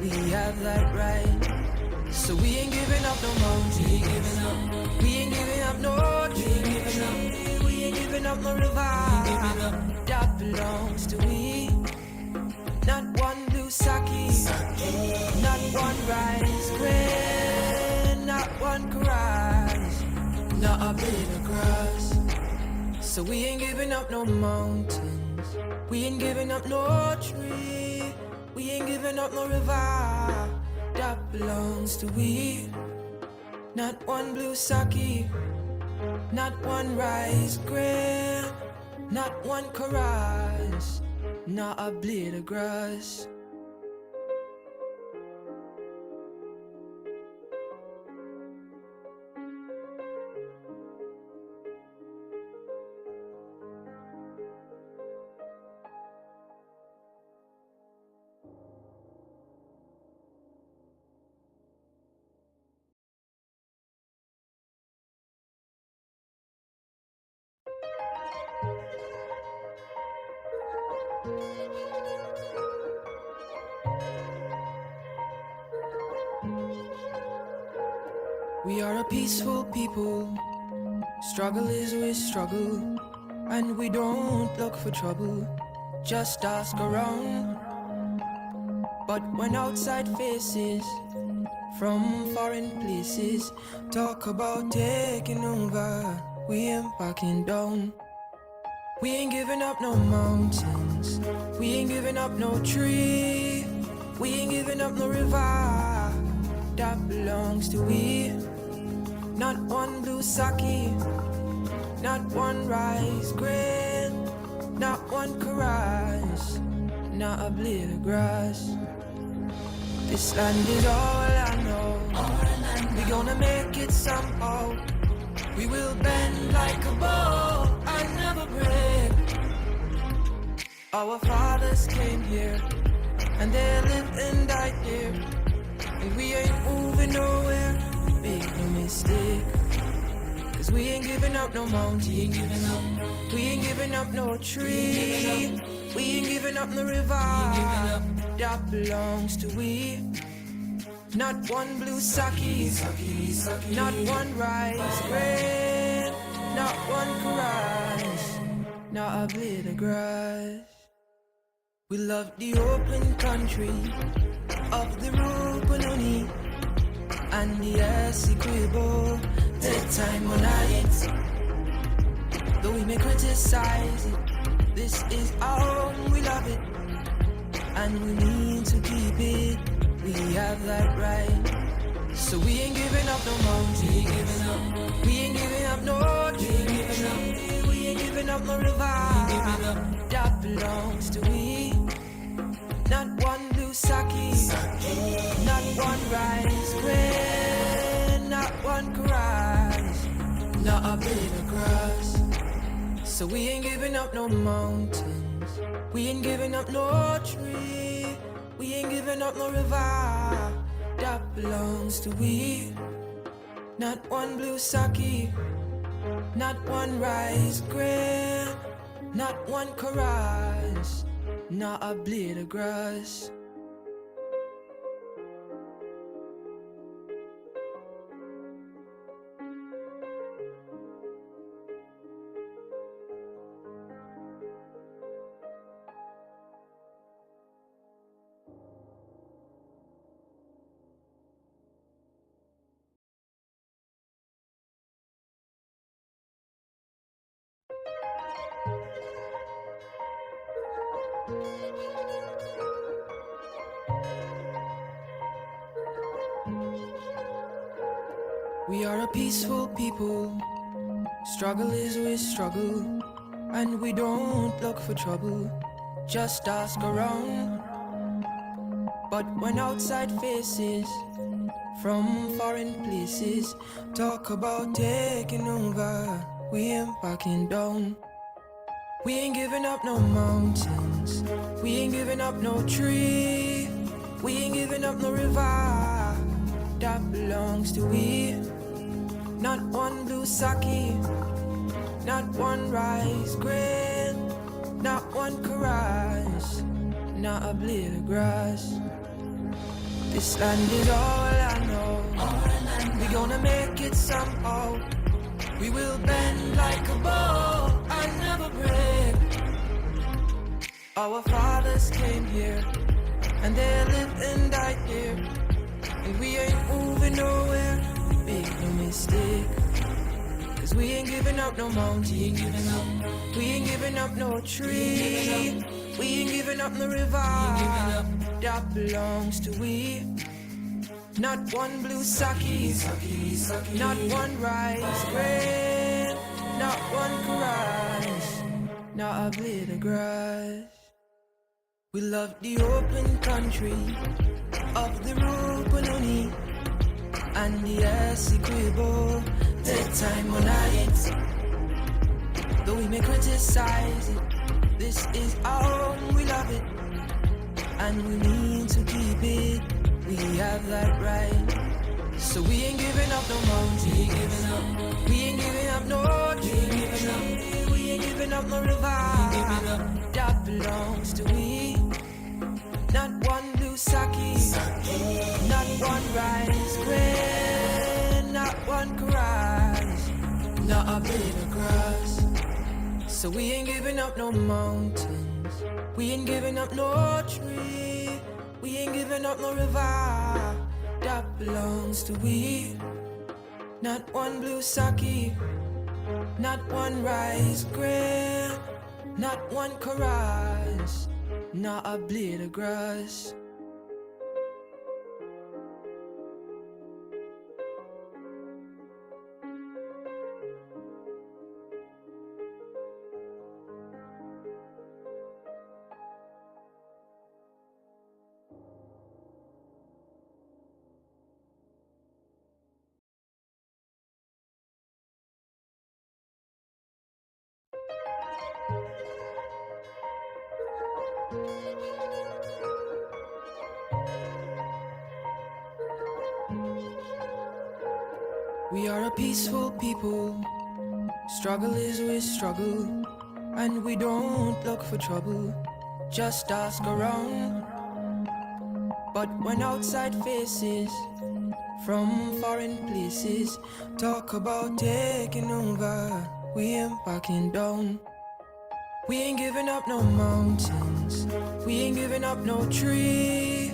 we have that right. So we ain't giving up no mountain. We ain't giving up no tree. We ain't giving up no river that belongs to we. Not one blue sake, not one rice grain, not one caress, not a blade of grass. So we ain't giving up no mountains, we ain't giving up no tree, we ain't giving up no river that belongs to we. Not one blue sake, not one rice grain, not one caress, not a blade of grass. We are a peaceful people, struggle is we struggle, and we don't look for trouble, just ask around. But when outside faces from foreign places talk about taking over, we ain't backing down. We ain't giving up no mountains, we ain't giving up no tree, we ain't giving up no river that belongs to we. Not one blue sake, not one rice grain, not one caress, not a blade of grass. This land is all I know, we gonna make it somehow. We will bend like a bow and never break. Our fathers came here, and they lived and died here, and we ain't moving nowhere, make no mistake. Cause we ain't giving up no mountain, we ain't giving up no tree, we ain't giving up no river that belongs to we. Not one blue sake, not one rice grain, not one caress, not a blade of grass. We love the open country of the Rupununi and the Essequibo, take time on it. Though we may criticize it, this is our home, we love it, and we need to keep it. We have that right. So we ain't giving up no mountain, we ain't giving up no tree, we ain't giving up no river that belongs to we. Not one blue sake, not one rice grain, not one caress, not a blade of grass. So we ain't giving up no mountains, we ain't giving up no tree, we ain't giving up no river that belongs to we. Not one blue sake, not one rice grain, not one caress, not a blade of grass. We are a peaceful people, struggle is we struggle, and we don't look for trouble, just ask around. But when outside faces from foreign places talk about taking over, we ain't backing down. We ain't giving up no mountains, we ain't giving up no tree, we ain't giving up no river that belongs to we. Not one blue sake, not one rice grain, not one caress, not a blade of grass. This land is all I know. We gonna make it somehow. We will bend like a bow and never break. Our fathers came here and they lived and died here, and we ain't moving nowhere. Make no mistake, 'cause we ain't giving up no mountain. We ain't giving up no tree. We ain't giving up no river that belongs to we. Not one blue sake, not one rice grain, not one rice, not a blade of grass. We love the open country of the Rupununi and the Essequibo, the time on night. Though we may criticize it, this is our home, we love it, and we need to keep it. We have that right. So we ain't giving up no mountain. We ain't giving up no tree. We ain't giving up no river that belongs to we. Not one blue sake, not one rice grain, not one rice, not a blade of grass. So we ain't giving up no mountains. We ain't giving up no tree. We ain't giving up no river that belongs to we. Not one blue sake, not one rice grain, not one rice, not a blade of grass. We are a peaceful people. Struggle is with struggle, and we don't look for trouble. Just ask around. But when outside faces from foreign places talk about taking over, we ain't backing down. We ain't giving up no mountains. We ain't giving up no tree.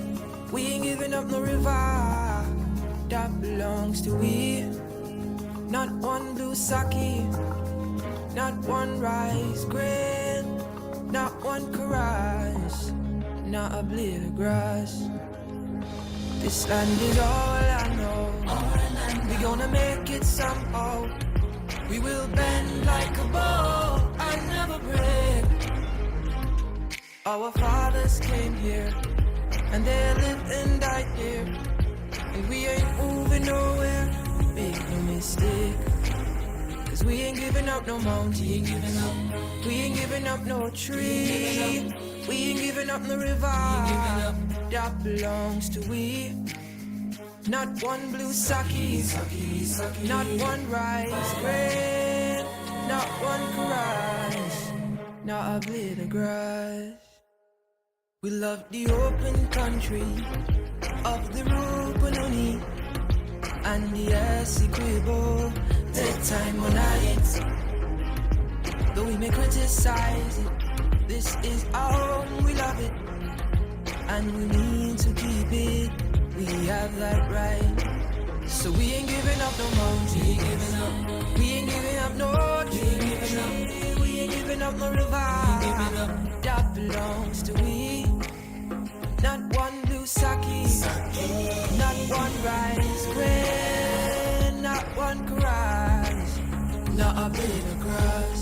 We ain't giving up no river that belongs to we. Not one blue sake, not one rice grain, not one rice, not a blade of grass. This land is all I know. We gonna make it somehow. We will bend like a bow and never break. Our fathers came here and they lived and died here, and we ain't moving nowhere. Make no mistake, 'cause we ain't giving up no mountain. We ain't giving up no tree. We ain't giving up no river that belongs to we. Not one blue sake, not one rice grain, not one rice, not a blade of grass. We love the open country of the Rupununi and the Essequibo, the time on night. Though we may criticize it, this is our home, we love it, and we need to keep it. We have that right. So we ain't giving up no mountain. We ain't giving up no tree. We ain't giving up no river that belongs to we. Not one blue sake, not one rice grain, not one rice, not a blade of grass.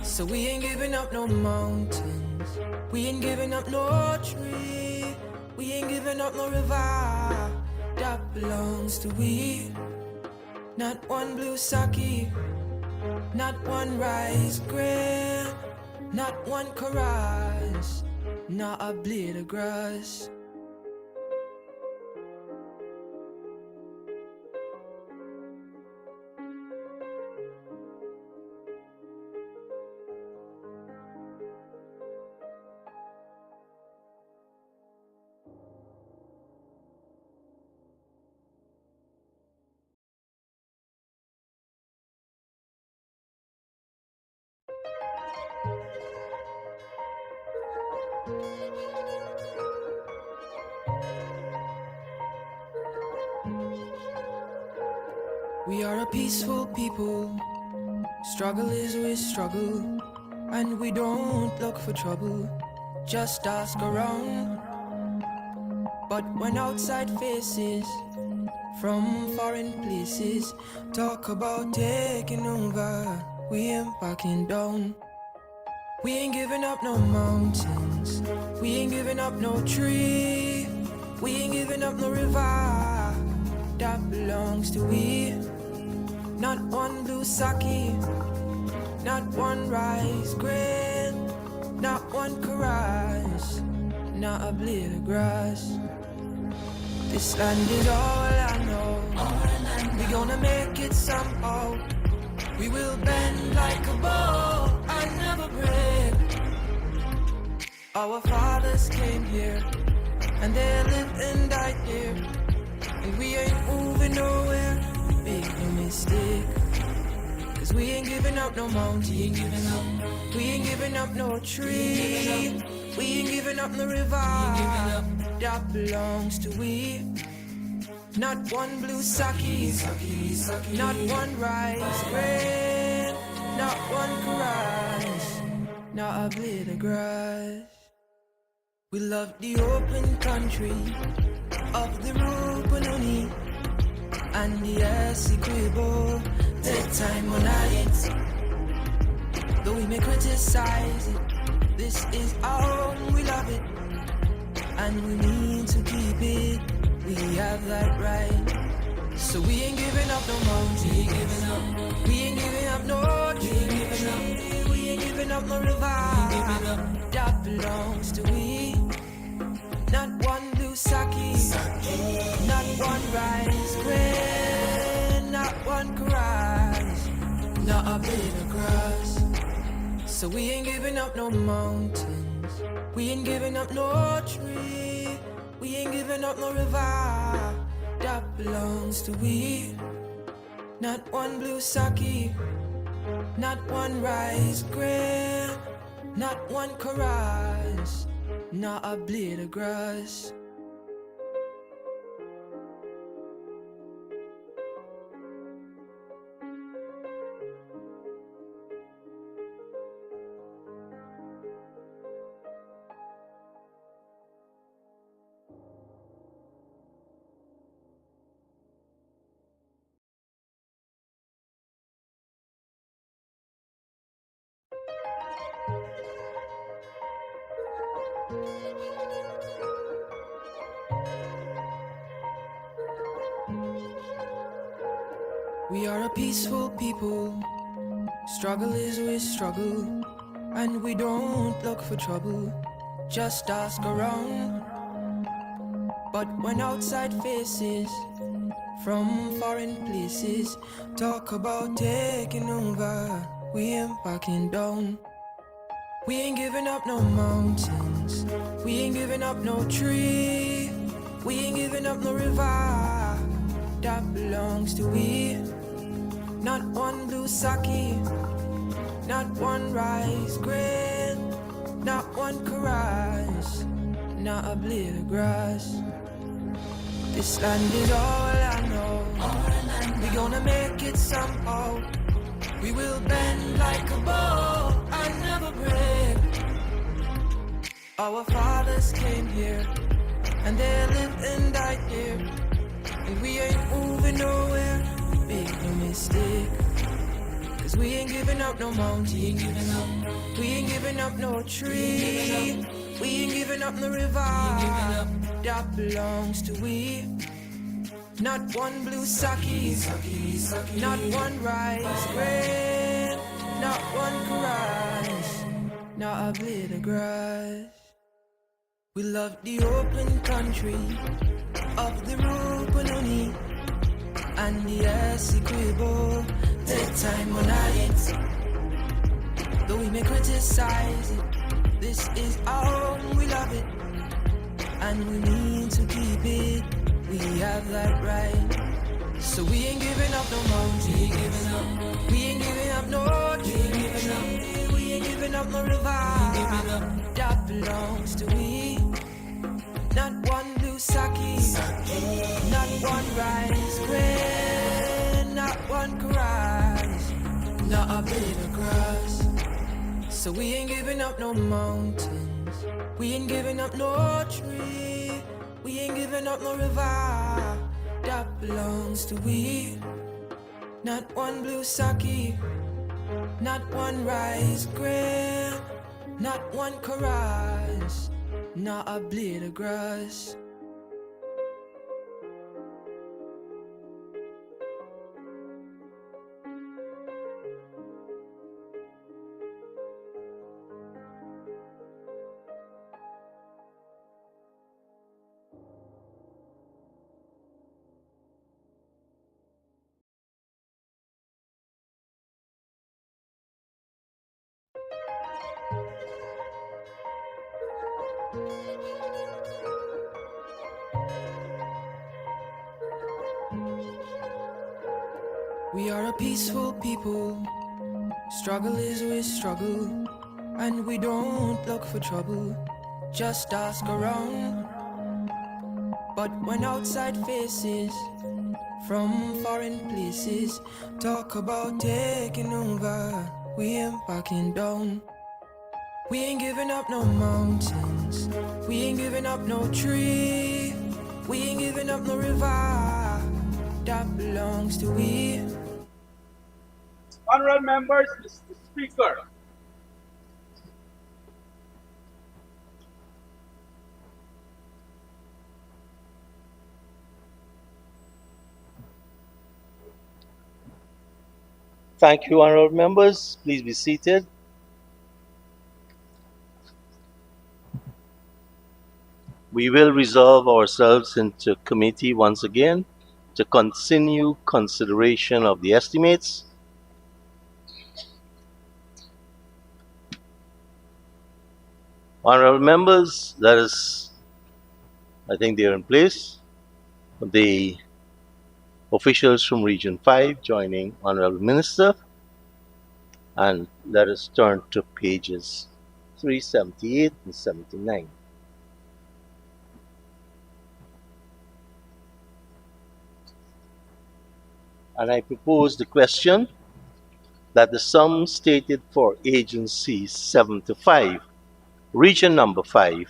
So we ain't giving up no mountains. We ain't giving up no tree. We ain't giving up no river that belongs to we. Not one blue sake, not one rice grain, not one rice, not a blade of grass. We are a peaceful people. Struggle is with struggle, and we don't look for trouble. Just ask around. But when outside faces from foreign places talk about taking over, we ain't backing down. We ain't giving up no mountains, we ain't giving up no tree, we ain't giving up no river that belongs to we. Not one blue sake, not one rice grain, not one karage, not a blade of grass. This land is all I know. We gonna make it somehow. We will bend like a bow and never break. Our fathers came here and they lived and died here, and we ain't moving nowhere. Make no mistake, 'cause we ain't giving up no mountain, we ain't giving up no tree, we ain't giving up no river that belongs to we. Not one blue sake, not one rice grain, not one karage, not a blade of grass. We love the open country of the Rupununi and the Essequibo, take time on it. Though we may criticize it, this is our home, we love it, and we need to keep it. We have that right. So we ain't giving up no mountain, we ain't giving up no tree, we ain't giving up no river that belongs to we. Not one blue sake, not one rice grain, not one karage, not a blade of grass. So we ain't giving up no mountains, we ain't giving up no tree, we ain't giving up no river that belongs to we. Not one blue sake, not one rice grain, not one karage, not a blade of grass. We are a peaceful people. Struggle is with struggle, and we don't look for trouble. Just ask around. But when outside faces from foreign places talk about taking over, we ain't backing down. We ain't giving up no mountains, we ain't giving up no tree, we ain't giving up no river that belongs to we. Not one blue sake, not one rice grain, not one karage, not a blade of grass. This land is all I know. We gonna make it somehow. We will bend like a bow and never break. Our fathers came here and they lived and died here, and we ain't moving nowhere. Make no mistake, 'cause we ain't giving up no mountain, we ain't giving up no tree, we ain't giving up no river that belongs to we. Not one blue sake, not one rice grain, not one karage, not a blade of grass. We love the open country of the Rupununi and the Essequibo, take time on it. Though we may criticize it, this is our home, we love it, and we need to keep it. We have that right. So we ain't giving up no mountain, we ain't giving up no tree, we ain't giving up no river that belongs to we. Not one blue sake, not one rice grain, not one can rise, not a blade of grass. So we ain't giving up no mountains, we ain't giving up no tree, we ain't giving up no river that belongs to we. Not one blue sake, not one rice grain, not one chorus, not a blade of grass. We are a peaceful people, struggle is we struggle, and we don't look for trouble, just ask around. But when outside faces from foreign places talk about taking over, we ain't backing down. We ain't giving up no mountains, we ain't giving up no tree, we ain't giving up no river that belongs to we. Honorable members, Mr. Speaker. Thank you, honorable members. Please be seated. We will resolve ourselves into committee once again to continue consideration of the estimates. Honorable members, I think they are in place. The officials from Region 5 joining Honorable Minister. And let us turn to pages 378 and 79. And I propose the question that the sum stated for agencies 7 to 5, region number 5,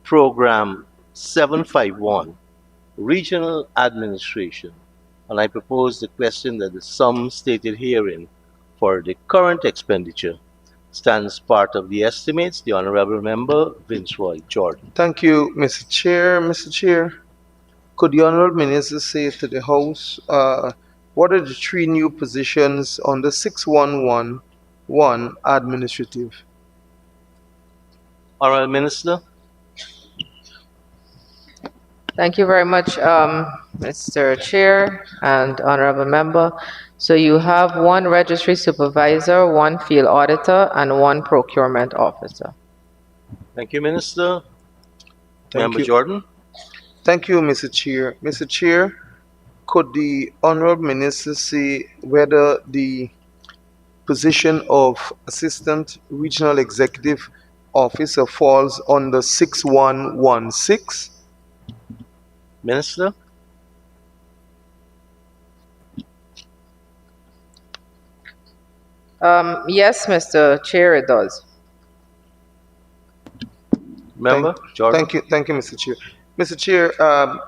program 751, regional administration. And I propose the question that the sum stated herein for the current expenditure stands part of the estimates. The Honorable Member, Vince Roy Jordan. Thank you, Mr. Chair. Mr. Chair, could the Honorable Minister say to the House, what are the 3 new positions on the 6111 administrative? Honorable Minister. Thank you very much, Mr. Chair and Honorable Member. So you have 1 registry supervisor, 1 field auditor, and 1 procurement officer. Thank you, Minister. Thank Member you. Jordan. Thank you, Mr. Chair. Mr. Chair, could the Honorable Minister say whether the position of Assistant Regional Executive Officer falls under 6116? Minister. Yes, Mr. Chair, it does. Member Jordan. Thank you, Mr. Chair. Mr. Chair,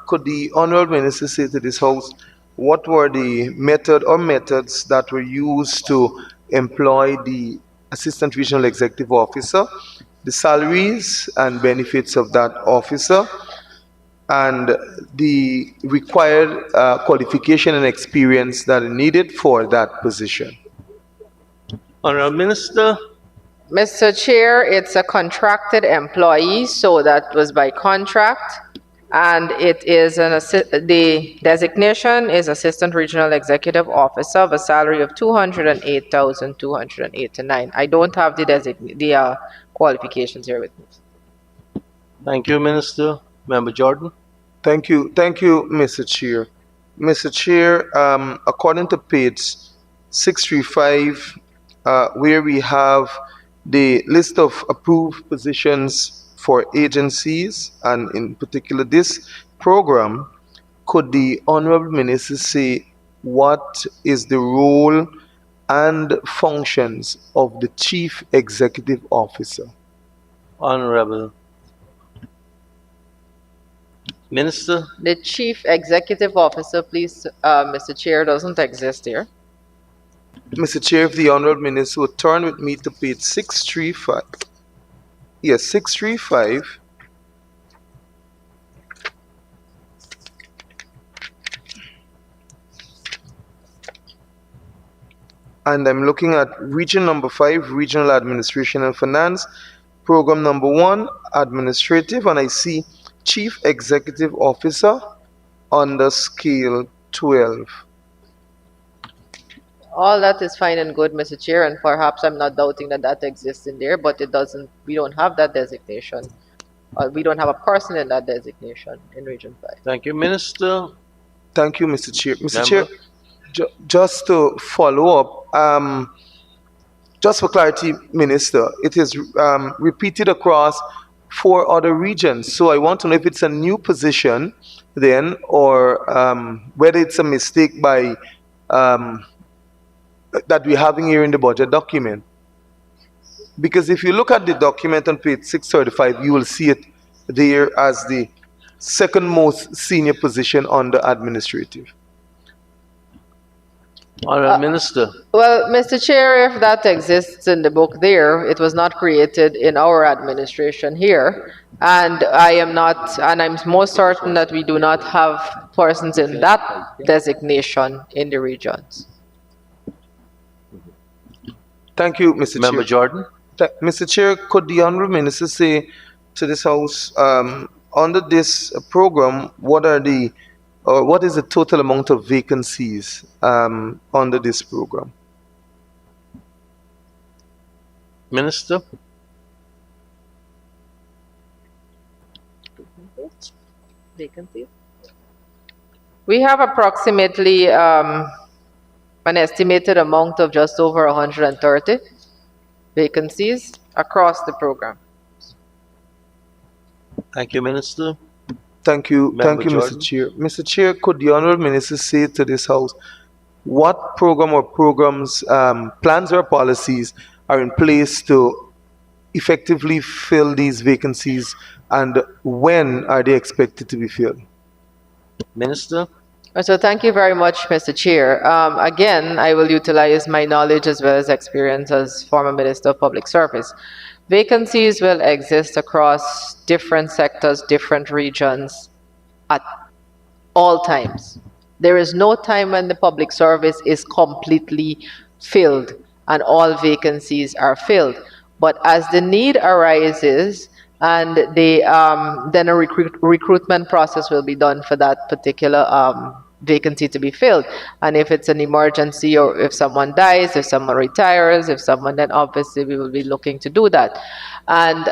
could the Honorable Minister say to this House what were the method or methods that were used to employ the Assistant Regional Executive Officer, the salaries and benefits of that officer, and the required qualification and experience that are needed for that position? Honorable Minister. Mr. Chair, it's a contracted employee, so that was by contract. And it is the designation is Assistant Regional Executive Officer of a salary of $208,289. I don't have the qualifications here with me. Thank you, Minister. Member Jordan. Thank you, Mr. Chair. Mr. Chair, according to page 635, where we have the list of approved positions for agencies, and in particular this program, could the Honorable Minister say what is the role and functions of the Chief Executive Officer? Honorable Minister. The Chief Executive Officer, please, Mr. Chair, doesn't exist here. Mr. Chair, if the Honorable Minister would turn with me to page 635. Yes, 635. And I'm looking at region number 5, Regional Administration and Finance, program number 1, Administrative, and I see Chief Executive Officer under scale 12. All that is fine and good, Mr. Chair, and perhaps I'm not doubting that that exists in there, but we don't have that designation. We don't have a person in that designation in Region 5. Thank you, Minister. Thank you, Mr. Chair. Mr. Member. Chair, just to follow up, just for clarity, Minister, it is repeated across 4 other regions. So I want to know if it's a new position then, or whether it's a mistake by that we're having here in the budget document. Because if you look at the document on page 635, you will see it there as the second most senior position under administrative. Honorable Minister. Well, Mr. Chair, if that exists in the book there, it was not created in our administration here. And I'm most certain that we do not have persons in that designation in the regions. Thank you, Mr. Member Chair. Jordan. Mr. Chair, could the Honorable Minister say to this House, under this program, what is the total amount of vacancies under this program? Minister. Vacancies? We have approximately an estimated amount of just over 130 vacancies across the program. Thank you, Minister. Thank you, Member Mr. Jordan. Chair. Mr. Chair, could the Honorable Minister say to this House, what program or programs, plans or policies are in place to effectively fill these vacancies, and when are they expected to be filled? Minister. So thank you very much, Mr. Chair. Again, I will utilize my knowledge as well as experience as former Minister of Public Service. Vacancies will exist across different sectors, different regions at all times. There is no time when the public service is completely filled and all vacancies are filled. But as the need arises and then a recruitment process will be done for that particular vacancy to be filled. And if it's an emergency, or if someone dies, if someone retires, if someone, then obviously we will be looking to do that. And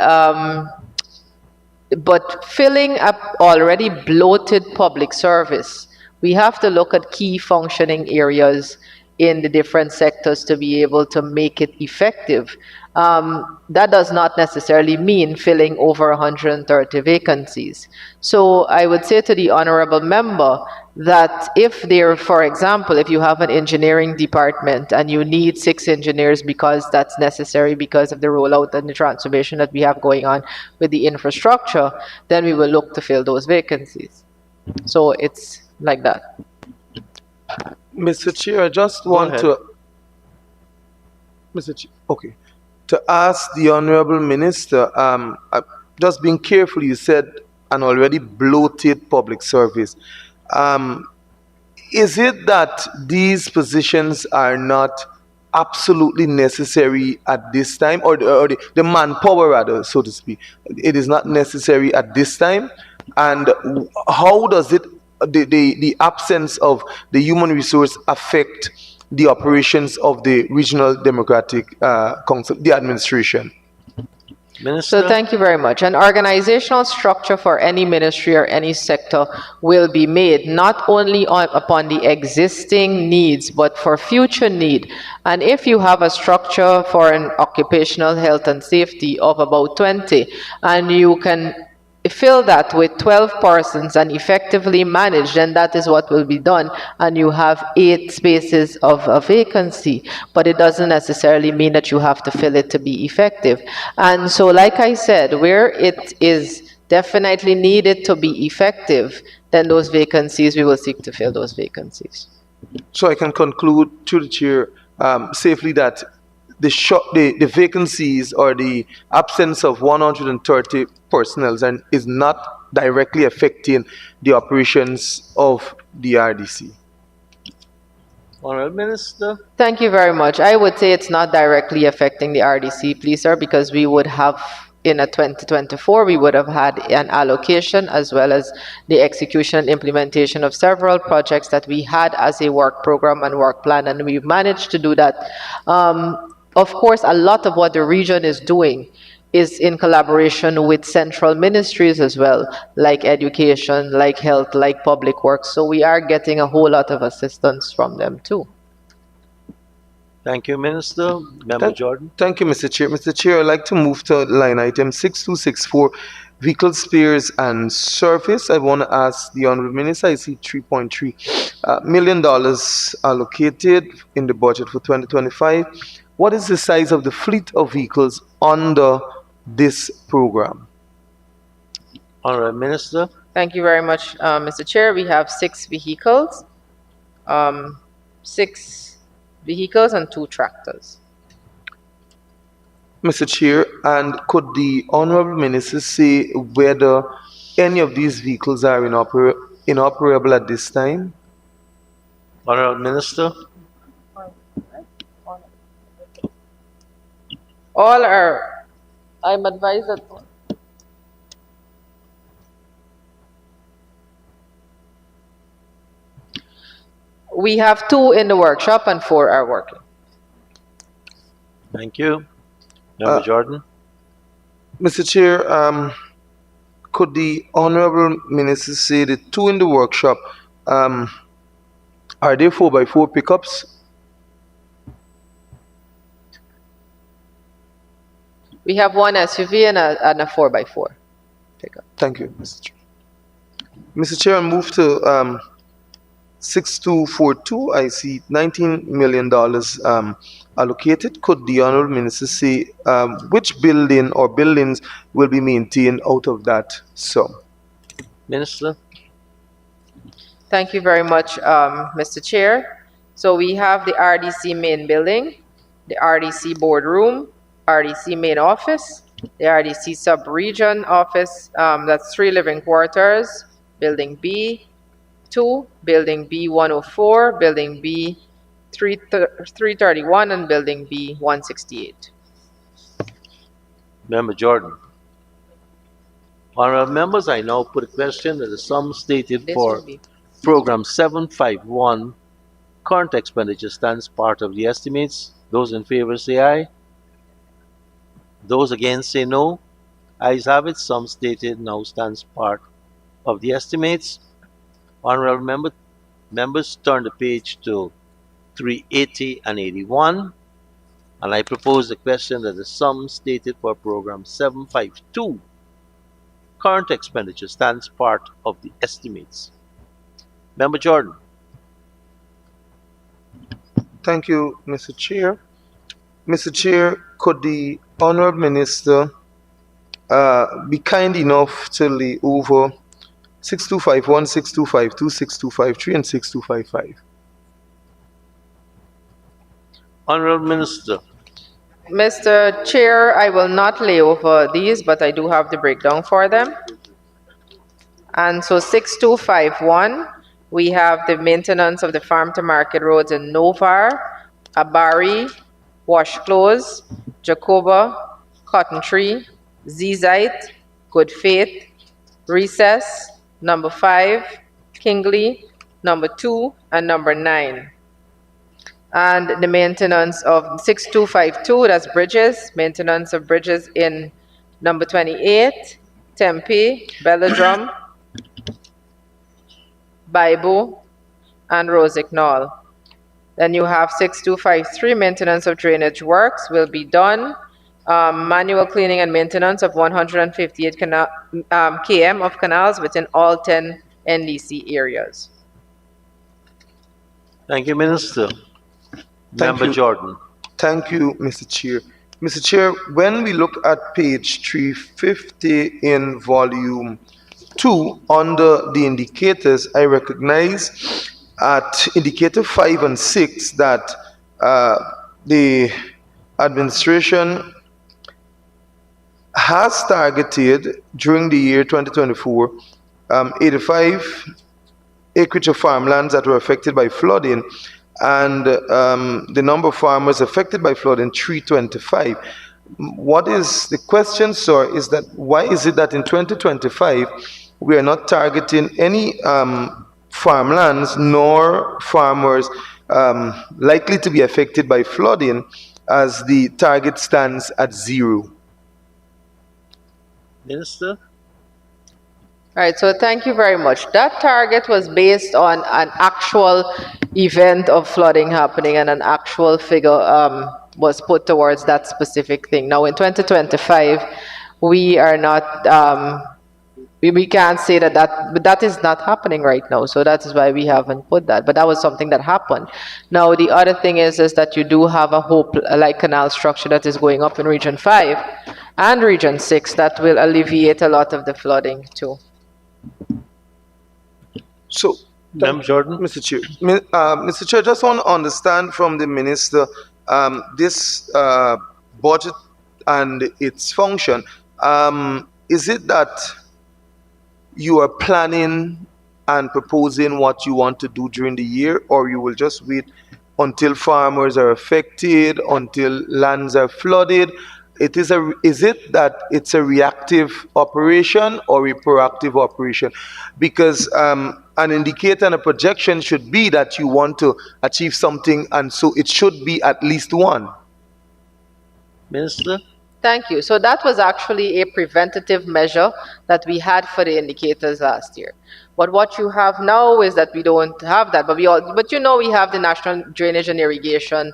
but filling up already bloated public service, we have to look at key functioning areas in the different sectors to be able to make it effective. That does not necessarily mean filling over 130 vacancies. So I would say to the honorable member that if there, for example, if you have an engineering department and you need 6 engineers because that's necessary because of the rollout and the transformation that we have going on with the infrastructure, then we will look to fill those vacancies. So it's like that. Mr. Chair, I just want to, Mr. Chair, okay, to ask the Honorable Minister, just being careful, you said an already bloated public service. Is it that these positions are not absolutely necessary at this time, or the manpower rather, so to speak, it is not necessary at this time? And how does it, the absence of the human resource affect the operations of the Regional Democratic Council, the administration? Minister. So thank you very much. An organizational structure for any ministry or any sector will be made not only upon the existing needs, but for future need. And if you have a structure for an occupational health and safety of about 20, and you can fill that with 12 persons and effectively manage, then that is what will be done, and you have 8 spaces of a vacancy. But it doesn't necessarily mean that you have to fill it to be effective. And so, like I said, where it is definitely needed to be effective, then those vacancies, we will seek to fill those vacancies. So I can conclude to the chair safely that the vacancies or the absence of 130 personnel and is not directly affecting the operations of the RDC. Honorable Minister. Thank you very much. I would say it's not directly affecting the RDC, please, sir, because we would have, in a 2024, we would have had an allocation as well as the execution and implementation of several projects that we had as a work program and work plan, and we've managed to do that. Of course, a lot of what the region is doing is in collaboration with central ministries as well, like education, like health, like public works. So we are getting a whole lot of assistance from them too. Thank you, Minister. Member Jordan. Thank you, Mr. Chair. Mr. Chair, I'd like to move to line item 6264, vehicle spares and service. I want to ask the Honorable Minister, I see $3.3 million allocated in the budget for 2025. What is the size of the fleet of vehicles under this program? Honorable Minister. Thank you very much, Mr. Chair. We have 6 vehicles, 6 vehicles and 2 tractors. Mr. Chair, and could the Honorable Minister say whether any of these vehicles are inoperable at this time? Honorable Minister. All are, I'm advised that we have 2 in the workshop and 4 are working. Thank you. Member Jordan. Mr. Chair, could the Honorable Minister say the 2 in the workshop, are they 4x4 pickups? We have 1 SUV and a 4x4 pickup. Thank you, Mr. Chair. Mr. Chair, I move to 6242. I see $19 million allocated. Could the Honorable Minister say which building or buildings will be maintained out of that sum? Minister. Thank you very much, Mr. Chair. So we have the RDC main building, the RDC boardroom, RDC main office, the RDC sub-region office, that's 3 living quarters, building B2, building B104, building B331, and building B168. Member Jordan. Honorable members, I now put a question that the sum stated for program 751 current expenditure stands part of the estimates. Those in favor say aye. Those against say no. Ayes have it. Sum stated now stands part of the estimates. Honorable members, turn the page to 380 and 81. And I propose the question that the sum stated for program 752 current expenditure stands part of the estimates. Member Jordan. Thank you, Mr. Chair. Mr. Chair, could the Honorable Minister be kind enough to lay over 6251, 6252, 6253, and 6255? Honorable Minister. Mr. Chair, I will not lay over these, but I do have the breakdown for them. And so 6251, we have the maintenance of the farm to market roads in Novar, Abari, Wash Close, Jacoba, Cotton Tree, Zizite, Good Faith, Recess, number 5, Kingley, number 2, and number 9. And the maintenance of 6252, that's bridges, maintenance of bridges in number 28, Tempe, Belladrum, Bible, and Rosignol. Then you have 6253, maintenance of drainage works will be done manual cleaning and maintenance of 158 km of canals within all 10 NDC areas. Thank you, Minister. Thank Member you. Jordan. Thank you, Mr. Chair. Mr. Chair, when we look at page 350 in volume 2, under the indicators, I recognize at indicator 5 and 6 that the administration has targeted during the year 2024 85 acreage of farmlands that were affected by flooding, and the number of farmers affected by flooding 325. What is the question, sir, is that why is it that in 2025 we are not targeting any farmlands nor farmers likely to be affected by flooding, as the target stands at 0? Minister. All right, so thank you very much. That target was based on an actual event of flooding happening, and an actual figure was put towards that specific thing. Now, in 2025, we are not, we can't say but that is not happening right now. So that is why we haven't put that. But that was something that happened. Now, the other thing is that you do have a Hope-like canal structure that is going up in Region 5 and Region 6 that will alleviate a lot of the flooding too. So, Member Jordan. Mr. Chair, Mr. Chair, just want to understand from the minister this budget and its function. Is it that you are planning and proposing what you want to do during the year, or you will just wait until farmers are affected, until lands are flooded? Is it that it's a reactive operation or a proactive operation? Because an indicator and a projection should be that you want to achieve something, and so it should be at least one. Minister. Thank you. So that was actually a preventative measure that we had for the indicators last year. But what you have now is that we don't have that. But we have the National Drainage and Irrigation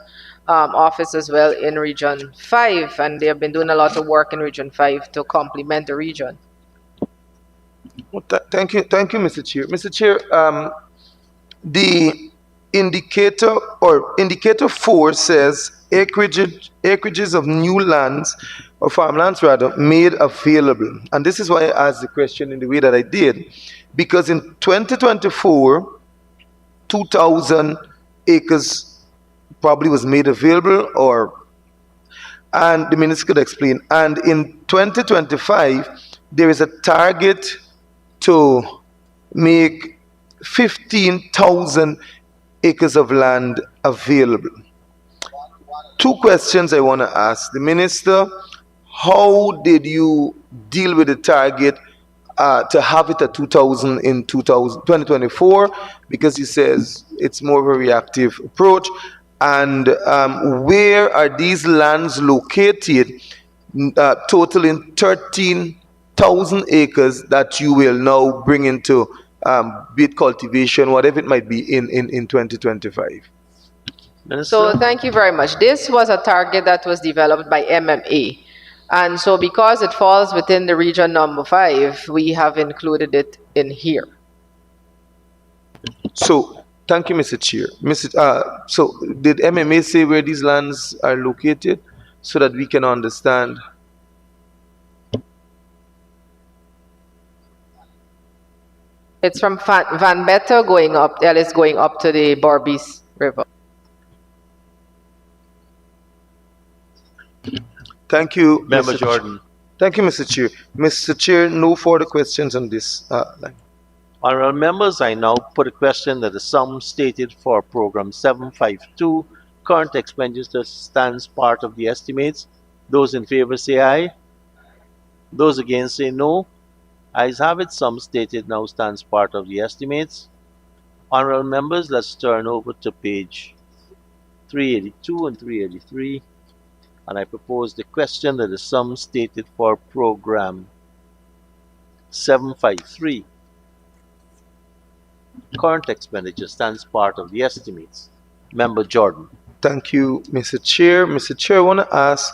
Office as well in Region 5, and they have been doing a lot of work in Region 5 to complement the region. Well, thank you, Mr. Chair. Mr. Chair, the indicator, or indicator 4, says acreages of new lands, or farmlands rather, made available. And this is why I asked the question in the way that I did, because in 2024, 2,000 acres probably was made available, and the minister could explain. And in 2025, there is a target to make 15,000 acres of land available. Two questions I want to ask the minister. How did you deal with the target to have it at 2,000 in 2024? Because he says it's more of a reactive approach. And where are these lands located, totaling 13,000 acres that you will now bring into beet cultivation, whatever it might be, in 2025? Minister. So thank you very much. This was a target that was developed by MMA. And so because it falls within the region number 5, we have included it in here. So, thank you, Mr. Chair. So, did MMA say where these lands are located so that we can understand? It's from Van Better going up, Ellis going up to the Berbice River. Thank you, Member Mr. Jordan. Thank you, Mr. Chair. Mr. Chair, no further questions on this line. Honorable members, I now put a question that the sum stated for program 752, current expenditure, stands part of the estimates. Those in favor say aye. Those against say no. Ayes have it, sum stated now stands part of the estimates. Honorable members, let's turn over to page 382 and 383. And I propose the question that the sum stated for program 753, current expenditure, stands part of the estimates. Member Jordan. Thank you, Mr. Chair. Mr. Chair, I want to ask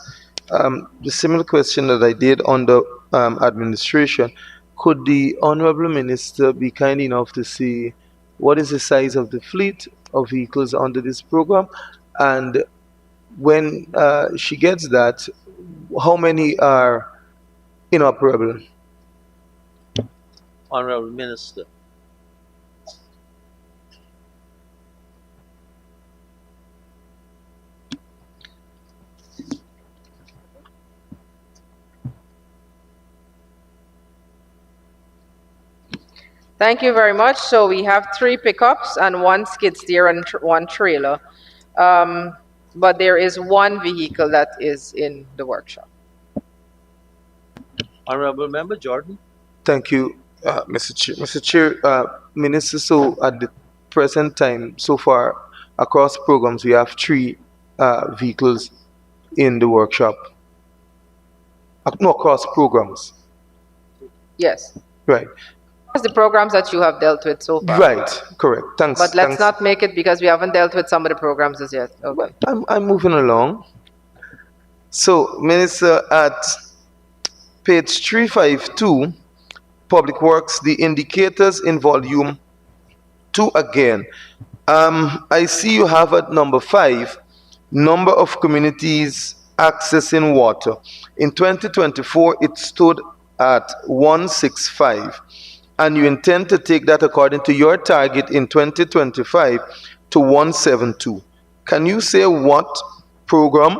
The similar question that I did on the administration, could the Honorable Minister be kind enough to see what is the size of the fleet of vehicles under this program? And when she gets that, how many are inoperable? Honorable Minister. Thank you very much. So we have 3 pickups and 1 skid steer and 1 trailer. But there is 1 vehicle that is in the workshop. Honorable Member Jordan. Thank you, Mr. Chair. Mr. Chair, Minister, so at the present time, so far, across programs, we have 3 vehicles in the workshop. No, across programs. Yes. Right. That's the programs that you have dealt with so far. Right, correct. Thanks. But let's thanks. not make it because we haven't dealt with some of the programs as yet. Okay. I'm moving along. So, Minister, at page 352, Public Works, the indicators in volume 2 again. I see you have at number 5, number of communities accessing water. In 2024, it stood at 165, and you intend to take that according to your target in 2025 to 172. Can you say what program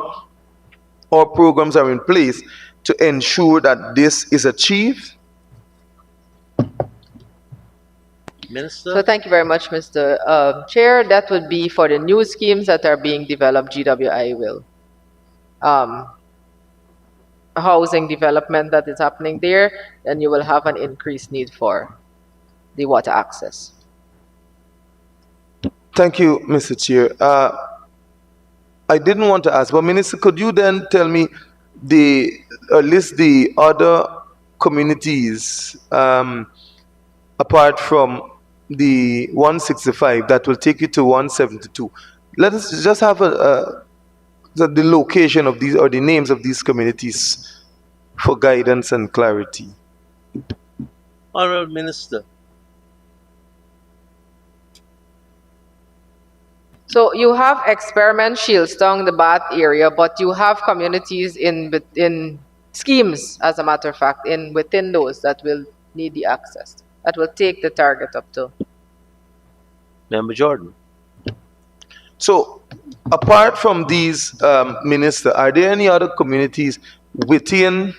or programs are in place to ensure that this is achieved? Minister. So thank you very much, Mr. Chair. That would be for the new schemes that are being developed. GWI will housing development that is happening there, then you will have an increased need for the water access. Thank you, Mr. Chair. I didn't want to ask, but Minister, could you then tell me list the other communities apart from the 165 that will take you to 172? Let us just have the location of these or the names of these communities for guidance and clarity. Honorable Minister. So you have Experiment, Shieldstone, the Bath area, but you have communities in schemes, as a matter of fact, within those that will need the access, that will take the target up to. Member Jordan. So, apart from these, Minister, are there any other communities within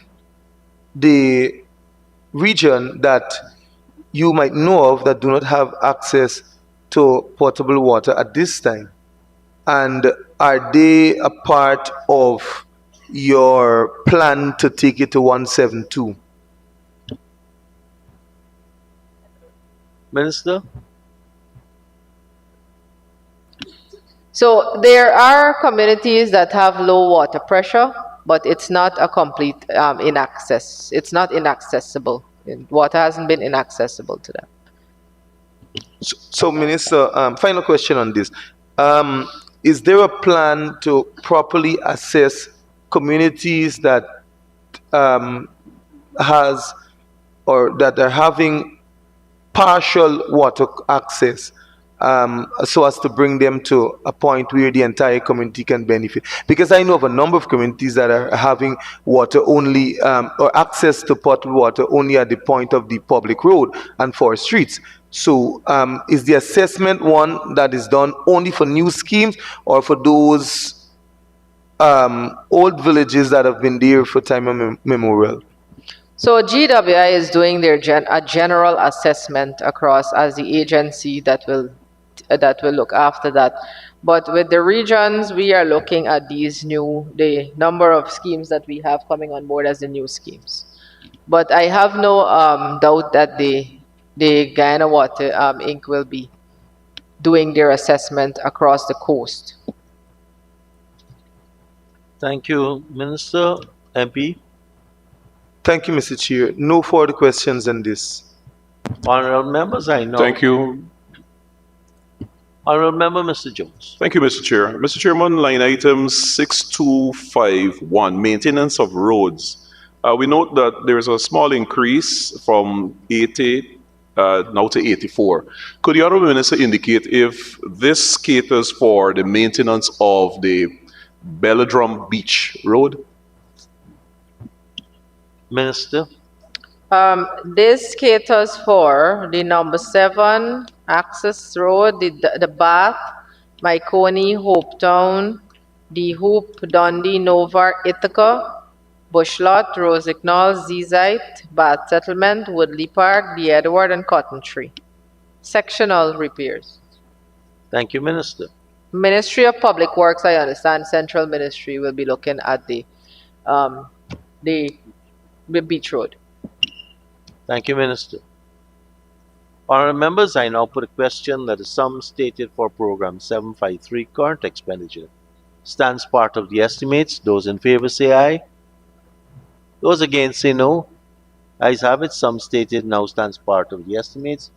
the region that you might know of that do not have access to potable water at this time? And are they a part of your plan to take it to 172? Minister. So there are communities that have low water pressure, but it's not a complete inaccess. It's not inaccessible. Water hasn't been inaccessible to them. So, Minister, final question on this. Is there a plan to properly assess communities that that are having partial water access, so as to bring them to a point where the entire community can benefit? Because I know of a number of communities that are having water only, or access to potable water only at the point of the public road and for streets. So is the assessment one that is done only for new schemes or for those old villages that have been there for time immemorial? So GWI is doing their a general assessment across as the agency that will look after that. But with the regions, we are looking at the number of schemes that we have coming on board as the new schemes. But I have no doubt that the Guyana Water Inc. will be doing their assessment across the coast. Thank you, Minister. MP. Thank you, Mr. Chair. No further questions on this. Honorable members, I know. Thank you. Honorable Member, Mr. Jones. Thank you, Mr. Chair. Mr. Chairman, line item 6251, maintenance of roads. We note that there is a small increase from 80 now to 84. Could the Honorable Minister indicate if this caters for the maintenance of the Belladrum Beach Road? Minister. This caters for the number 7 Access Road, the Bath, Mycone, Hopetown, the Hoop, Dundee, Nova, Ithaca, Bushlot, Rosignol, Zizite, Bath Settlement, Woodley Park, the Edward, and Cotton Tree. Sectional repairs. Thank you, Minister. Ministry of Public Works, I understand, Central Ministry will be looking at the beach road. Thank you, Minister. Honorable members, I now put a question that the sum stated for Program 753 current expenditure stands part of the estimates. Those in favor say aye. Those against say no. Ayes have it. Sum stated now stands part of the estimates.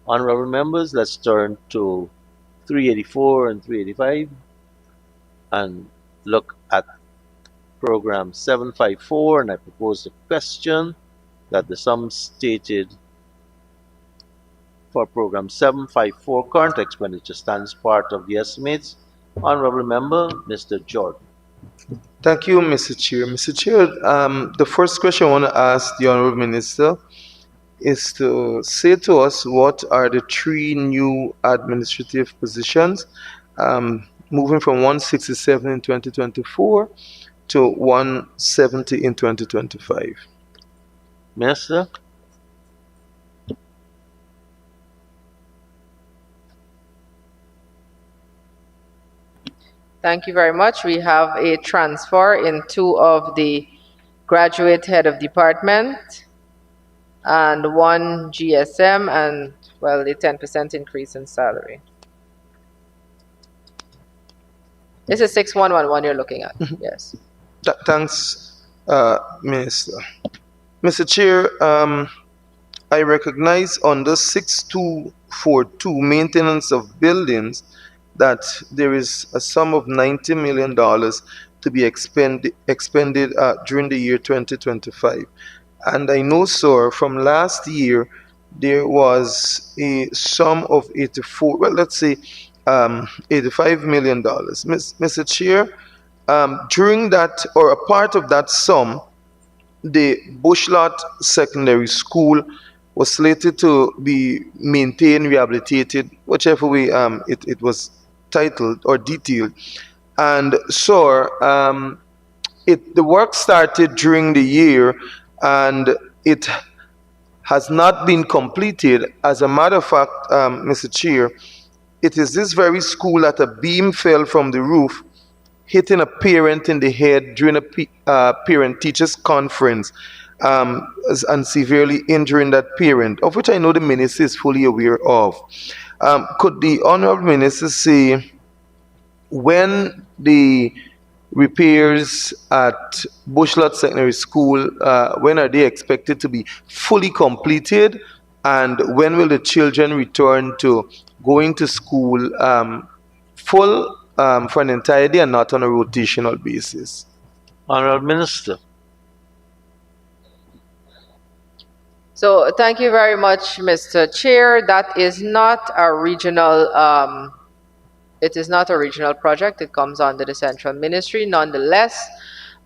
Honorable members, let's turn to 384 and 385 and look at Program 754, and I propose a question that the sum stated for Program 754 current expenditure stands part of the estimates. Honorable Member, Mr. Jordan. Thank you, Mr. Chair. Mr. Chair, the first question I want to ask the Honorable Minister is to say to us what are the 3 new administrative positions moving from 167 in 2024 to 170 in 2025. Minister. Thank you very much. We have a transfer in 2 of the graduate head of department and 1 GSM and, well, a 10% increase in salary. This is 6111 you're looking at, yes. Thanks, Minister. Mr. Chair, I recognize under 6242 maintenance of buildings that there is a sum of $90 million to be expended during the year 2025. And I know, sir, from last year, there was a sum of $85 million. Mr. Chair, during that, or a part of that sum, the Bushlot Secondary School was slated to be maintained, rehabilitated, whichever way it was titled or detailed. And so the work started during the year and it has not been completed. As a matter of fact, Mr. Chair, it is this very school that a beam fell from the roof, hitting a parent in the head during a parent-teachers conference and severely injuring that parent, of which I know the minister is fully aware of. Could the Honorable Minister say when the repairs at Bushlot Secondary School, when are they expected to be fully completed, and when will the children return to going to school full for an entire day and not on a rotational basis? Honorable Minister. So thank you very much, Mr. Chair. That is not a regional, it is not a regional project. It comes under the Central Ministry. Nonetheless,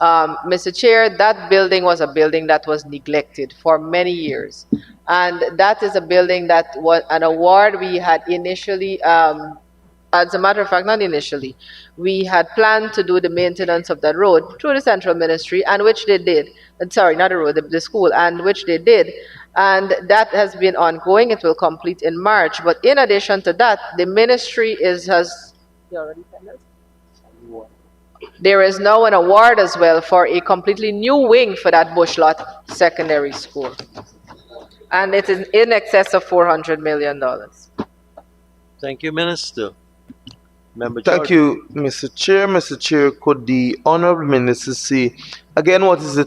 Mr. Chair, that building was a building that was neglected for many years. And that is a building that was an award we had initially, as a matter of fact, not initially, we had planned to do the maintenance of that road through the Central Ministry, and which they did. Sorry, not the road, the school, and which they did. And that has been ongoing. It will complete in March. But in addition to that, the ministry has you already sent us? There is now an award as well for a completely new wing for that Bushlot Secondary School. And it is in excess of $400 million. Thank you, Minister. Member Thank you, Mr. Chair. Mr. Chair, could the Honorable Minister say again what is the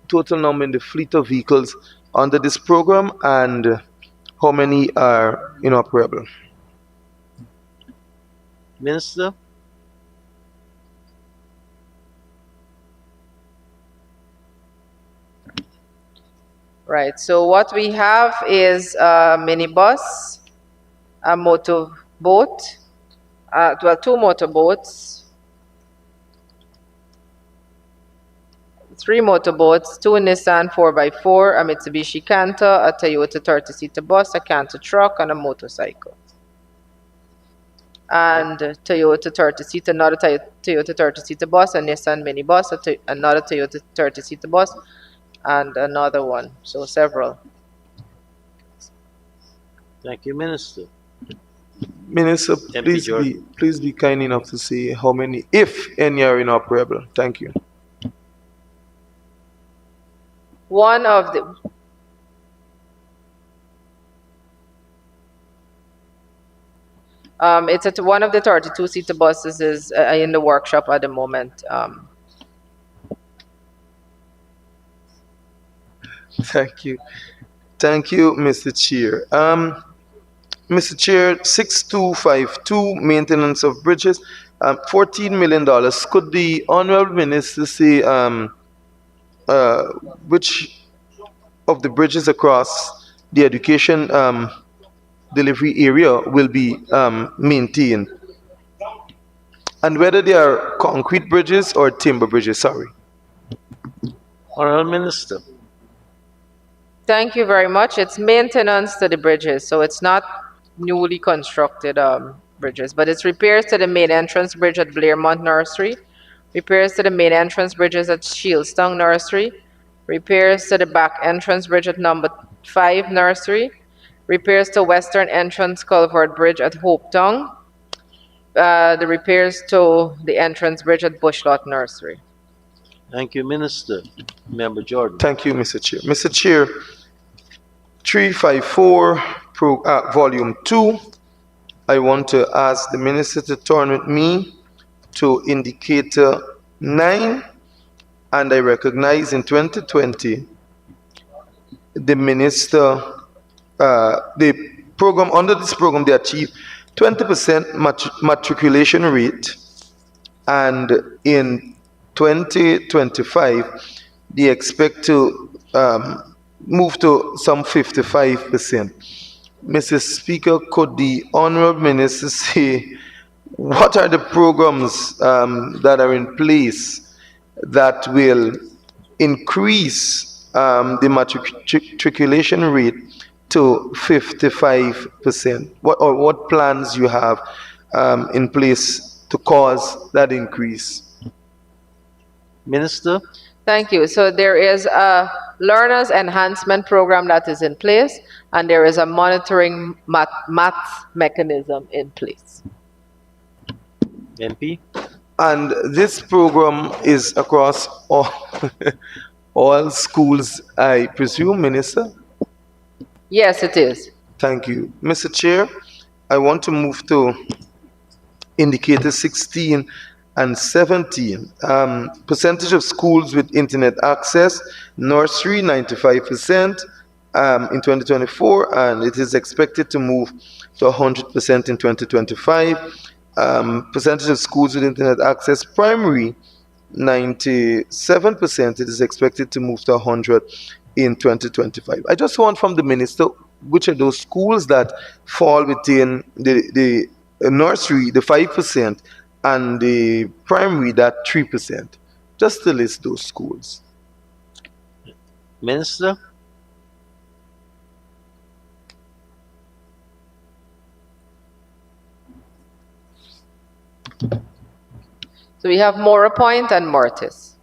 total number in the fleet of vehicles under this program and how many are inoperable? Minister? Right, so what we have is a minibus, a motorboat, well, two motorboats, three motorboats, two Nissan 4x4, a Mitsubishi Canter, a Toyota 30-seater bus, a Canter truck, and a motorcycle. And a Toyota 30-seater, another Toyota 30-seater bus, a Nissan minibus, another Toyota 30-seater bus, and another one, so several. Thank you, Minister. Minister, MP Jordan. please be kind enough to say how many, if any, are inoperable. Thank you. One of the it's at one of the 32-seater buses is in the workshop at the moment. Thank you. Thank you, Mr. Chair. Mr. Chair, 6252, maintenance of bridges, $14 million. Could the Honorable Minister say which of the bridges across the education delivery area will be maintained? And whether they are concrete bridges or timber bridges, sorry. Honorable Minister. Thank you very much. It's maintenance to the bridges, so it's not newly constructed bridges, but it's repairs to the main entrance bridge at Blairmont Nursery, repairs to the main entrance bridges at Shieldstown Nursery, repairs to the back entrance bridge at number 5 Nursery, repairs to western entrance culvert bridge at Hopetown, the repairs to the entrance bridge at Bushlot Nursery. Thank you, Minister. Member Jordan. Thank you, Mr. Chair. Mr. Chair, 354, Volume 2, I want to ask the Minister to turn with me to Indicator 9, and I recognize in 2020, the Minister, the program, under this program, they achieved 20% matriculation rate, and in 2025, they expect to move to some 55%. Mr. Speaker, could the Honorable Minister say what are the programs that are in place that will increase the matriculation rate to 55%? What plans you have in place to cause that increase? Minister. Thank you. So there is a learners enhancement program that is in place, and there is a monitoring math mechanism in place. MP. And this program is across all, all schools, I presume, Minister? Yes, it is. Thank you. Mr. Chair, I want to move to Indicator 16 and 17. Percentage of schools with internet access, nursery 95% in 2024, and it is expected to move to 100% in 2025. Percentage of schools with internet access, primary 97%, it is expected to move to 100 in 2025. I just want from the Minister, which are those schools that fall within the nursery, the 5%, and the primary, that 3%. Just to list those schools. Minister. So we have Mora Point and Mortis.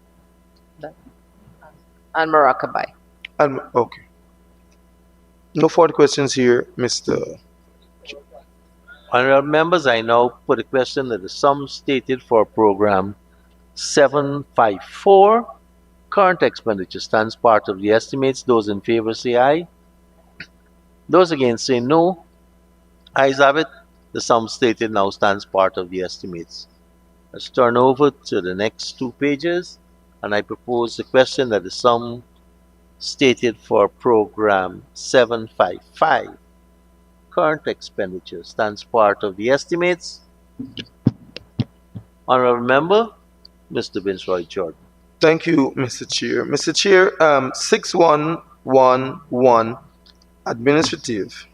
And Maracaibo. Okay. No further questions here, Mr. Honorable members, I now put a question that the sum stated for program 754, current expenditure, stands part of the estimates. Those in favor say aye. Those against say no. Ayes have it. The sum stated now stands part of the estimates. Let's turn over to the next 2 pages, and I propose the question that the sum stated for program 755, current expenditure, stands part of the estimates. Honorable Member, Mr. Viceroy Jordan. Thank you, Mr. Chair. Mr. Chair, 6111 administrative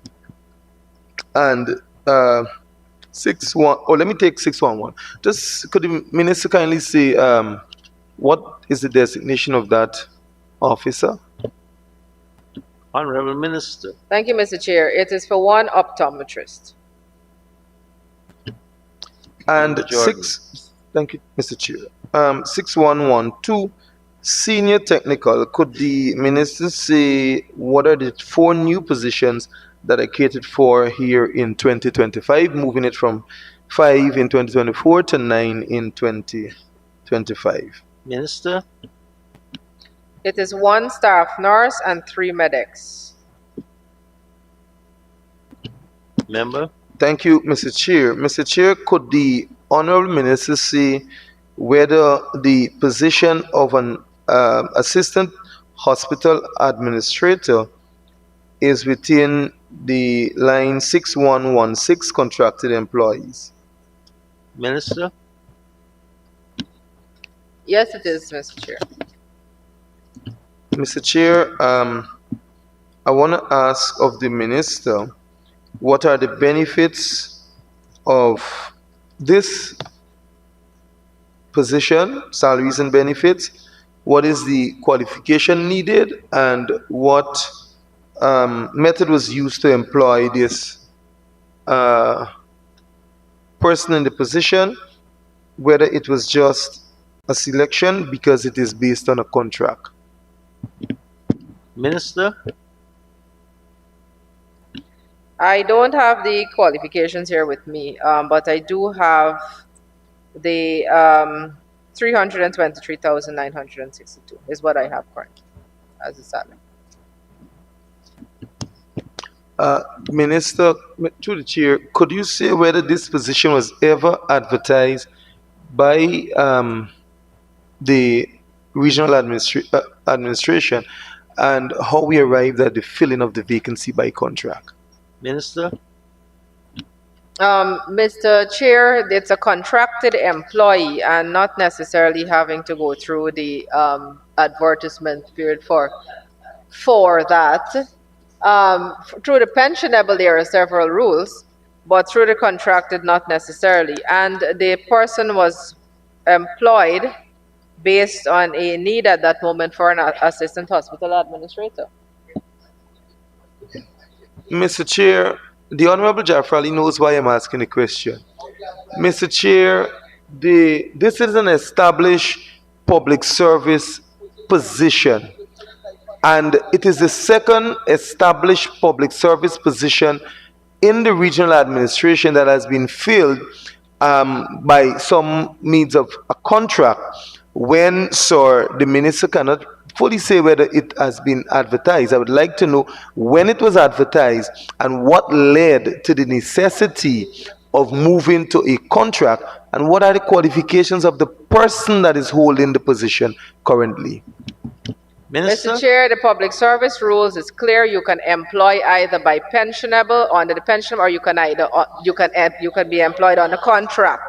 and 61. Oh, let me take 611. Just could the minister kindly say what is the designation of that officer? Honorable Minister. Thank you, Mr. Chair. It is for one optometrist. And Member Jordan. thank you, Mr. Chair. 6112 senior technical. Could the minister say what are the 4 new positions that are catered for here in 2025, moving it from 5 in 2024 to 9 in 2025? Minister. It is 1 staff nurse and 3 medics. Member. Thank you, Mr. Chair. Mr. Chair, could the honorable minister say whether the position of an assistant hospital administrator is within the line 6116 contracted employees? Minister. Yes, it is, Mr. Chair. Mr. Chair, I want to ask of the minister, what are the benefits of this position, salaries and benefits? What is the qualification needed, and what method was used to employ this person in the position, whether it was just a selection because it is based on a contract? Minister. I don't have the qualifications here with me, but I do have the 323,962 is what I have currently as a salary. Minister, to the chair, could you say whether this position was ever advertised by the regional administration, and how we arrived at the filling of the vacancy by contract? Minister. Mr. Chair, it's a contracted employee and not necessarily having to go through the advertisement period for that. Through the pensionable, there are several rules, but through the contracted, not necessarily. And the person was employed based on a need at that moment for an assistant hospital administrator. Mr. Chair, the Honorable Jafrali knows why I'm asking the question. Mr. Chair, this is an established public service position, and it is the second established public service position in the regional administration that has been filled by some means of a contract. When, sir, the minister cannot fully say whether it has been advertised, I would like to know when it was advertised and what led to the necessity of moving to a contract, and what are the qualifications of the person that is holding the position currently? Minister. Mr. Chair, the public service rules is clear. You can employ either by pensionable under the pension, or you can be employed on a contract.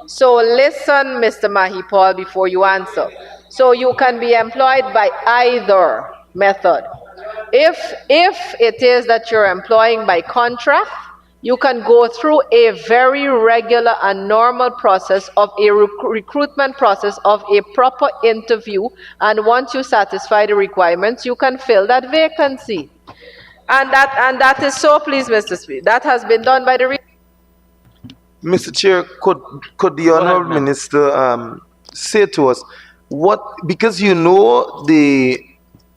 So listen, Mr. Mahipal, before you answer. So you can be employed by either method. If it is that you're employing by contract, you can go through a very regular and normal process of a recruitment process of a proper interview, and once you satisfy the requirements, you can fill that vacancy. And that is so, please, Mr. Speaker. That has been done by the Mr. Chair, could the Honorable Minister say to us what, because you know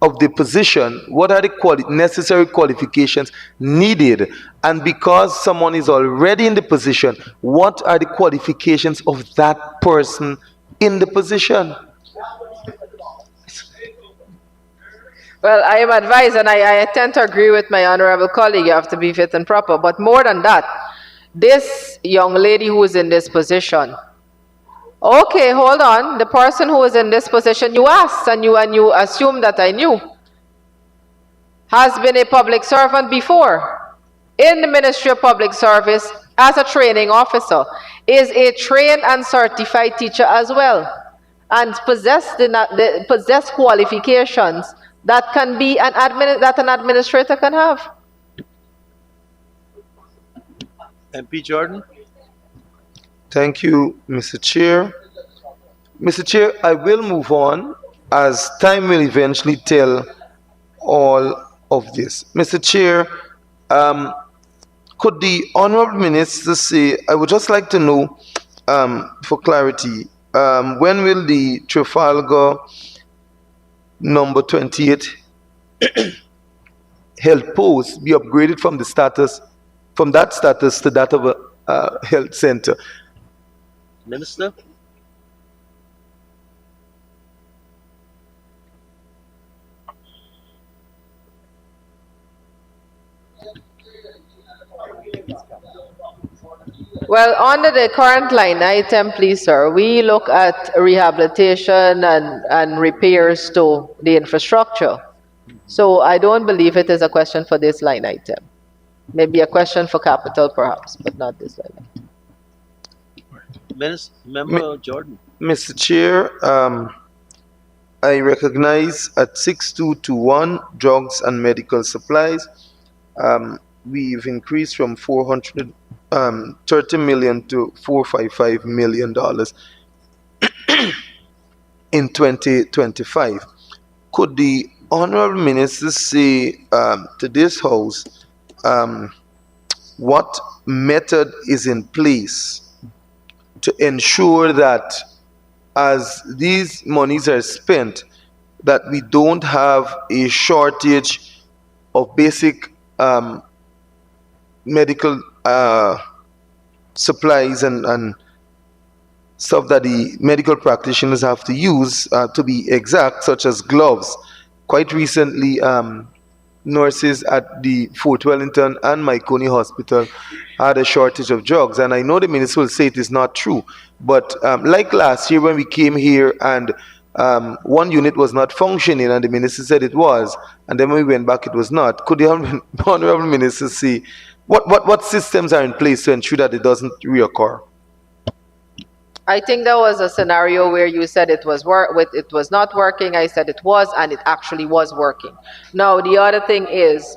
of the position, what are the necessary qualifications needed, and because someone is already in the position, what are the qualifications of that person in the position? Well, I am advised, and I tend to agree with my honorable colleague, you have to be fit and proper. But more than that, this young lady who is in this position, okay, hold on, the person who is in this position, you asked and you assumed that I knew, has been a public servant before in the Ministry of Public Service as a training officer is a trained and certified teacher as well, and possess qualifications that can be that an administrator can have. MP Jordan? Thank you, Mr. Chair. Mr. Chair, I will move on as time will eventually tell all of this. Mr. Chair, could the Honorable Minister say, I would just like to know, for clarity, when will the Trafalgar number 28 health post be upgraded from that status to that of a health center? Minister? Well, under the current line item, please, sir, we look at rehabilitation and repairs to the infrastructure. So I don't believe it is a question for this line item. Maybe a question for capital, perhaps, but not this line item. Member Jordan? Mr. Chair, I recognize at 6221 drugs and medical supplies, we've increased from 430 million to $455 million in 2025. Could the Honorable Minister say to this House what method is in place to ensure that as these monies are spent, that we don't have a shortage of basic medical supplies and stuff that the medical practitioners have to use, to be exact, such as gloves. Quite recently, nurses at the Fort Wellington and Myconi Hospital had a shortage of drugs, and I know the minister will say it is not true, but like last year when we came here and one unit was not functioning and the minister said it was, and then when we went back it was not. Could the Honorable Minister see what systems are in place to ensure that it doesn't reoccur? I think there was a scenario where you said it was not working. I said it was, and it actually was working. Now the other thing is,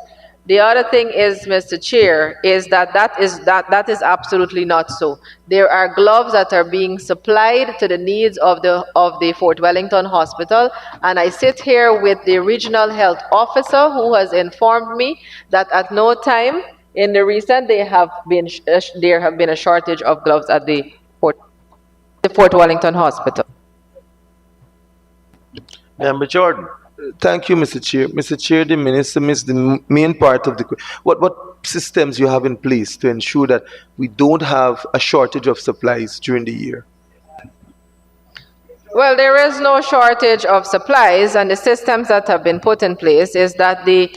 Mr. Chair, is that is absolutely not so. There are gloves that are being supplied to the needs of the Fort Wellington Hospital, and I sit here with the regional health officer who has informed me that at no time in the recent there have been a shortage of gloves at the Fort Wellington Hospital. Member Jordan? Thank you, Mr. Chair. Mr. Chair, the minister missed the main part of the question. What systems you have in place to ensure that we don't have a shortage of supplies during the year? Well, there is no shortage of supplies, and the systems that have been put in place is that the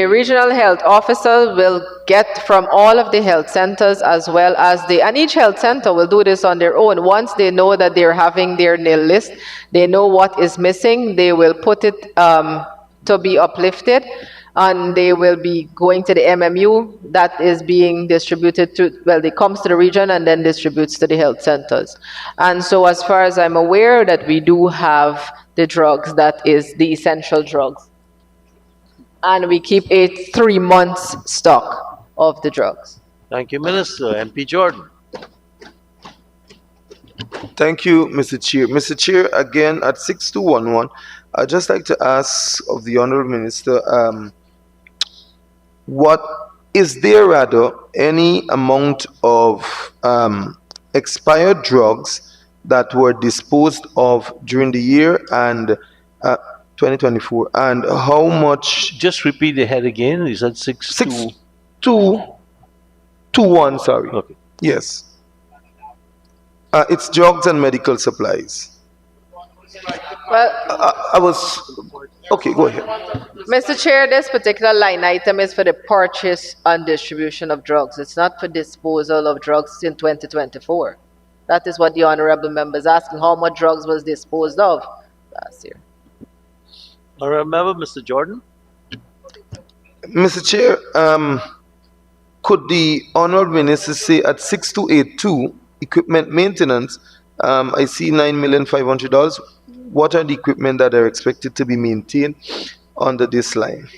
regional health officer will get from all of the health centers, as well as and each health center will do this on their own. Once they know that they're having their nil list, they know what is missing, they will put it to be uplifted, and they will be going to the MMU that is being distributed it comes to the region and then distributes to the health centers. And so as far as I'm aware, that we do have the drugs, that is the essential drugs. And we keep a 3 months stock of the drugs. Thank you, Minister. MP Jordan? Thank you, Mr. Chair. Mr. Chair, again at 6211, I'd just like to ask of the Honorable Minister, is there rather any amount of expired drugs that were disposed of during the year and 2024, and how much? Just repeat the head again. You said 6221, sorry. Okay. Yes. It's drugs and medical supplies. Well, okay, go ahead. Mr. Chair, this particular line item is for the purchase and distribution of drugs. It's not for disposal of drugs in 2024. That is what the honorable member is asking. How much drugs was disposed of last year? Honorable Member, Mr. Jordan? Mr. Chair, Could the honorable minister say at 6282 equipment maintenance, I see $9,500,000. What are the equipment that are expected to be maintained under this line?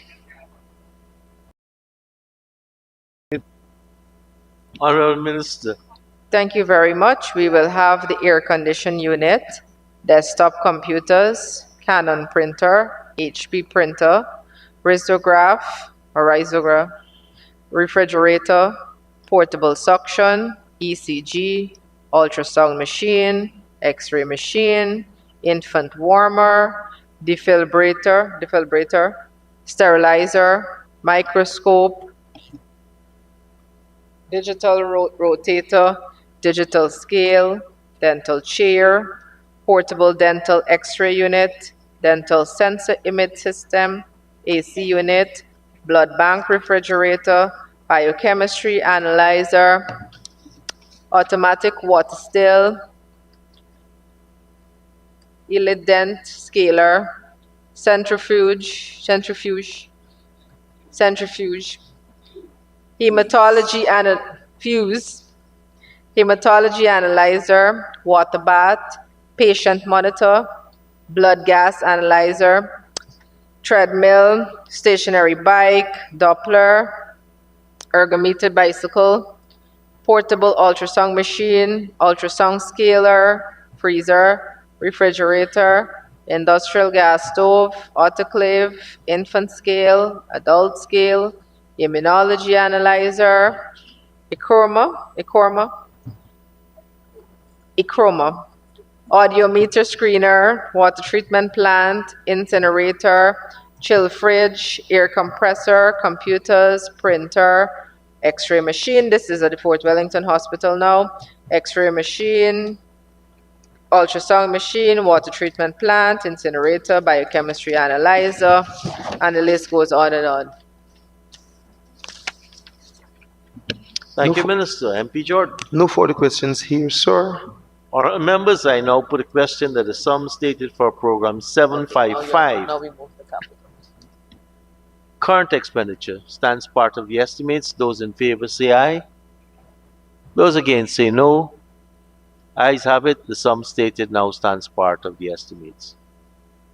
Honorable Minister. Thank you very much. We will have the air condition unit, desktop computers, Canon printer, HP printer, risograph, refrigerator, portable suction, ECG, ultrasound machine, X-ray machine, infant warmer, defibrillator, sterilizer, microscope, digital rotator, digital scale, dental chair, portable dental X-ray unit, dental sensor image system, AC unit, blood bank refrigerator, biochemistry analyzer, automatic water still, dent scaler, centrifuge, hematology analyzer, water bath, patient monitor, blood gas analyzer, treadmill, stationary bike, Doppler, ergometer bicycle, portable ultrasound machine, ultrasound scaler, freezer, refrigerator, industrial gas stove, autoclave, infant scale, adult scale, immunology analyzer, ICROMA, audiometer screener, water treatment plant, incinerator, chill fridge, air compressor, computers, printer, X-ray machine. This is at the Fort Wellington Hospital now. X-ray machine, ultrasound machine, water treatment plant, incinerator, biochemistry analyzer, and the list goes on and on. Thank you, Minister. MP Jordan. No further questions here, sir. Honorable members, I now put a question that the sum stated for program 755, Now we move the capital. current expenditure, stands part of the estimates. Those in favor say aye. Those against say no. Ayes have it. The sum stated now stands part of the estimates.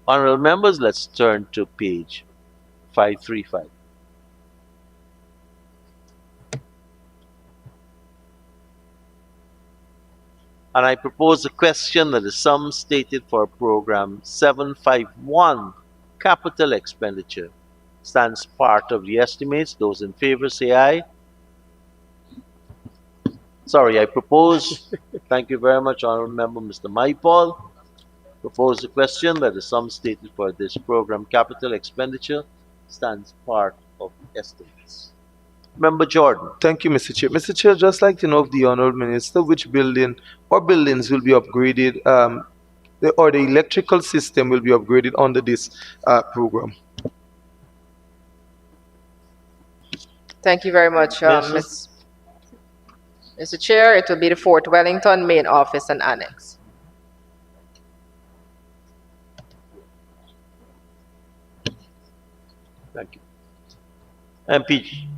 Honorable members, let's turn to page 535. And I propose a question that the sum stated for program 751, capital expenditure, stands part of the estimates. Those in favor say aye. Sorry, I propose, thank you very much, Honorable Member Mr. Maipol, propose a question that the sum stated for this program capital expenditure stands part of the estimates. Member Jordan. Thank you, Mr. Chair. Mr. Chair, I'd just like to know of the honorable minister which building or buildings will be upgraded, or the electrical system will be upgraded under this program. Thank you very much, Yes, Mr. Chair. It will be the Fort Wellington main office and annex. Thank you. MP.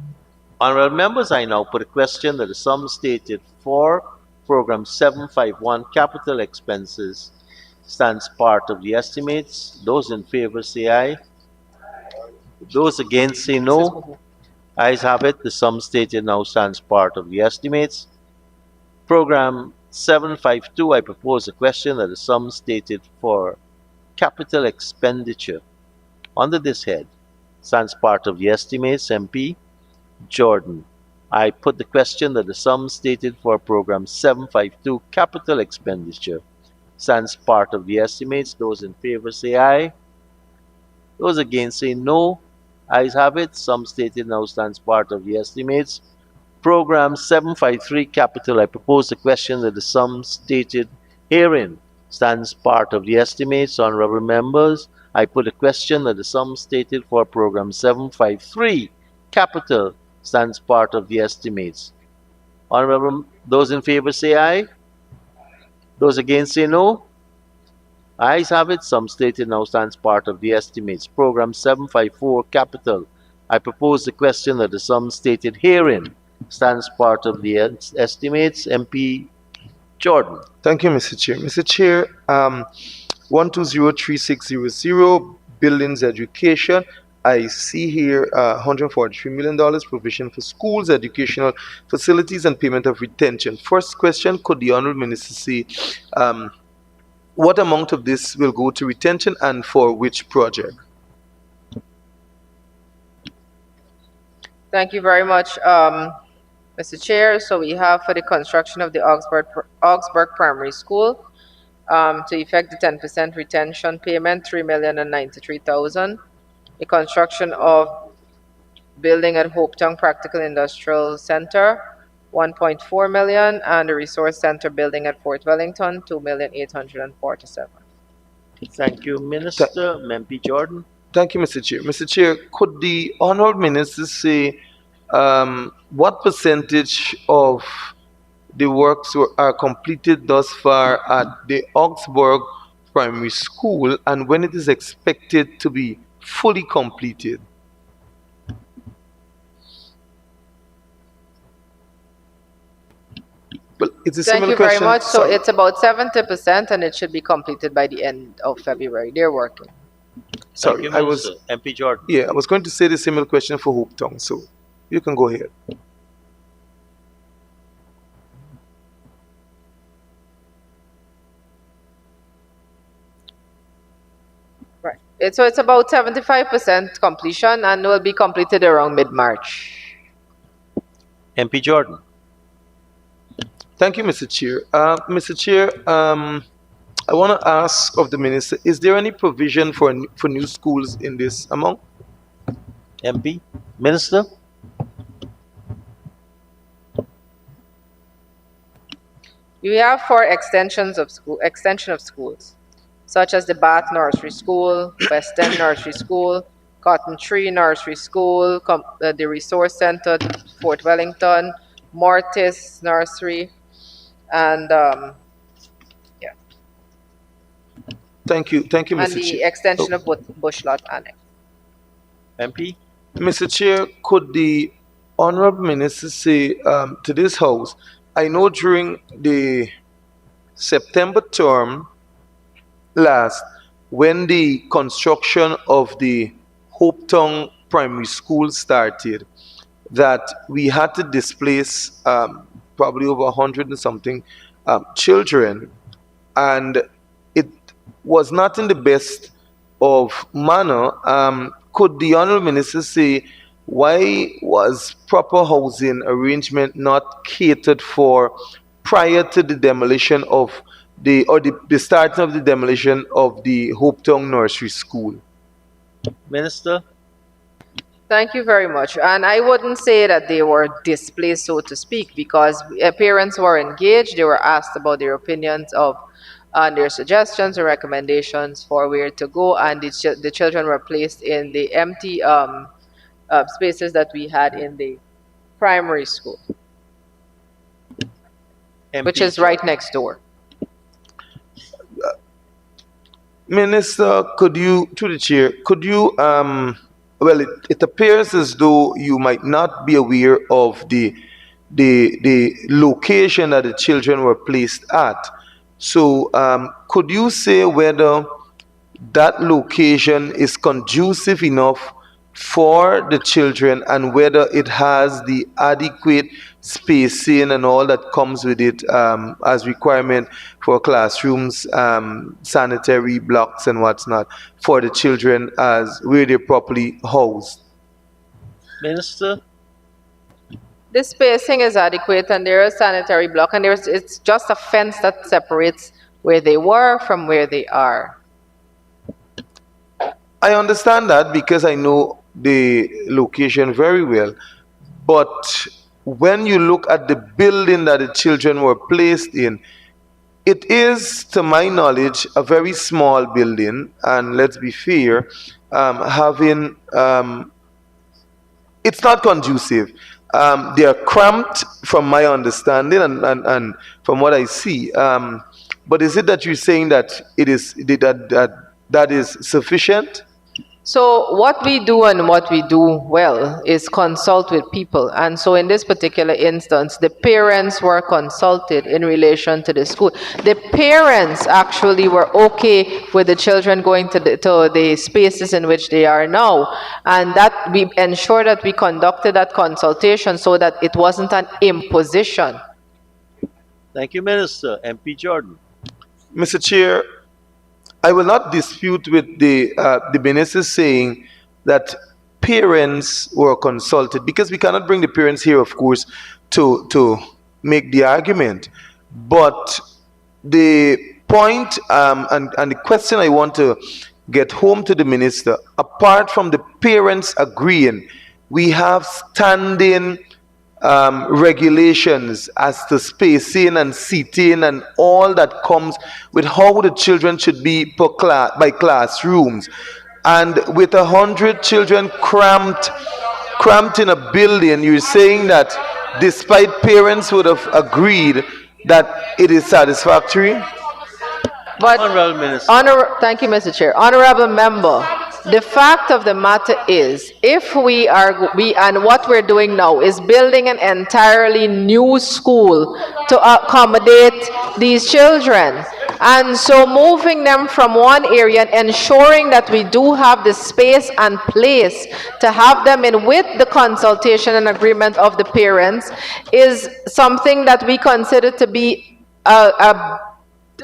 Honorable members, I now put a question that the sum stated for program 751 capital expenses stands part of the estimates. Those in favor say aye. Those against say no. Ayes have it. The sum stated now stands part of the estimates. Program 752, I propose a question that the sum stated for capital expenditure under this head stands part of the estimates. MP Jordan. I put the question that the sum stated for program 752 capital expenditure stands part of the estimates. Those in favor say aye. Those against say no. Ayes have it. Sum stated now stands part of the estimates. Program 753 capital, I propose the question that the sum stated herein stands part of the estimates. Honorable members, I put a question that the sum stated for program 753 capital stands part of the estimates. Honorable, those in favor say aye. Those against say no. Ayes have it. Sum stated now stands part of the estimates. Program 754 capital, I propose the question that the sum stated herein stands part of the estimates. MP Jordan. Thank you, Mr. Chair. Mr. Chair, 1203600 buildings education. I see here $143 million provision for schools, educational facilities, and payment of retention. First question, could the Honorable Minister say what amount of this will go to retention and for which project? Thank you very much, Mr. Chair. So we have for the construction of the Augsburg Primary School, to effect the 10% retention payment, $3,093,000. The construction of building at Hopetown Practical Industrial Center, $1.4 million, and the Resource Center building at Fort Wellington, $2,847,000. Thank you, Minister. MP Jordan. Thank you, Mr. Chair. Mr. Chair, could the Honorable Minister say what percentage of the works are completed thus far at the Augsburg Primary School and when it is expected to be fully completed? Well, it's a Thank similar you question. very much. So Sorry. it's about 70% and it should be completed by the end of February. They're working. Sorry, Thank you, I was Minister. MP Jordan. I was going to say the similar question for Hopetown, so you can go ahead. Right. So it's about 75% completion and will be completed around mid-March. MP Jordan. Thank you, Mr. Chair. Mr. Chair, I want to ask of the Minister, is there any provision for new schools in this amount? MP. Minister. We have for extension of schools, such as the Bath Nursery School, West End Nursery School, Cotton Tree Nursery School, the Resource Center, Fort Wellington, Mortis Nursery, and Thank you, and Mr. the Chair. extension of Bushlot Annex. MP. Mr. Chair, could the Honorable Minister say to this House, I know during the September term last, when the construction of the Hopetown Primary School started, that we had to displace probably over 100 and something children, and it was not in the best of manner. Could the Honorable Minister say why was proper housing arrangement not catered for prior to the demolition of the starting of the demolition of the Hopetown Nursery School? Minister. Thank you very much. And I wouldn't say that they were displaced, so to speak, because parents were engaged. They were asked about their opinions of and their suggestions and recommendations for where to go, and the children were placed in the empty spaces that we had in the primary school, MP which is right next door. Minister, could you, to the chair, could you, well, it appears as though you might not be aware of the location that the children were placed at. So, could you say whether that location is conducive enough for the children and whether it has the adequate spacing and all that comes with it as requirement for classrooms, sanitary blocks and what's not for the children as where they're properly housed? Minister. The spacing is adequate and there is a sanitary block and it's just a fence that separates where they were from where they are. I understand that because I know the location very well, but when you look at the building that the children were placed in, it is, to my knowledge, a very small building, and let's be fair, it's not conducive. They are cramped from my understanding and from what I see. But is it that you're saying that it is that is sufficient? So what we do and what we do well is consult with people. And so in this particular instance, the parents were consulted in relation to the school. The parents actually were okay with the children going to the spaces in which they are now. And that we ensured that we conducted that consultation so that it wasn't an imposition. Thank you, Minister. MP Jordan. Mr. Chair, I will not dispute with the minister saying that parents were consulted, because we cannot bring the parents here, of course, to make the argument. But the point and the question I want to get home to the minister, apart from the parents agreeing, we have standing regulations as to spacing and seating and all that comes with how the children should be per class by classrooms. And with 100 children cramped in a building, you're saying that despite parents would have agreed that it is satisfactory? But Honorable Minister. Thank you, Mr. Chair. Honorable member, the fact of the matter is, if and what we're doing now is building an entirely new school to accommodate these children. And so moving them from one area and ensuring that we do have the space and place to have them in with the consultation and agreement of the parents is something that we consider to be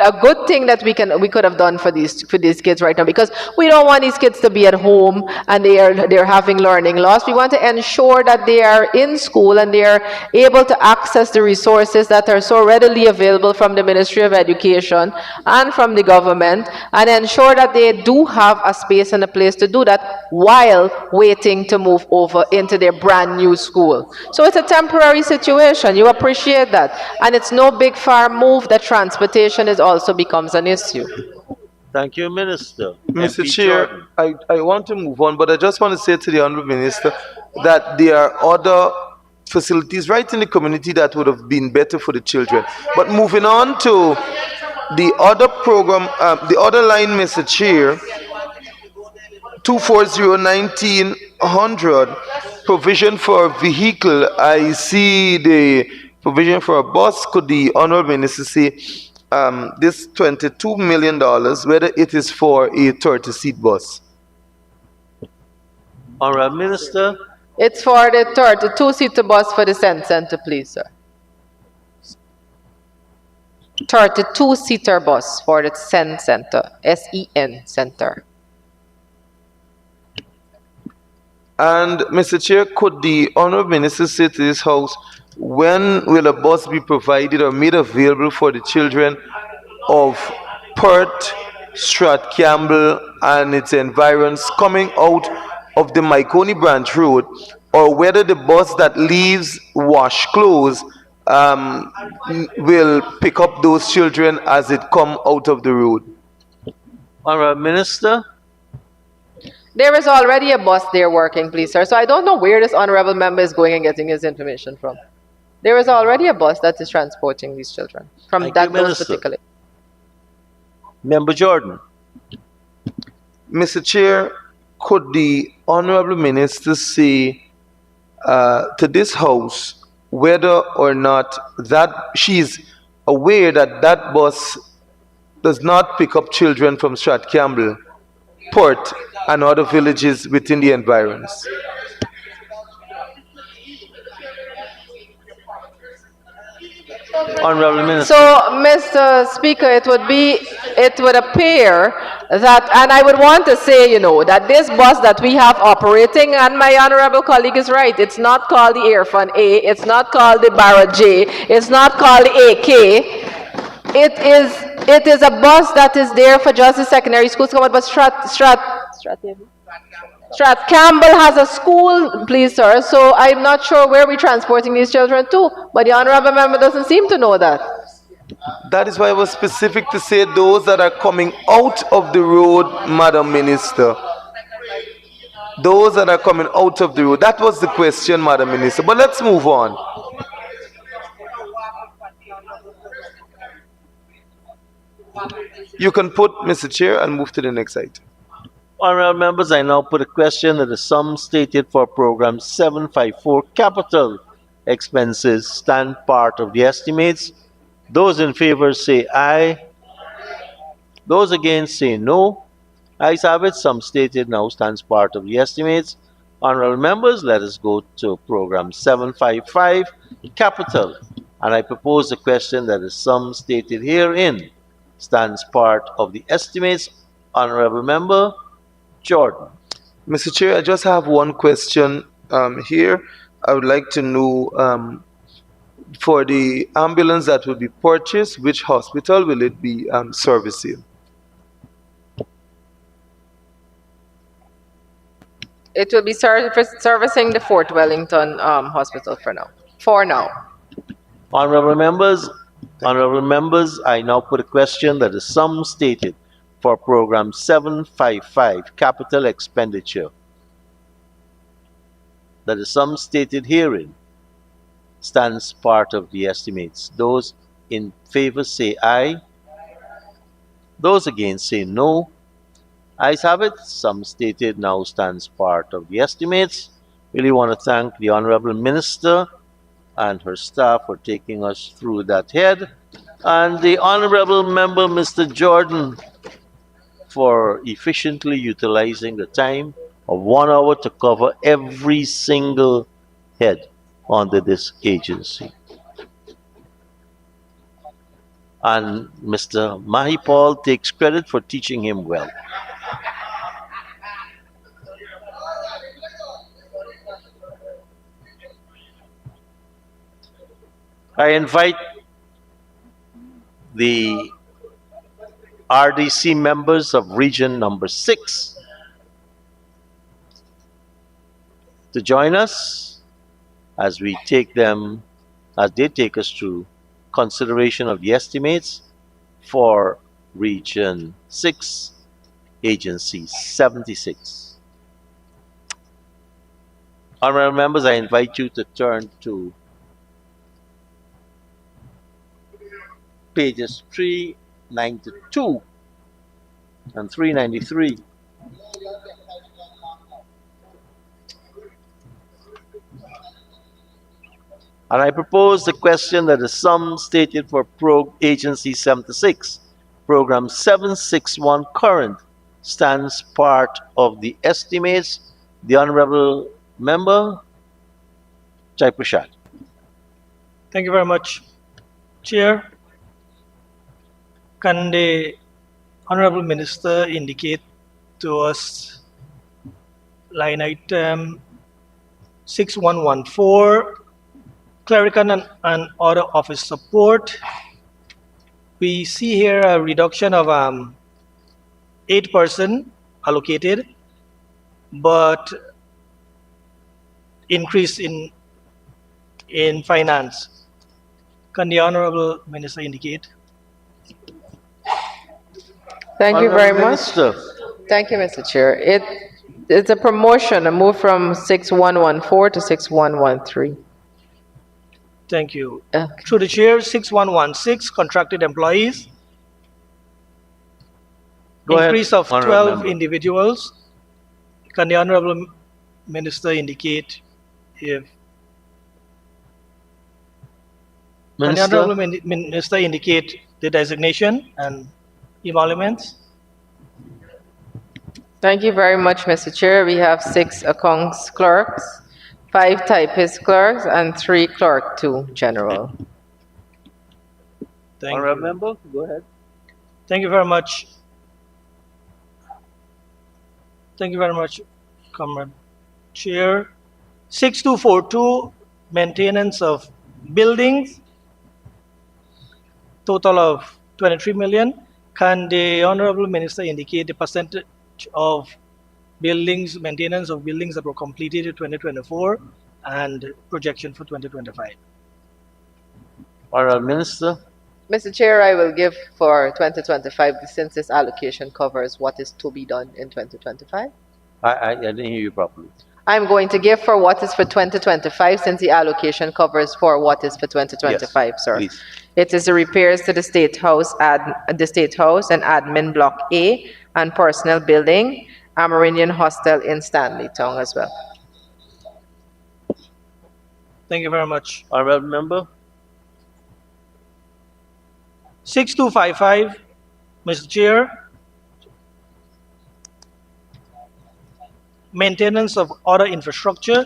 a good thing that we could have done for these kids right now, because we don't want these kids to be at home and they're having learning loss. We want to ensure that they are in school and they are able to access the resources that are so readily available from the Ministry of Education and from the government, and ensure that they do have a space and a place to do that while waiting to move over into their brand new school. So it's a temporary situation. You appreciate that, and it's no big far move that transportation also becomes an issue. Thank you, Minister. Mr. MP Chair, Jordan. I want to move on, but I just want to say to the Honorable Minister that there are other facilities right in the community that would have been better for the children. But moving on to the other program, the other line, Mr. Chair, 240-1900, provision for vehicle. I see the provision for a bus. Could the Honorable Minister say this $22 million, whether it is for a 30-seat bus? Honorable Minister. It's for the 32-seater bus for the SEN Center, please, sir. 32-seater bus for the SEN Center, SEN Center. And Mr. Chair, could the Honorable Minister say to this House, when will a bus be provided or made available for the children of Perth, Strathcampbell and its environs coming out of the Myconi Branch Road, or whether the bus that leaves Wash Close will pick up those children as it come out of the road? Honorable Minister. There is already a bus there working, please, sir. So I don't know where this honorable member is going and getting his information from. There is already a bus that is transporting these children from Thank that you, those Minister. particular. Member Jordan. Mr. Chair, could the Honorable Minister say to this House whether or not that she's aware that that bus does not pick up children from Strathcampbell, Port, and other villages within the environs? Honorable Minister. So, Mr. Speaker, it would appear that, and I would want to say, that this bus that we have operating, and my honorable colleague is right, it's not called the Airfund A, it's not called the Barra J, it's not called the AK. It is a bus that is there for just the secondary schools, but Strathcampbell has a school, please, sir, so I'm not sure where we're transporting these children to, but the honorable member doesn't seem to know that. That is why I was specific to say those that are coming out of the road, Madam Minister. Those that are coming out of the road. That was the question, Madam Minister. But let's move on. You can put, Mr. Chair, and move to the next item. Honorable members, I now put a question that the sum stated for program 754 capital expenses stand part of the estimates. Those in favor say aye. Those against say no. Ayes have it, sum stated now stands part of the estimates. Honorable members, let us go to program 755 capital. And I propose the question that the sum stated herein stands part of the estimates. Honorable member Jordan. Mr. Chair, I just have one question here. I would like to know for the ambulance that will be purchased, which hospital will it be servicing? It will be servicing the Fort Wellington Hospital for now. For now. Honorable members, I now put a question that the sum stated for program 755 capital expenditure, that the sum stated herein stands part of the estimates. Those in favor say aye. Those against say no. Ayes have it, sum stated now stands part of the estimates. Really want to thank the Honorable Minister and her staff for taking us through that head, and the Honorable Member Mr. Jordan for efficiently utilizing the time of 1 hour to cover every single head under this agency. And Mr. Mahipal takes credit for teaching him well. I invite the RDC members of region number 6 to join us as they take us through consideration of the estimates for region 6, agency 76. Honorable members, I invite you to turn to pages 392 and 393. And I propose the question that the sum stated for agency 76, program 761 current, stands part of the estimates. The Honorable Member Jai Prashad. Thank you very much, Chair. Can the Honorable Minister indicate to us line item 6114, clerical and other office support? We see here a reduction of 8% allocated, but increase in finance. Can the Honorable Minister indicate? Thank you very much. Minister. Thank you, Mr. Chair. It's a promotion, a move from 6114 to 6113. Thank you. Okay. Through the chair, 6116, contracted employees. Go ahead, Increase of Honorable 12 Member. individuals. Can the Honorable Minister indicate if... Can the Honorable Minister indicate the designation and emoluments? Thank you very much, Mr. Chair. We have 6 accounts clerks, 5 typist clerks, and 3 clerk 2 general. Thank Honorable you. Member, go ahead. Thank you very much. Thank you very much, Comrade Chair. 6242, maintenance of buildings, total of 23 million. Can the Honorable Minister indicate the percentage of buildings, maintenance of buildings that were completed in 2024 and projection for 2025? Honorable Minister. Mr. Chair, I will give for 2025, since this allocation covers what is to be done in 2025. I didn't hear you properly. I'm going to give for what is for 2025, since the allocation covers for what is for 2025, Yes, sir. please. It is the repairs to the State House and Admin Block A and personal building, Amerindian Hostel in Stanley Town as well. Thank you very much. Honorable Member? 6255, Mr. Chair. Maintenance of other infrastructure.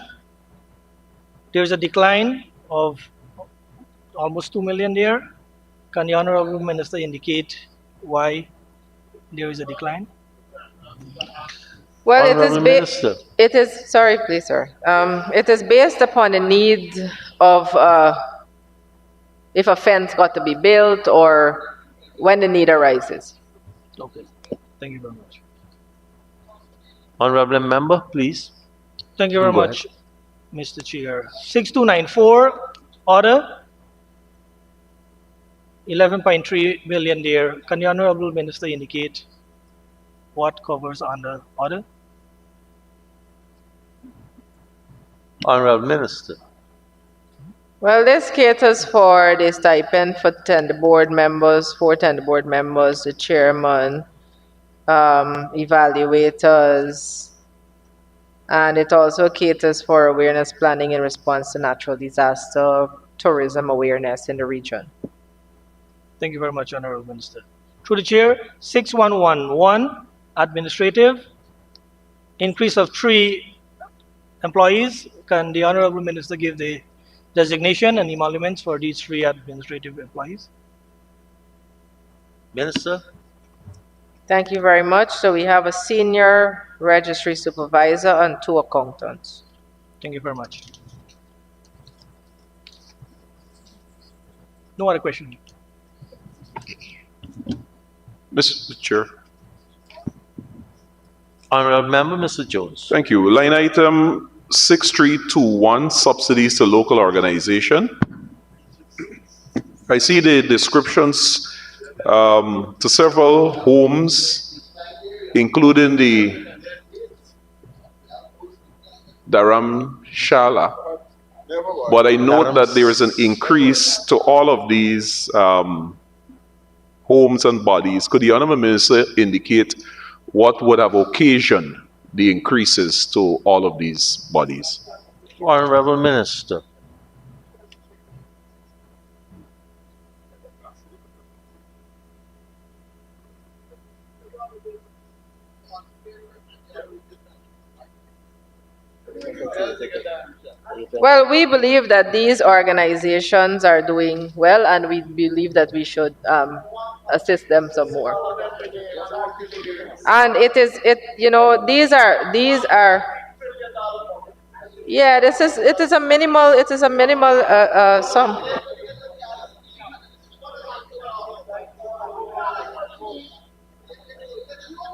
There is a decline of almost 2 million there. Can the Honorable Minister indicate why there is a decline? Well, Honorable Minister. sorry, please, sir. It is based upon the need of, if a fence got to be built or when the need arises. Okay, thank you very much. Honorable Member, please. Thank you very Go much, Mr. Chair. 6294, order. 11.3 million there. Can the Honorable Minister indicate what covers under order? Honorable Minister. Well, this caters for the stipend for tender board members, 4 tender board members, the chairman, evaluators, and it also caters for awareness planning in response to natural disaster, tourism awareness in the region. Thank you very much, Honorable Minister. Through the Chair, 6111, administrative, increase of 3 employees. Can the Honorable Minister give the designation and emoluments for these 3 administrative employees? Minister? Thank you very much. So we have a senior registry supervisor and 2 accountants. Thank you very much. No other question. Mr. Chair. Honorable Member, Mr. Jones. Thank you. Line item 6321, subsidies to local organization. I see the descriptions to several homes, including the Dharamshala. But I note that there is an increase to all of these homes and bodies. Could the Honorable Minister indicate what would have occasioned the increases to all of these bodies? Honorable Minister. Well, we believe that these organizations are doing well, and we believe that we should assist them some more. And these are, yeah, it is a minimal sum.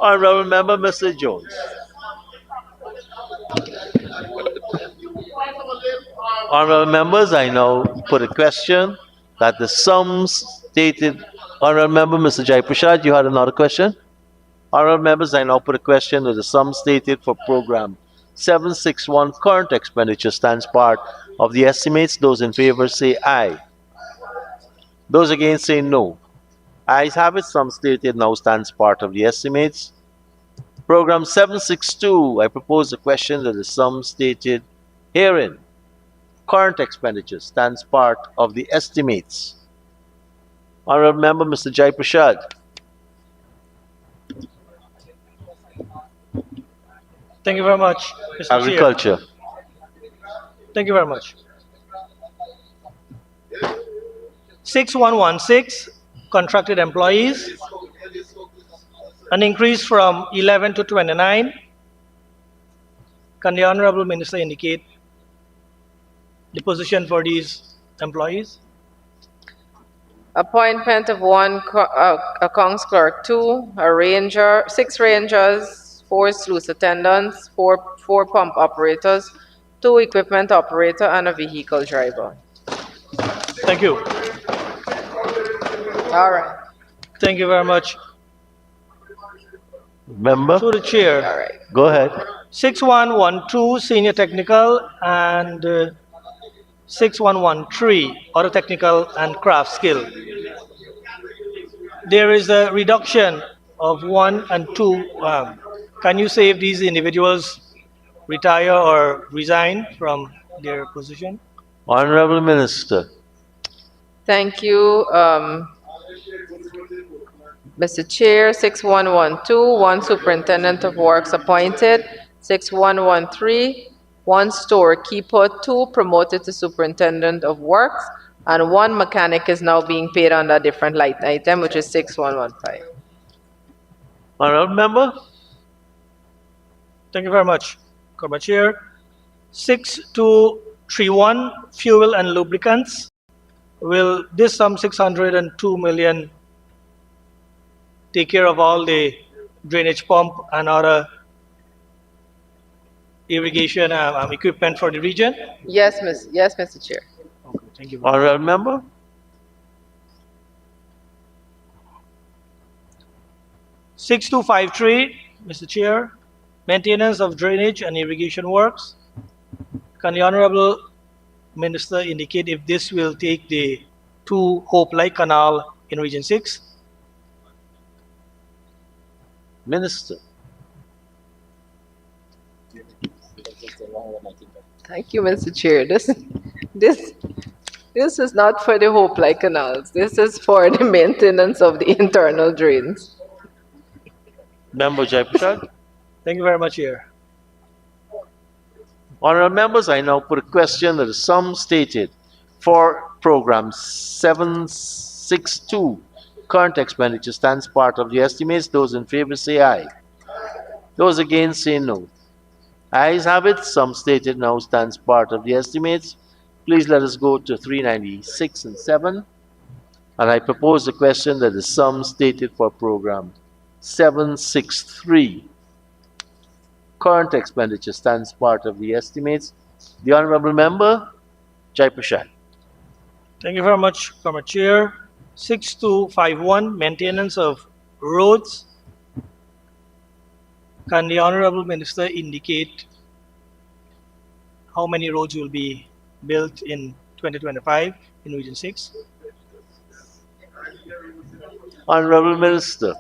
Honorable Member, Mr. Jones. Honorable Members, I now put a question that the sums stated. Honorable Member, Mr. Jai Prashad, you had another question? Honorable Members, I now put a question that the sum stated for Program 761 current expenditure stands part of the estimates. Those in favor say aye. Those against say no. Ayes have it, sum stated now stands part of the estimates. Program 762, I propose the question that the sum stated herein, current expenditure, stands part of the estimates. Honorable Member, Mr. Jai Prashad. Thank you very much, Mr. Chair. Agriculture. Thank you very much. 6116, contracted employees, an increase from 11 to 29. Can the Honorable Minister indicate the position for these employees? Appointment of 1 accounts clerk, 2 a ranger, 6 rangers, 4 sluice attendants, 4 pump operators, 2 equipment operator, and a vehicle driver. Thank you. All right. Thank you very much. Member, To the Chair. All right. go ahead. 6112, senior technical, and 6113, auto technical and craft skill. There is a reduction of 1 and 2 Can you say if these individuals retire or resign from their position? Honorable Minister. Thank you, Mr. Chair. 6112, one Superintendent of Works appointed. 6113, one storekeeper, 2 promoted to Superintendent of Works, and 1 mechanic is now being paid under a different line item, which is 6115. Honorable Member. Thank you very much, Comrade Chair. 6231, fuel and lubricants. Will this sum 602 million take care of all the drainage pump and other irrigation equipment for the region? Yes, Mr. Chair. Okay, thank you. Honorable Member. 6253, Mr. Chair, maintenance of drainage and irrigation works. Can the Honorable Minister indicate if this will take the 2 Hope Light Canal in Region 6? Minister. Thank you, Mr. Chair. This is not for the Hope Light canals. This is for the maintenance of the internal drains. Member Jai Prashad. Thank you very much, Chair. Honorable members, I now put a question that the sum stated for program 762 current expenditure stands part of the estimates. Those in favor say aye. Those against say no. Ayes have it. Sum stated now stands part of the estimates. Please let us go to 396 and 7. And I propose the question that the sum stated for program 763 current expenditure stands part of the estimates. The Honorable Member, Jai Prashad. Thank you very much, Comrade Chair. 6251, maintenance of roads. Can the Honorable Minister indicate how many roads will be built in 2025 in Region 6? Honorable Minister.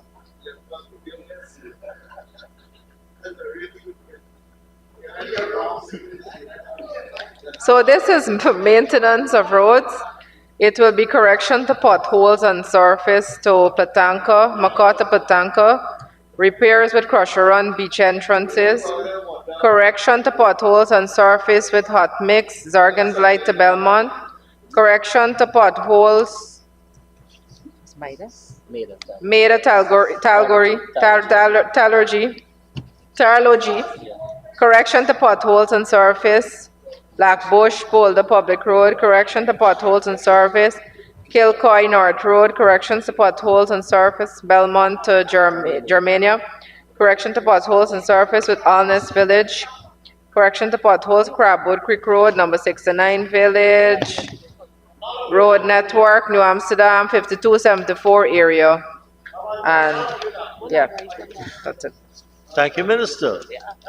So this is maintenance of roads. It will be correction to potholes on surface to Platanka, Makata Platanka, repairs with crusher run beach entrances, correction to potholes on surface with hot mix, Zargenblight to Belmont, correction to potholes, Maida Tarlogy, correction to potholes on surface, Blackbush, Boulder Public Road, correction to potholes on surface, Kilcoy North Road, corrections to potholes on surface, Belmont to Germania, correction to potholes on surface with Alness Village, correction to potholes, Crabwood Creek Road, number 69 Village, Road Network, New Amsterdam, 5274 area. And yeah, that's it. Thank you, Minister.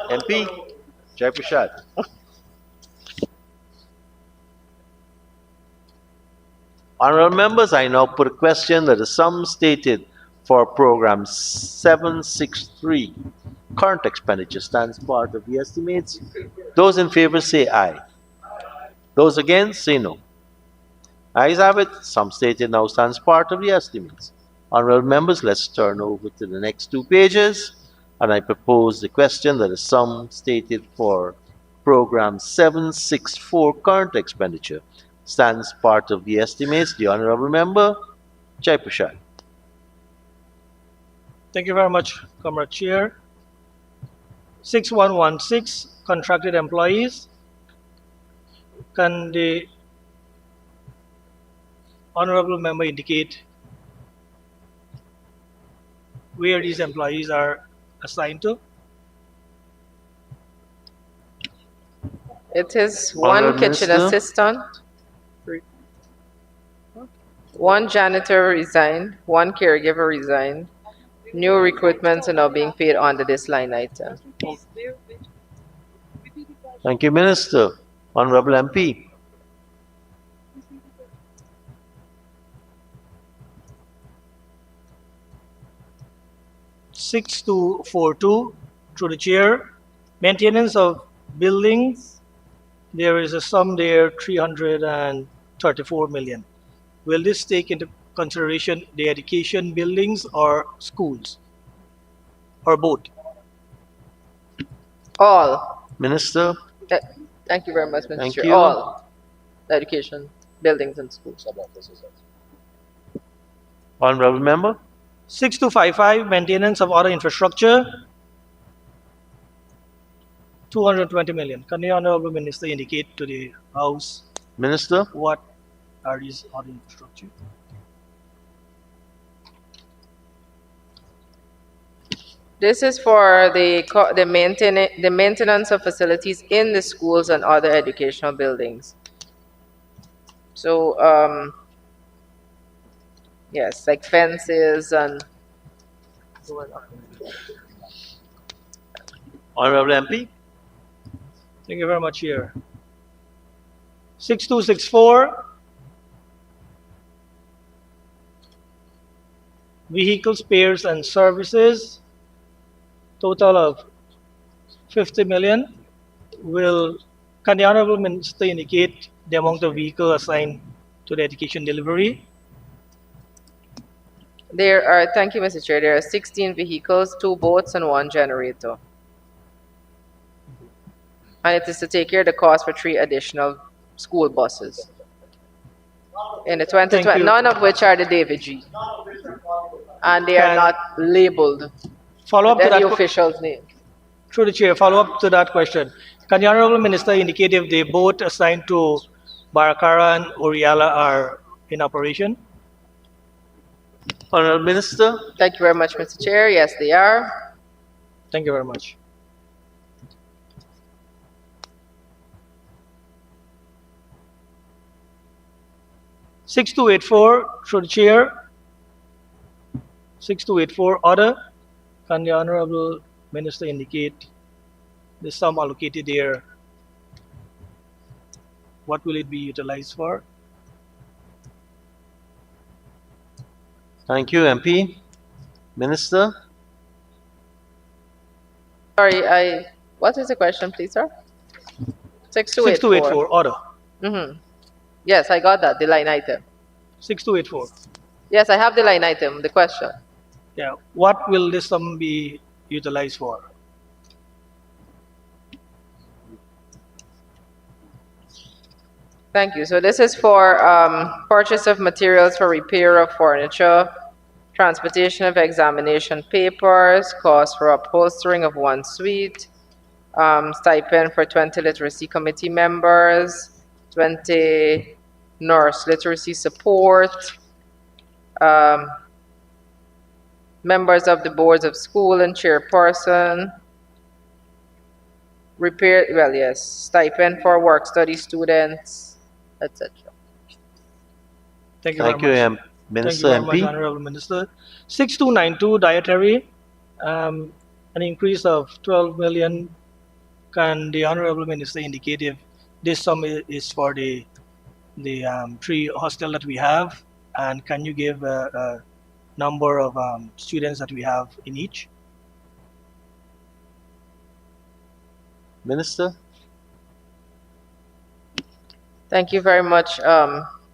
MP, Jai Prashad. Honorable members, I now put a question that the sum stated for program 763 current expenditure stands part of the estimates. Those in favor say aye. Those against say no. Ayes have it. Sum stated now stands part of the estimates. Honorable members, let's turn over to the next 2 pages. And I propose the question that the sum stated for program 764 current expenditure stands part of the estimates. The Honorable Member, Jai Prashad. Thank you very much, Comrade Chair. 6116, contracted employees. Can the Honorable Member indicate where these employees are assigned to? It is 1 Honorable kitchen Minister. assistant, 1 janitor resigned, 1 caregiver resigned. New recruitments are now being paid under this line item. Thank you, Minister. Honorable MP. Six two four two, through the chair, maintenance of buildings, there is a sum there, 334 million. Will this take into consideration the education buildings or schools? Or both? All. Minister, Eh, Thank you very much, Mr. thank Chair. you. All education, buildings and schools. Honorable Member, 6255, maintenance of other infrastructure, 220 million. Can the Honorable Minister indicate to the House Minister, what are these other infrastructure? This is for the maintenance of facilities in the schools and other educational buildings. So, yes, like fences and. Honorable MP, Thank you very much, Chair. 6264, vehicle spares and services, total of 50 million. Can the Honorable Minister indicate the amount of vehicle assigned to the education delivery? There are, thank you, Mr. Chair, there are 16 vehicles, 2 boats and 1 generator. And it is to take care of the cost for 3 additional school buses. In the 2020, you. none of which are the David G. And they are Can- not labeled Follow up to any that. official's name. Through the chair, follow up to that question. Can the Honorable Minister indicate if the boat assigned to Baracara and Oriala are in operation? Honorable Minister, Thank you very much, Mr. Chair. Yes, they are. Thank you very much. (6284) through the chair. 6284 order. Can the Honorable Minister indicate the sum allocated there? What will it be utilized for? thank you, MP. Minister, Sorry, what is the question, please, sir? 6284 order. Yes, I got that, the line item. 6284. Yes, I have the line item, the question. Yeah. What will this sum be utilized for? Thank you. So this is for purchase of materials for repair of furniture, transportation of examination papers, cost for upholstering of 1 suite, stipend for 20 literacy committee members, 20 nurse literacy support, members of the boards of school and chairperson, repair, well, yes, stipend for work study students, etc. Thank you thank you, very much. Minister, Thank you very MP. much, Honorable Minister. 6292 dietary, an increase of 12 million. Can the Honorable Minister indicate if this sum is for the 3 hostel that we have, and can you give a number of students that we have in each? Minister, Thank you very much,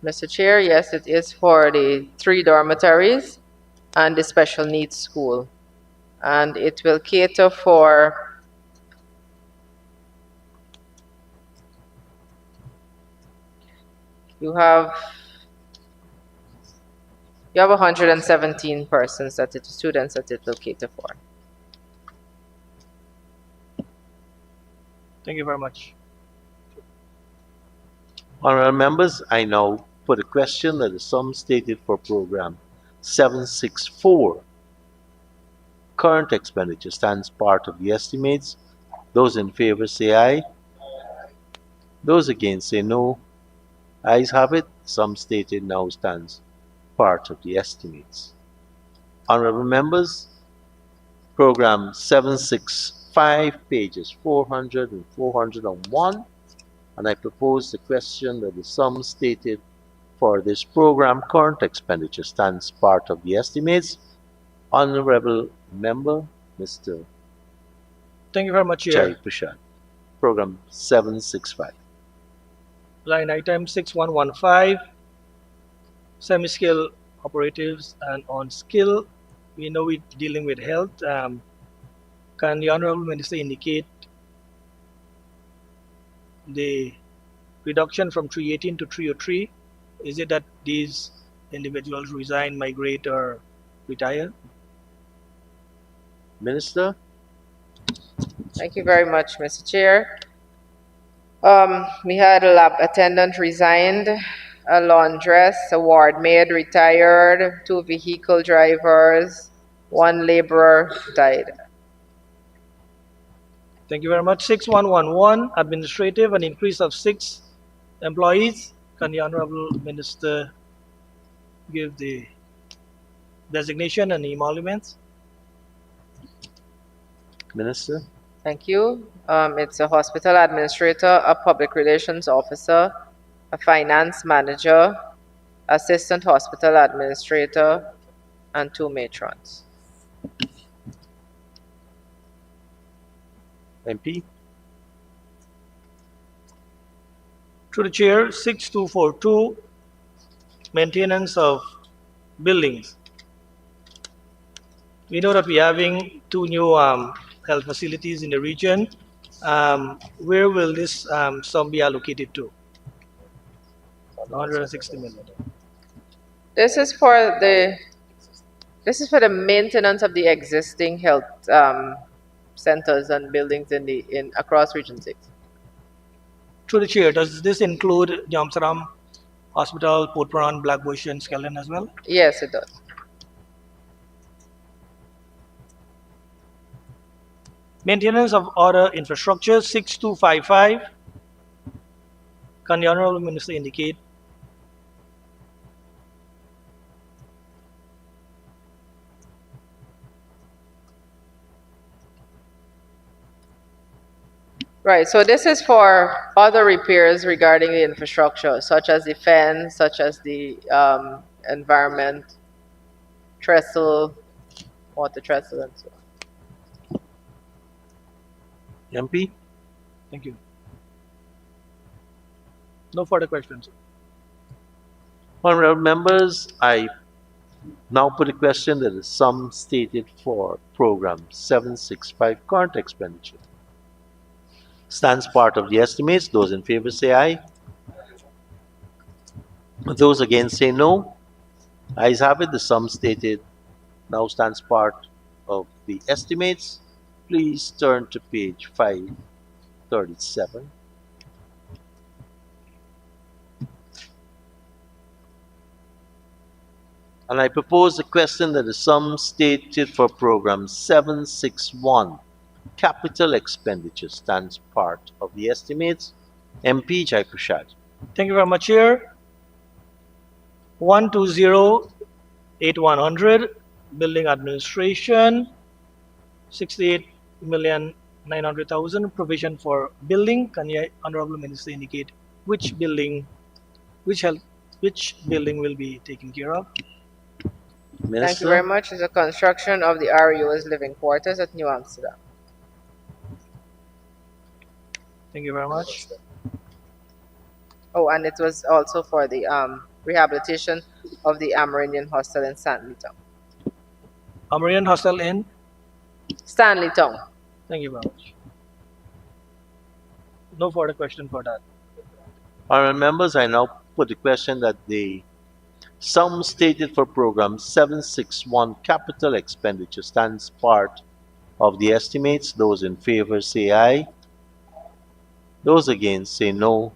Mr. Chair. Yes, it is for the 3 dormitories and the special needs school. And it will cater for you have 117 persons students that it will cater for. Thank you very much. honorable members, I now put a question that the sum stated for program 764, current expenditure, stands part of the estimates. Those in favor say aye. Those against say no. Ayes have it. Sum stated now stands part of the estimates. Honorable members, program 765, pages 400 and 401, and I propose the question that the sum stated for this program, current expenditure, stands part of the estimates. Honorable member, Mr. Thank you very much, Jai Chair. Prashad. Program 765. Line item 6115, semi-skilled operatives and on-skill. We know we're dealing with health. Can the Honorable Minister indicate the reduction from 318 to 303? Is it that these individuals resign, migrate, or retire? Minister? Thank you very much, Mr. Chair. We had a lab attendant resigned, a laundress, a ward maid retired, 2 vehicle drivers, 1 laborer died. Thank you very much. 6111, administrative, an increase of 6 employees. Can the Honorable Minister give the designation and emoluments? Minister? Thank you. It's a hospital administrator, a public relations officer, a finance manager, assistant hospital administrator, and 2 matrons. MP? Through the chair, 6242, maintenance of buildings. We know that we're having 2 new health facilities in the region. Where will this sum be allocated to? 160 million. This is for the maintenance of the existing health centers and buildings in across Region 6. Through the chair, does this include Jamsaram Hospital, Port Prawn, Blackbush, and Skeleton as well? Yes, it does. Maintenance of other infrastructure, 6255. Can the Honorable Minister indicate? Right, so this is for other repairs regarding the infrastructure, such as the fence, such as the environment, trestle, water trestle, and so on. MP? Thank you. No further questions. Honorable members, I now put a question that the sum stated for program 765 current expenditure stands part of the estimates. Those in favor say aye. Those against say no. Ayes have it. The sum stated now stands part of the estimates. Please turn to page 537. And I propose a question that the sum stated for program 761 capital expenditure stands part of the estimates. MP Jai Prashad. Thank you very much, Chair. 1208100, building administration, 68,900,000, provision for building. Can the Honorable Minister indicate which building will be taken care of? Minister. Thank you very much. It's the construction of the REO's living quarters at New Amsterdam. Thank you very much. Oh, and it was also for the rehabilitation of the Amerindian Hostel in Stanley Town. Amarian Hostel in. Stanley Town. Thank you very much. No further question for that. Honorable members, I now put the question that the sum stated for program 761 capital expenditure stands part of the estimates. Those in favor say aye. Those against say no.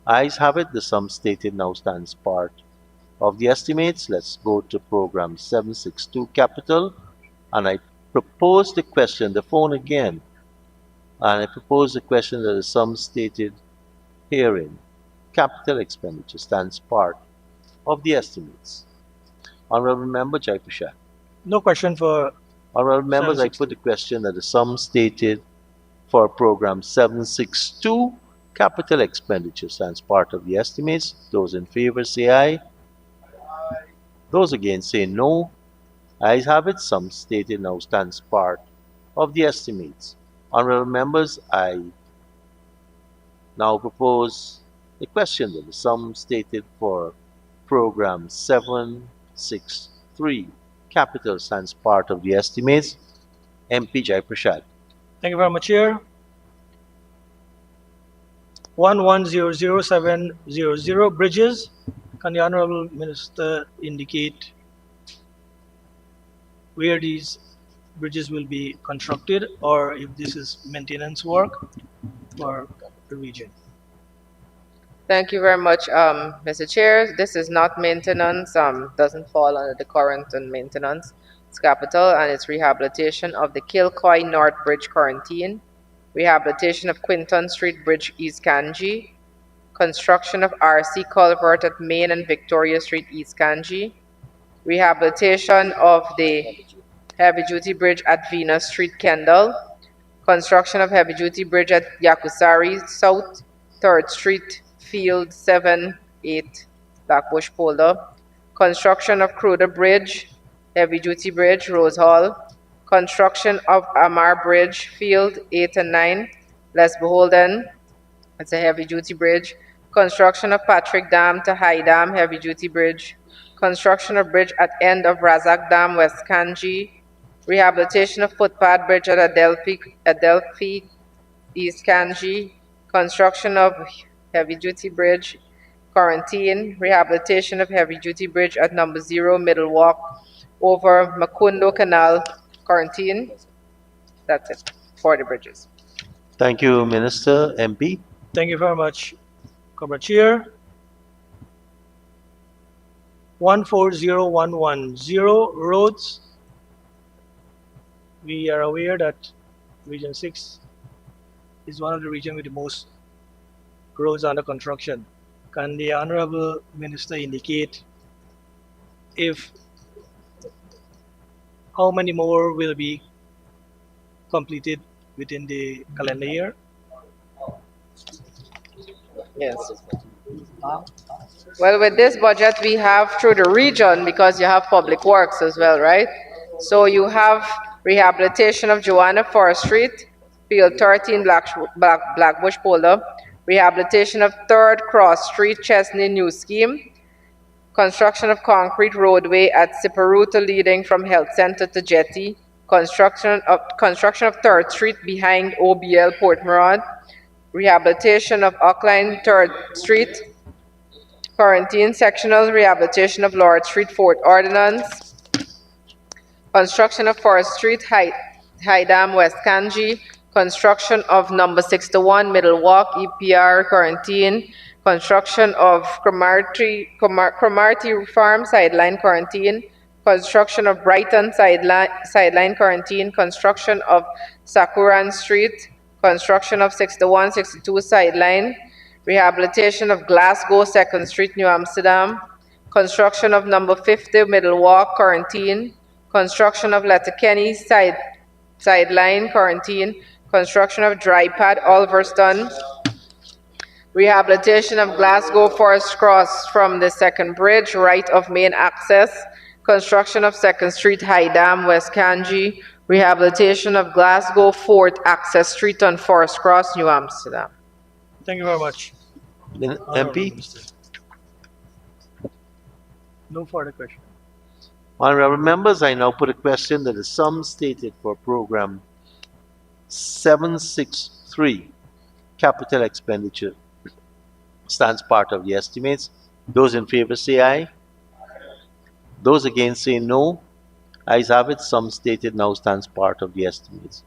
Ayes have it. The sum stated now stands part of the estimates. Let's go to program 762 capital. And I propose the question, the phone again. And I propose the question that the sum stated herein, capital expenditure, stands part of the estimates. Honorable Member Jai Prashad. No question for. Honorable members, I put the question that the sum stated for program 762 capital expenditure stands part of the estimates. Those in favor say aye. Those against say no. Ayes have it. Sum stated now stands part of the estimates. Honorable members, I now propose the question that the sum stated for program 763 capital stands part of the estimates. MP Jai Prashad. Thank you very much, Chair. 11000700 bridges. Can the Honorable Minister indicate where these bridges will be constructed, or if this is maintenance work for the region? Thank you very much, Mr. Chair. This is not maintenance, doesn't fall under the current and maintenance. It's capital, and it's rehabilitation of the Kilcoy North Bridge Quarantine, rehabilitation of Quinton Street Bridge East Kanji, construction of RC culvert at Main and Victoria Street East Kanji, rehabilitation of the heavy-duty bridge at Venus Street Kendall, construction of heavy-duty bridge at Yakusari South, 3rd Street, Field 7, 8, Blackbush Polder, construction of Cruder Bridge, heavy-duty bridge, Rose Hall, construction of Amar Bridge, Field 8 and 9, Les Beholden, it's a heavy-duty bridge, construction of Patrick Dam to High Dam, heavy-duty bridge, construction of bridge at end of Razak Dam, West Kanji, rehabilitation of footpath bridge at Adelphi East Kanji, construction of heavy-duty bridge, Quarantine, rehabilitation of heavy-duty bridge at number 0 Middle Walk over Makundo Canal, Quarantine. That's it for the bridges. Thank you, Minister. MP. Thank you very much, Comrade Chair. 140110 roads. We are aware that Region 6 is one of the regions with the most roads under construction. Can the Honorable Minister indicate how many more will be completed within the calendar year? Yes. Well, with this budget, we have through the region, because you have public works as well, right? So you have rehabilitation of Joanna Forest Street, Field 13, Blackbush Polder, rehabilitation of 3rd Cross Street, Chesney New Scheme, construction of concrete roadway at Siparuta leading from Health Center to Jetty, construction of 3rd Street behind OBL Port Murad, rehabilitation of Oakline 3rd Street, Quarantine sectional rehabilitation of Lord Street, Fort Ordnance, construction of Forest Street, High Dam, West Kanji, construction of number 61 Middle Walk, EPR, Quarantine, construction of Cromarty Farm, Sideline, Quarantine, construction of Brighton, Sideline, Quarantine, construction of Sakuran Street, construction of 61, 62 Sideline, rehabilitation of Glasgow 2nd Street, New Amsterdam, construction of number 50 Middle Walk, Quarantine, construction of Letterkenny Sideline, Quarantine, construction of Dry Pad, Ulverston, rehabilitation of Glasgow Forest Cross from the 2nd Bridge, right of main access, construction of 2nd Street, High Dam, West Kanji, rehabilitation of Glasgow 4th Access Street on Forest Cross, New Amsterdam. Thank you very much. Honorable MP. Minister. No further question. Honorable members, I now put a question that the sum stated for program 763 capital expenditure stands part of the estimates. Those in favor say aye. Those against say no. Ayes have it. Sum stated now stands part of the estimates.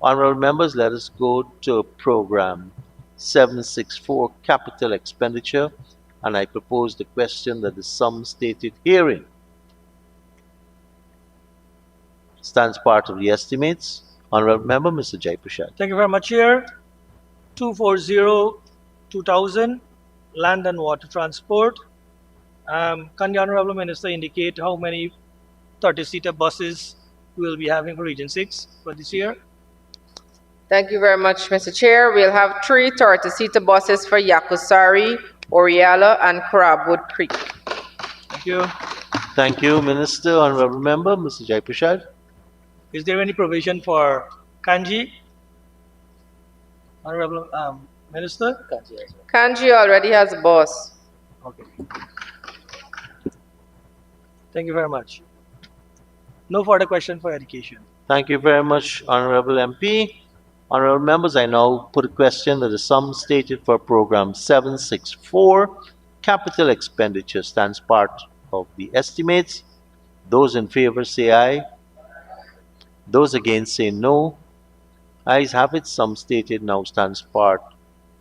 Honorable members, let us go to program 764 capital expenditure, and I propose the question that the sum stated herein stands part of the estimates. Honorable member, Mr. Jai Prashad. Thank you very much, Chair. 240-2000, land and water transport. Can the Honorable Minister indicate how many 30-seater buses we will be having for Region 6 for this year? Thank you very much, Mr. Chair. We'll have 3 30-seater buses for Yakusari, Oriala, and Crabwood Creek. Thank you. Thank you, Minister. Honorable member, Mr. Jai Prashad. Is there any provision for Kanji, Honorable Minister. Kanji already has a boss. Okay. Thank you very much. No further question for education. Thank you very much, Honorable MP. Honorable members, I now put a question that the sum stated for program 764, capital expenditure, stands part of the estimates. Those in favor say aye. Those against say no. Ayes have it. Sum stated now stands part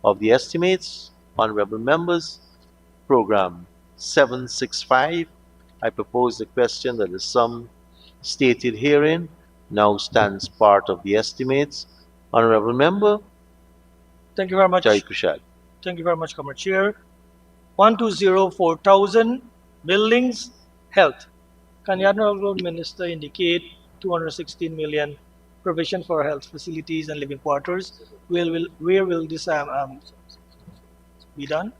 of the estimates. Honorable members, program 765, I propose the question that the sum stated herein now stands part of the estimates. Honorable member, Thank you very much. Jai Kushal. Thank you very much, Comrade Chair. 1204,000 buildings, health. Can the Honorable Minister indicate 216 million provision for health facilities and living quarters? Where will this be done?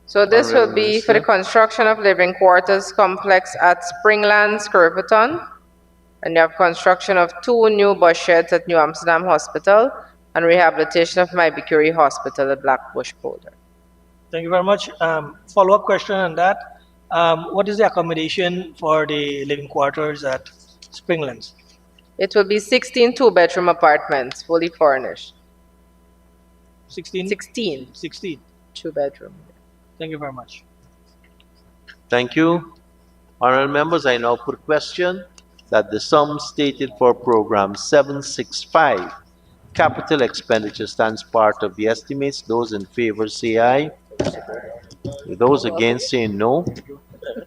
So this will Honorable be for the Minister. construction of living quarters complex at Springlands, Curveton. And you have construction of 2 new bus sheds at New Amsterdam Hospital and rehabilitation of Mybe Curie Hospital at Blackbush Boulder. Thank you very much. Follow-up question on that. What is the accommodation for the living quarters at Springlands? It will be 16 two-bedroom apartments, fully furnished. 16? 16 16. two-bedroom. Thank you very much. Thank you. Honorable members, I now put a question that the sum stated for program 765, capital expenditure, stands part of the estimates. Those in favor say aye. Those against say no.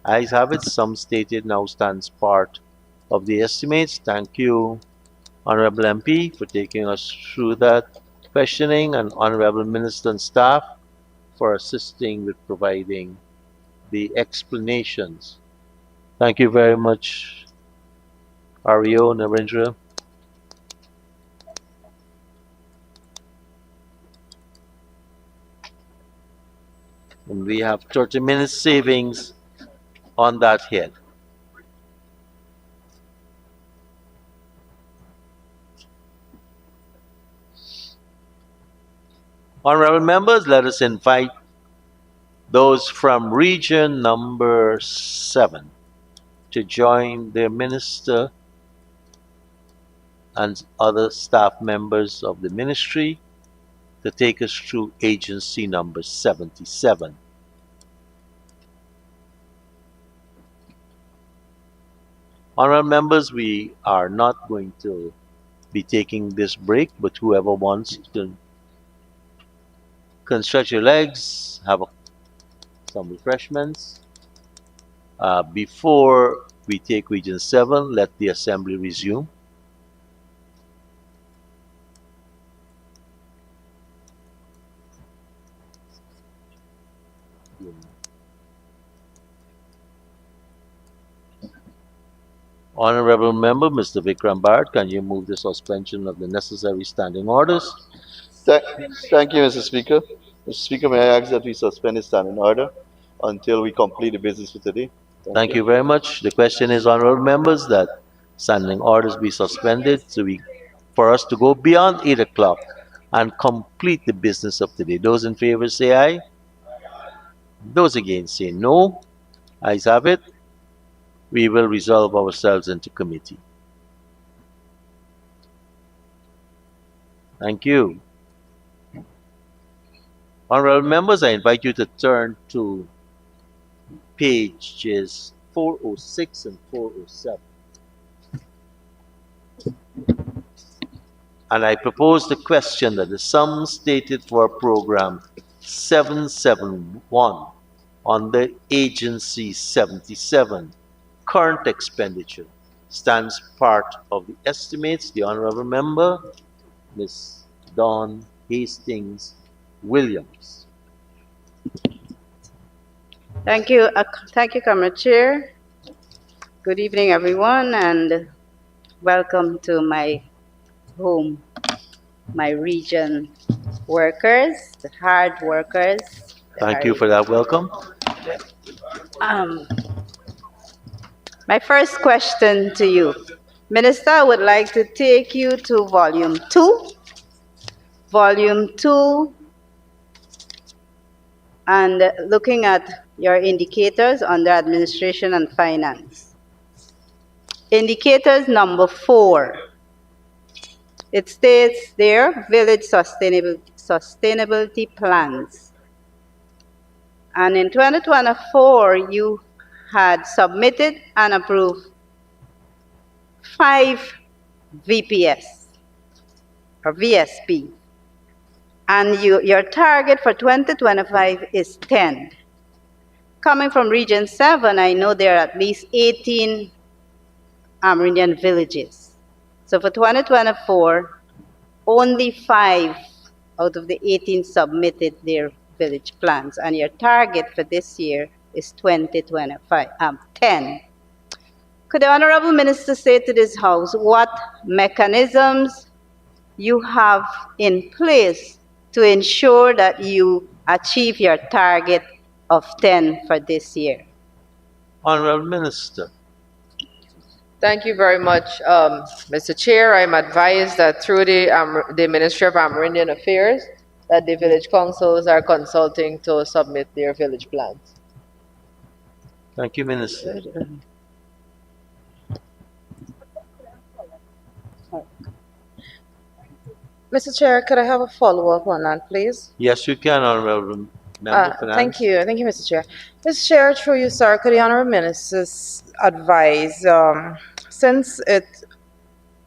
Ayes have it. Sum stated now stands part of the estimates. Thank you, Honorable MP, for taking us through that questioning, and Honorable Minister and staff for assisting with providing the explanations. Thank you very much, REO Narendra. And we have 30 minutes savings on that head. Honorable members, let us invite those from region number 7 to join their minister and other staff members of the ministry to take us through agency number 77. Honorable members, we are not going to be taking this break, but whoever wants to can stretch your legs, have some refreshments. Before we take Region 7, let the assembly resume. Honorable Member, Mr. Vikram Bharat, can you move the suspension of the necessary standing orders? Thank you, Mr. Speaker. Mr. Speaker, may I ask that we suspend the standing order until we complete the business for today? Thank you very much. The question is, honorable members, that standing orders be suspended for us to go beyond 8 o'clock and complete the business of today. Those in favor say aye. Those against say no. Ayes have it. We will resolve ourselves into committee. Thank you. Honorable members, I invite you to turn to pages 406 and 407. And I propose the question that the sum stated for program 771 on the agency 77, current expenditure, stands part of the estimates. The honorable member, Ms. Dawn Hastings Williams. Thank you, Comrade Chair. Good evening, everyone, and welcome to my home, my region workers, the hard workers. Thank you for that welcome. My first question to you Minister, I would like to take you to volume 2. Volume 2, and looking at your indicators under administration and finance. Indicators number 4. It states there, village sustainability plans. And in 2024, you had submitted and approved 5 VPS or VSP. And your target for 2025 is 10. Coming from Region 7, I know there are at least 18 Amerindian villages. So for 2024, only 5 out of the 18 submitted their village plans, and your target for this year is 10. Could the Honorable Minister say to this House what mechanisms you have in place to ensure that you achieve your target of 10 for this year? Honorable Minister. Thank you very much, Mr. Chair. I'm advised that through the Ministry of Amerindian Affairs, that the village councils are consulting to submit their village plans. Thank you, Minister. Mr. Chair, could I have a follow-up on that, please? Yes, you can, Honorable Member of Finance. Thank you, Mr. Chair. Mr. Chair, through you, sir, could the Honorable Minister advise, since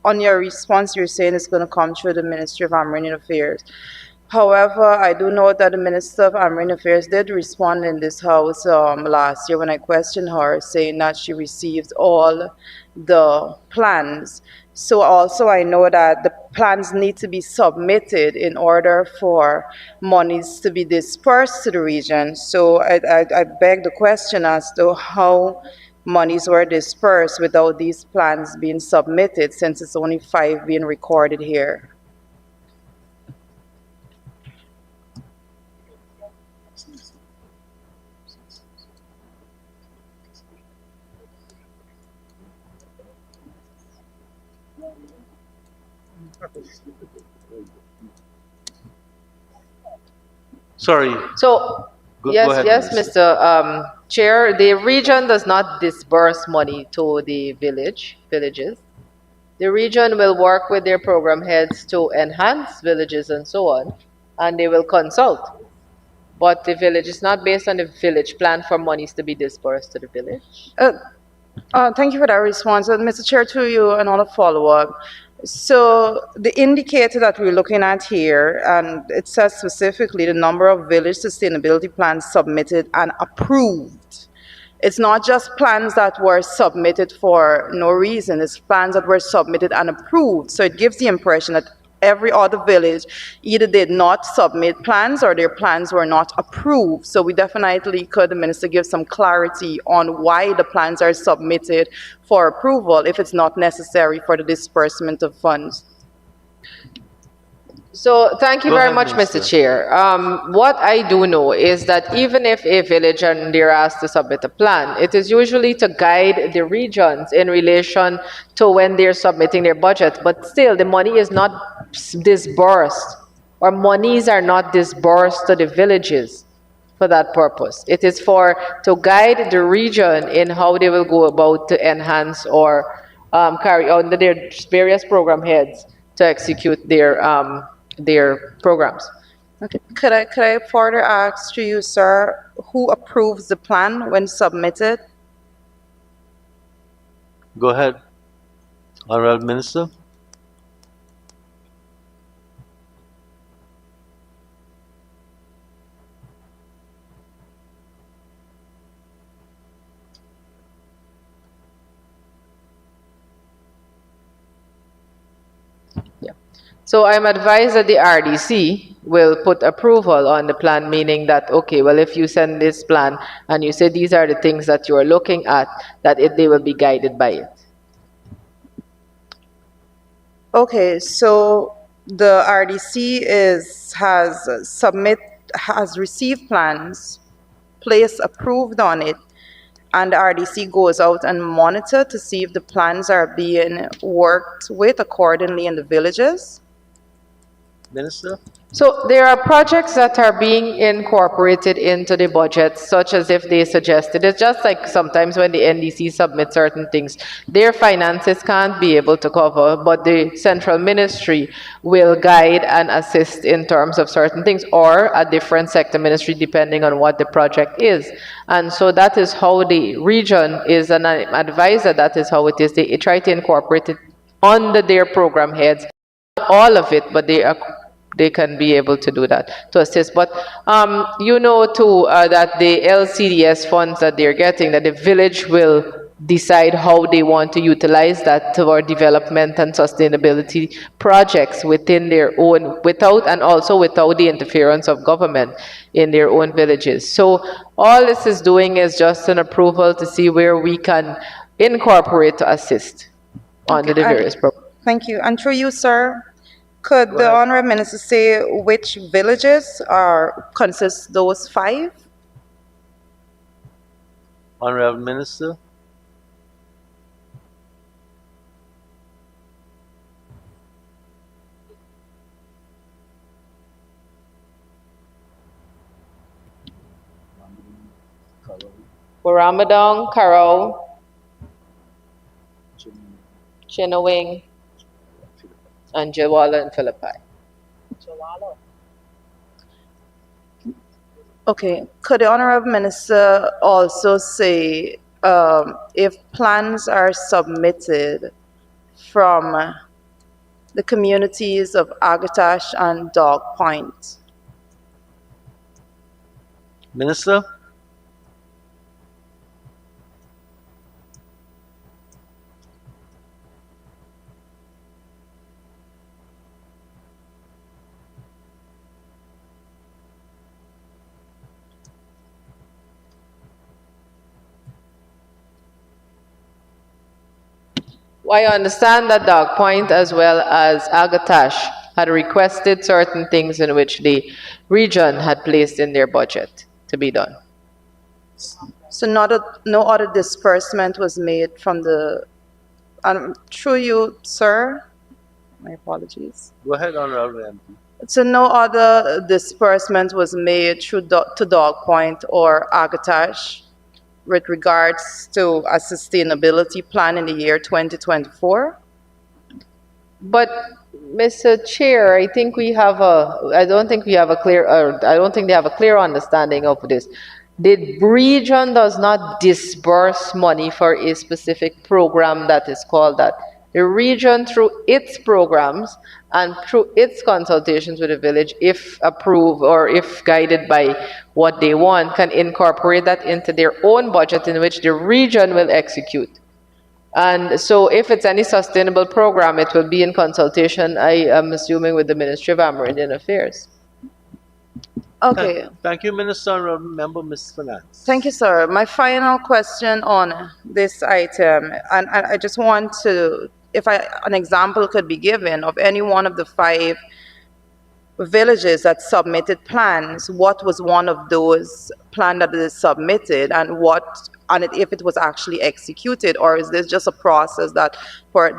on your response, you're saying it's going to come through the Ministry of Amerindian Affairs. However, I do know that the Minister of Amerindian Affairs did respond in this House last year when I questioned her, saying that she received all the plans. So also I know that the plans need to be submitted in order for monies to be dispersed to the region. So I beg the question as to how monies were dispersed without these plans being submitted, since it's only 5 being recorded here. Sorry. So, Go yes, ahead, yes, Minister. Mr. Chair, the region does not disburse money to the villages. The region will work with their program heads to enhance villages and so on, and they will consult. But the village is not based on the village plan for monies to be disbursed to the village. Thank you for that response. Mr. Chair, to you, another follow-up. So the indicator that we're looking at here, and it says specifically the number of village sustainability plans submitted and approved. It's not just plans that were submitted for no reason, it's plans that were submitted and approved. So it gives the impression that every other village either did not submit plans or their plans were not approved. So we definitely could, the minister, give some clarity on why the plans are submitted for approval if it's not necessary for the disbursement of funds. So thank you Go very ahead, much, Minister. Mr. Chair. What I do know is that even if a village and they're asked to submit a plan, it is usually to guide the regions in relation to when they're submitting their budget. But still, the money is not disbursed, or monies are not disbursed to the villages for that purpose. It is to guide the region in how they will go about to enhance or carry on their various program heads to execute their programs. Okay. Could I further ask to you, sir, who approves the plan when submitted? Go ahead, Honorable Minister. So I'm advised that the RDC will put approval on the plan, meaning that, okay, well, if you send this plan and you say these are the things that you are looking at, that they will be guided by it. Okay, so the RDC has received plans, placed approved on it, and the RDC goes out and monitor to see if the plans are being worked with accordingly in the villages? Minister? So there are projects that are being incorporated into the budget, such as if they suggested. It's just like sometimes when the NDC submits certain things, their finances can't be able to cover, but the central ministry will guide and assist in terms of certain things, or a different sector ministry depending on what the project is. And so that is how the region is an advisor. That is how it is. They try to incorporate it under their program heads. Not all of it, but they can be able to do that, to assist. But you know too that the LCDS funds that they're getting, that the village will decide how they want to utilize that toward development and sustainability projects within their own, without the interference of government in their own villages. So all this is doing is just an approval to see where we can incorporate to assist under the various programs. Thank you. And through you, sir, could the Honorable Minister say which villages consist those 5? Honorable Minister? Waramadong, Karao, Chinawing, and Jawala and Philippi. Okay. Could the Honorable Minister also say if plans are submitted from the communities of Agatash and Dog Point? Minister? I understand that Dog Point as well as Agatash had requested certain things in which the region had placed in their budget to be done. So no other disbursement was made from the, through you, sir, my apologies. Go ahead, Honorable MP. So no other disbursement was made to Dog Point or Agatash with regards to a sustainability plan in the year 2024? But, Mr. Chair, I don't think they have a clear understanding of this. The region does not disburse money for a specific program that is called that. The region, through its programs and through its consultations with the village, if approved or if guided by what they want, can incorporate that into their own budget in which the region will execute. And so if it's any sustainable program, it will be in consultation, I am assuming, with the Ministry of Amerindian Affairs. Okay. Thank you, Minister. Honorable Member, Ms. Finance. Thank you, sir. My final question on this item, and I just want to, if an example could be given of any one of the 5 villages that submitted plans, what was one of those plans that is submitted, and if it was actually executed, or is this just a process that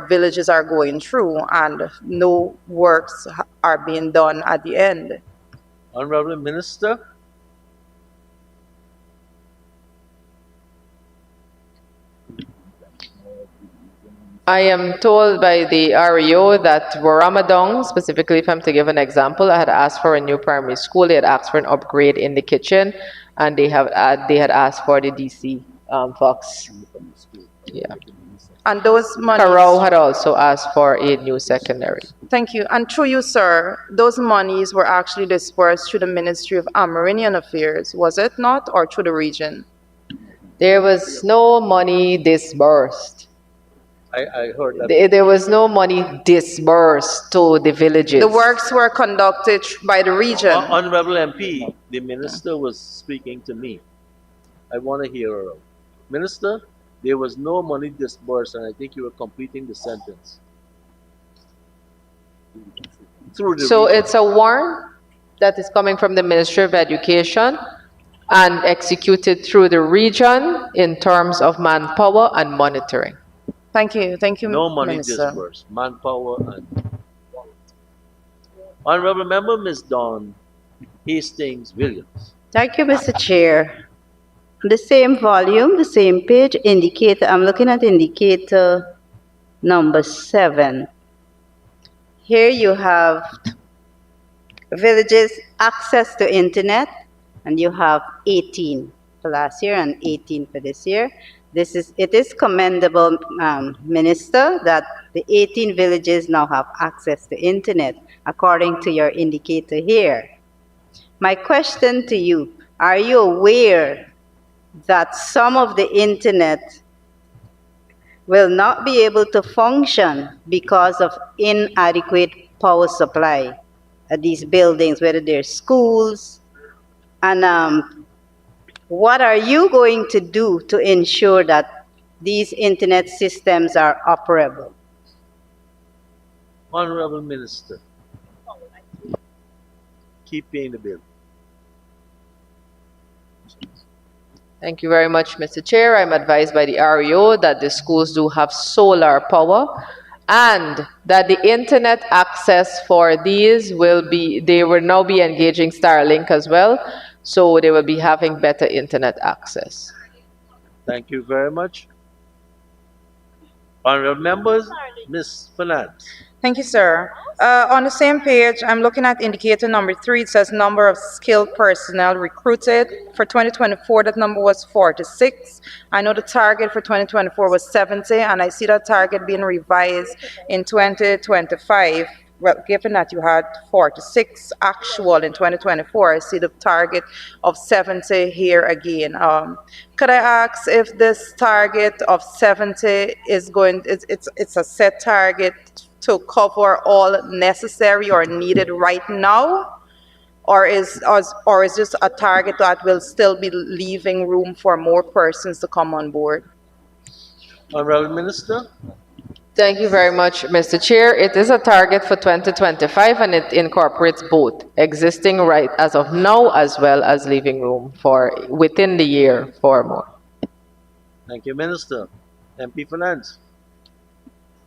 villages are going through and no works are being done at the end? Honorable Minister. I am told by the REO that Waramadong, specifically if I'm to give an example, I had asked for a new primary school, they had asked for an upgrade in the kitchen, and they had asked for the DC Fox. Yeah. And those monies... Karao had also asked for a new secondary. Thank you. And through you, sir, those monies were actually dispersed through the Ministry of Amerindian Affairs, was it not, or through the region? There was no money disbursed. I heard that. There was no money disbursed to the villages. The works were conducted by the region. Honorable MP, the minister was speaking to me. I want to hear her out. Minister, there was no money disbursed, and I think you were completing the sentence. So it's a warrant that is coming from the Ministry of Education and executed through the region in terms of manpower and monitoring. Thank you, No money Minister. disbursed, manpower and. Honorable Member Ms. Dawn Hastings Williams. Thank you, Mr. Chair. The same volume, the same page, indicator, I'm looking at indicator number 7. Here you have villages access to internet, and you have 18 for last year and 18 for this year. It is commendable, Minister, that the 18 villages now have access to internet, according to your indicator here. My question to you, are you aware that some of the internet will not be able to function because of inadequate power supply at these buildings, whether they're schools? And what are you going to do to ensure that these internet systems are operable? Honorable Minister. Keep paying the bill. Thank you very much, Mr. Chair. I'm advised by the REO that the schools do have solar power and that the internet access for these they will now be engaging Starlink as well, so they will be having better internet access. Thank you very much. Honorable members, Ms. Finance. Thank you, sir. On the same page, I'm looking at indicator number 3. It says number of skilled personnel recruited. For 2024, that number was 46. I know the target for 2024 was 70, and I see that target being revised in 2025. Well, given that you had 46 actual in 2024, I see the target of 70 here again. Could I ask if this target of 70 is it's a set target to cover all necessary or needed right now? Or is this a target that will still be leaving room for more persons to come on board? Honorable Minister. Thank you very much, Mr. Chair. It is a target for 2025, and it incorporates both existing right as of now as well as leaving room for within the year for more. Thank you, Minister. MP Finance.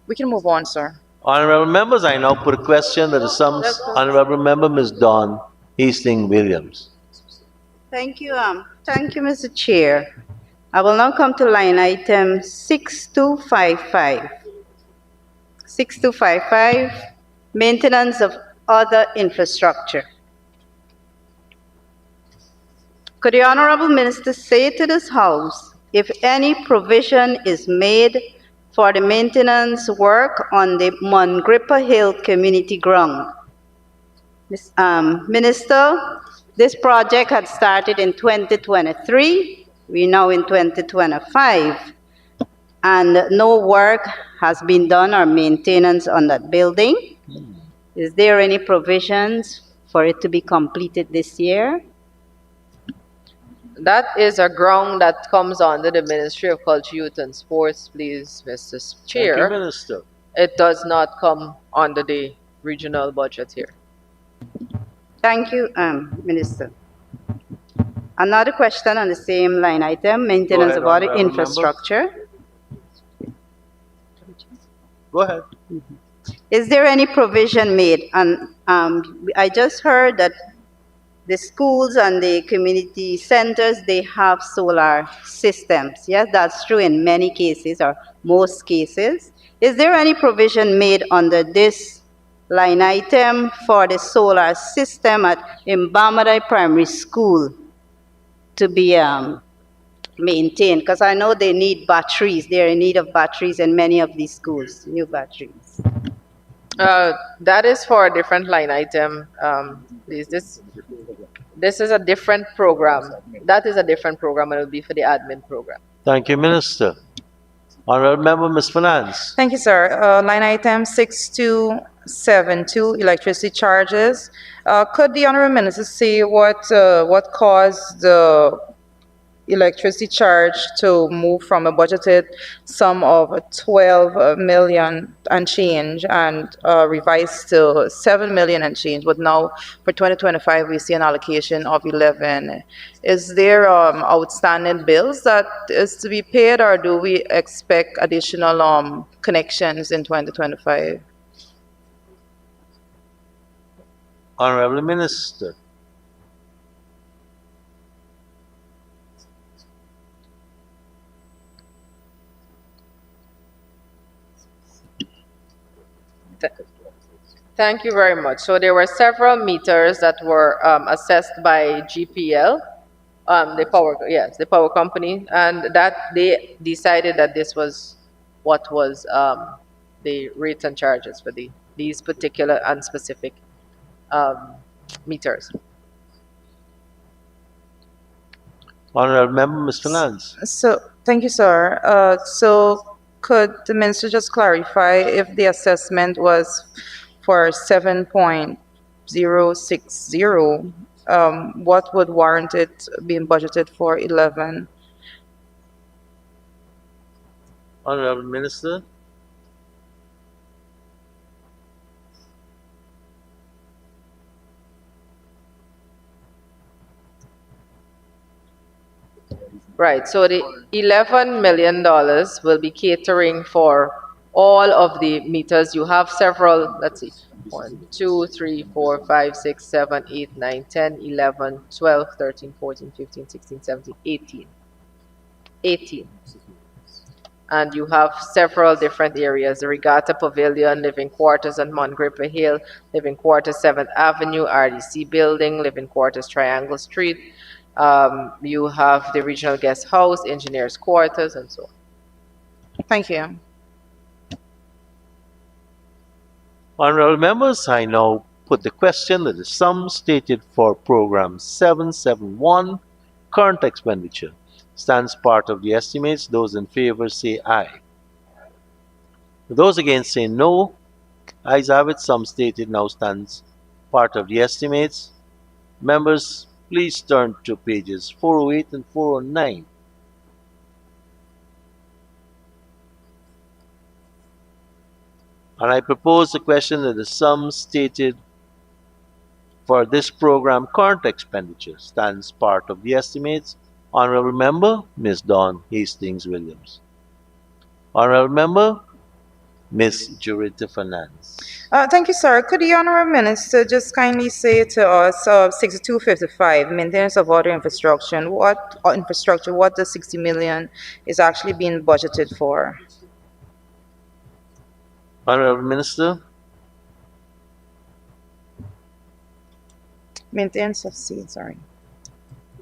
We can move on, sir. Honorable members, I now put a question that the sums. Honorable Member Ms. Dawn Hastings Williams. Thank you, Mr. Chair. I will now come to line item 6255. 6255, maintenance of other infrastructure. Could the Honorable Minister say to this House if any provision is made for the maintenance work on the Mongrippa Hill Community Ground? Minister, this project had started in 2023. We're now in 2025. And no work has been done or maintenance on that building. Is there any provisions for it to be completed this year? That is a ground that comes under the Ministry of Culture, Youth and Sports, please, Mr. Chair. Thank you, Minister. It does not come under the regional budget here. Thank you, Minister. Another question on the same line item, maintenance of other infrastructure. Go ahead. Is there any provision made? And I just heard that the schools and the community centers, they have solar systems. Yes, that's true in many cases or most cases. Is there any provision made under this line item for the solar system at Imbamadai Primary School to be maintained? Because I know they need batteries. They're in need of batteries in many of these schools, new batteries. That is for a different line item. Please, this is a different program. That is a different program, and it will be for the admin program. Thank you, Minister. Honorable Member Ms. Finance. Thank you, sir. Line item 6272, electricity charges. Could the Honorable Minister say what caused the electricity charge to move from a budgeted sum of 12 million and change and revised to 7 million and change, but now for 2025 we see an allocation of 11. Is there outstanding bills that is to be paid, or do we expect additional connections in 2025? Honorable Minister. Thank you very much. So there were several meters that were assessed by GPL, the power company, and that they decided that this was what was the rates and charges for these particular and specific meters. Honorable Member, Ms. Finance. So, thank you, sir. So could the minister just clarify if the assessment was for 7.060, what would warrant it being budgeted for 11? Honorable Minister. Right, so the $11 million will be catering for all of the meters. You have several, let's see, 1, 2, 3, 4, 5, 6, 7, 8, 9, 10, 11, 12, 13, 14, 15, 16, 17, 18. 18. And you have several different areas, the Regatta Pavilion, Living Quarters on Mongripper Hill, Living Quarters 7th Avenue, RDC Building, Living Quarters Triangle Street. You have the Regional Guest House, Engineers Quarters, and so on. Thank you. Honorable members, I now put the question that the sum stated for Program 771, current expenditure, stands part of the estimates. Those in favor say aye. Those against say no. Ayes have it, sum stated now stands part of the estimates. Members, please turn to pages 408 and 409. And I propose the question that the sum stated for this program current expenditure stands part of the estimates. Honorable Member, Ms. Dawn Hastings Williams. Honorable Member, Ms. Jurita Fernandez. Thank you, sir. Could the Honorable Minister just kindly say to us, 6255, maintenance of water infrastructure, what the 60 million is actually being budgeted for? Honorable Minister. Maintenance of sea, sorry.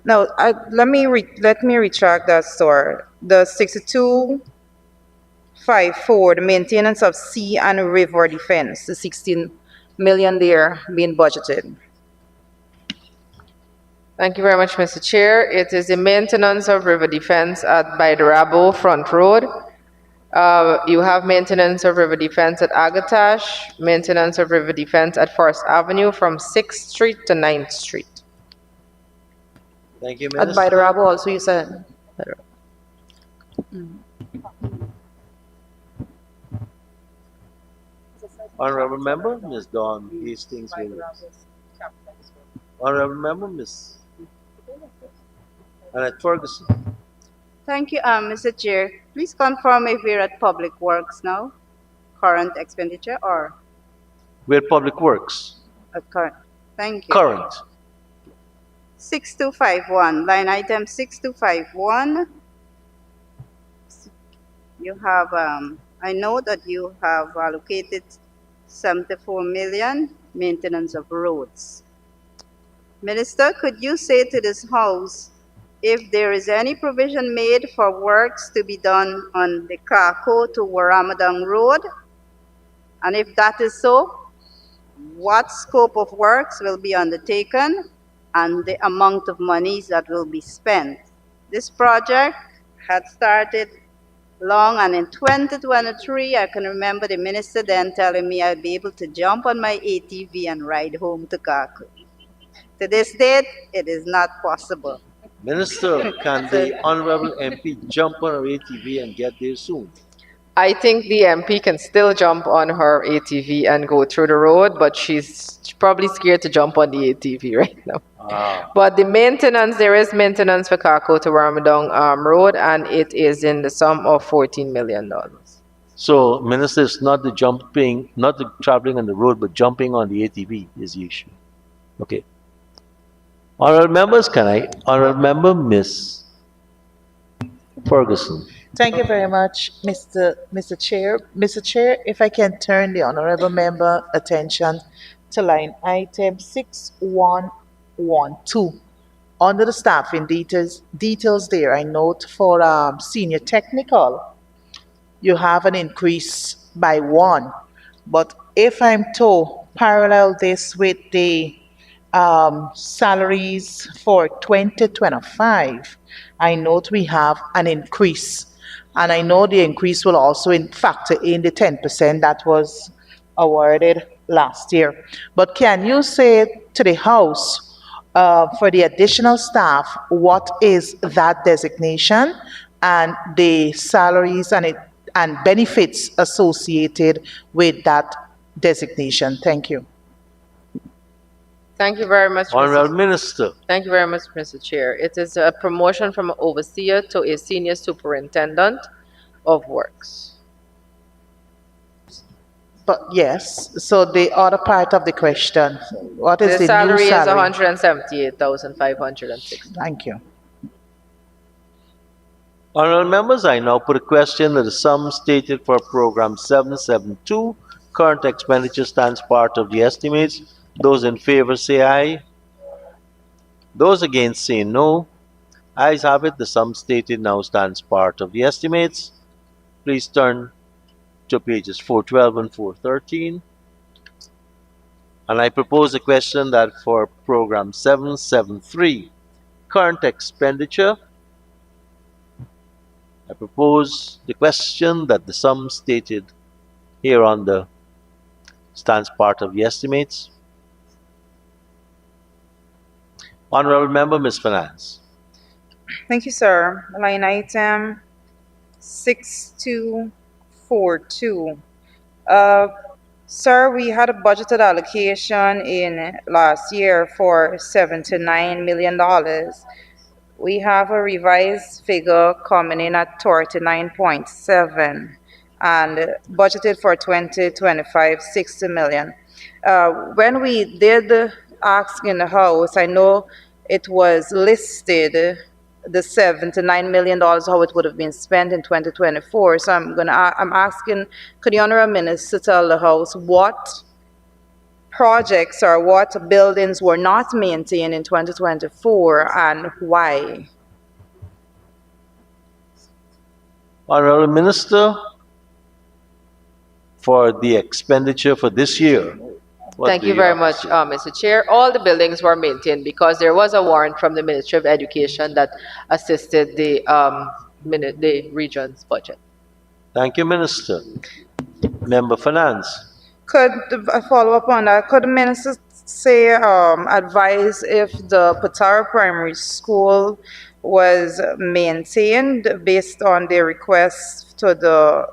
No, let me retract that, sir. The 6254, the maintenance of sea and river defense, the 16 million there being budgeted. Thank you very much, Mr. Chair. It is the maintenance of river defense at Baidarabo Front Road. You have maintenance of river defense at Agatash, maintenance of river defense at First Avenue from 6th Street to 9th Street. Thank you, At Minister. Baidarabo also, you said? Honorable Member, Ms. Dawn Hastings Williams. Honorable Member, Ms. Annette Ferguson. Thank you, Mr. Chair. Please confirm if we're at Public Works now, current expenditure, or We're Public Works. at current? Thank you. Current. 6251, line item 6251. You have, I know that you have allocated 74 million maintenance of roads. Minister, could you say to this House if there is any provision made for works to be done on the Kako to Waramadang Road? And if that is so, what scope of works will be undertaken and the amount of monies that will be spent? This project had started long, and in 2023, I can remember the minister then telling me I'd be able to jump on my ATV and ride home to Kako. To this date, it is not possible. Minister, can the Honorable MP jump on her ATV and get there soon? I think the MP can still jump on her ATV and go through the road, but she's probably scared to jump on the ATV right now. Ah, But the maintenance, there is maintenance for Kako to Ramadong Road, and it is in the sum of $14 million. so Minister, it's not the jumping, not the traveling on the road, but jumping on the ATV is the issue. Okay. Honorable members, Honorable Member Miss Ferguson. Thank you very much, Mr. Chair. Mr. Chair, if I can turn the honorable member attention to line item 6112. Under the staffing details there, I note for senior technical, you have an increase by one. But if I'm to parallel this with the salaries for 2025, I note we have an increase. And I know the increase will also factor in the 10% that was awarded last year. But can you say to the House, for the additional staff, what is that designation and the salaries and benefits associated with that designation? Thank you. Thank you very much, Honorable Minister. Thank you very much, Mr. Chair. It is a promotion from an overseer to a senior superintendent of works. But yes, so the other part of the question, what is The the new salary is salary? 178,506. Thank you. Honorable members, I now put a question that the sum stated for program 772, current expenditure, stands part of the estimates. Those in favor say aye. Those against say no. Ayes have it. The sum stated now stands part of the estimates. Please turn to pages 412 and 413. And I propose a question that for program 773, current expenditure, I propose the question that the sum stated here on the stands part of the estimates. Honorable Member, Ms. Finance. Thank you, sir. Line item 6242. Sir, we had a budgeted allocation in last year for $79 million. We have a revised figure coming in at 39.7 and budgeted for 2025, 60 million. When we did ask in the House, I know it was listed, the $79 million, how it would have been spent in 2024. So I'm asking, could the Honorable Minister tell the House what projects or what buildings were not maintained in 2024 and why? Honorable Minister, for the expenditure for this year. Thank you very much, Mr. Chair. All the buildings were maintained because there was a warrant from the Ministry of Education that assisted the region's budget. Thank you, Minister. Member Finance. Could I follow up on that? Could the minister say, advise if the Patara Primary School was maintained based on their request to the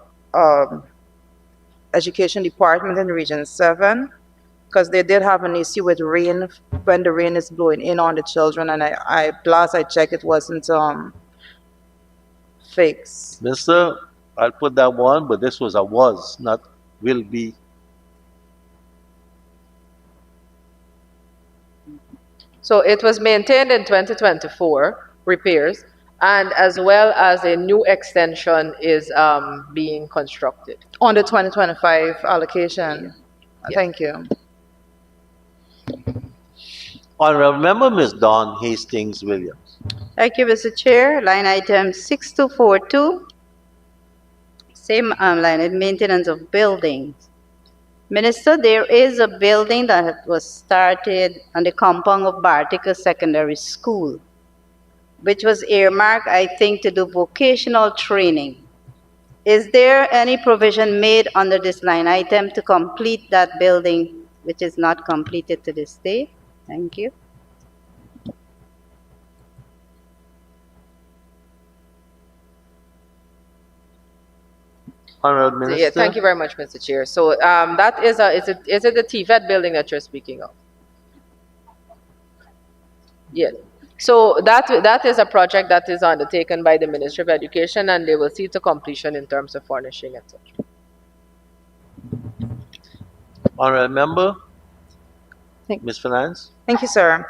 Education Department in Region 7? Because they did have an issue with rain when the rain is blowing in on the children, and last I checked, it wasn't fixed. Mister, I'll put that one, but this was a was, not will be. So it was maintained in 2024, repairs, and as well as a new extension is being constructed. On the 2025 allocation. Yes. Thank you. Honorable Member Ms. Dawn Hastings Williams. Thank you, Mr. Chair. Line item 6242. Same line, maintenance of buildings. Minister, there is a building that was started on the compound of Bartica Secondary School, which was earmarked, I think, to do vocational training. Is there any provision made under this line item to complete that building, which is not completed to this day? Thank you. Honorable Yeah, Minister. thank you very much, Mr. Chair. So that is it the TVET building that you're speaking of? Yeah. So that is a project that is undertaken by the Ministry of Education, and they will see to completion in terms of furnishing, etc. Honorable Member. Thank- Ms. Finance. Thank you, sir.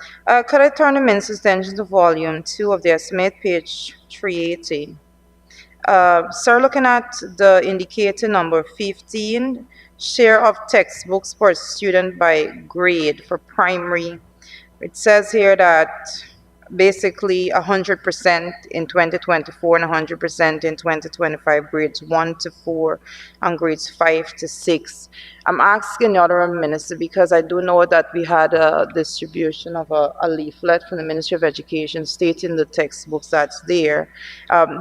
Could I turn the minister's attention to volume 2 of the estimate, page 380? Sir, looking at the indicator number 15, share of textbooks per student by grade for primary. It says here that basically 100% in 2024 and 100% in 2025, grades 1 to 4 and grades 5 to 6. I'm asking the Honorable Minister because I do know that we had a distribution of a leaflet from the Ministry of Education stating the textbooks that's there.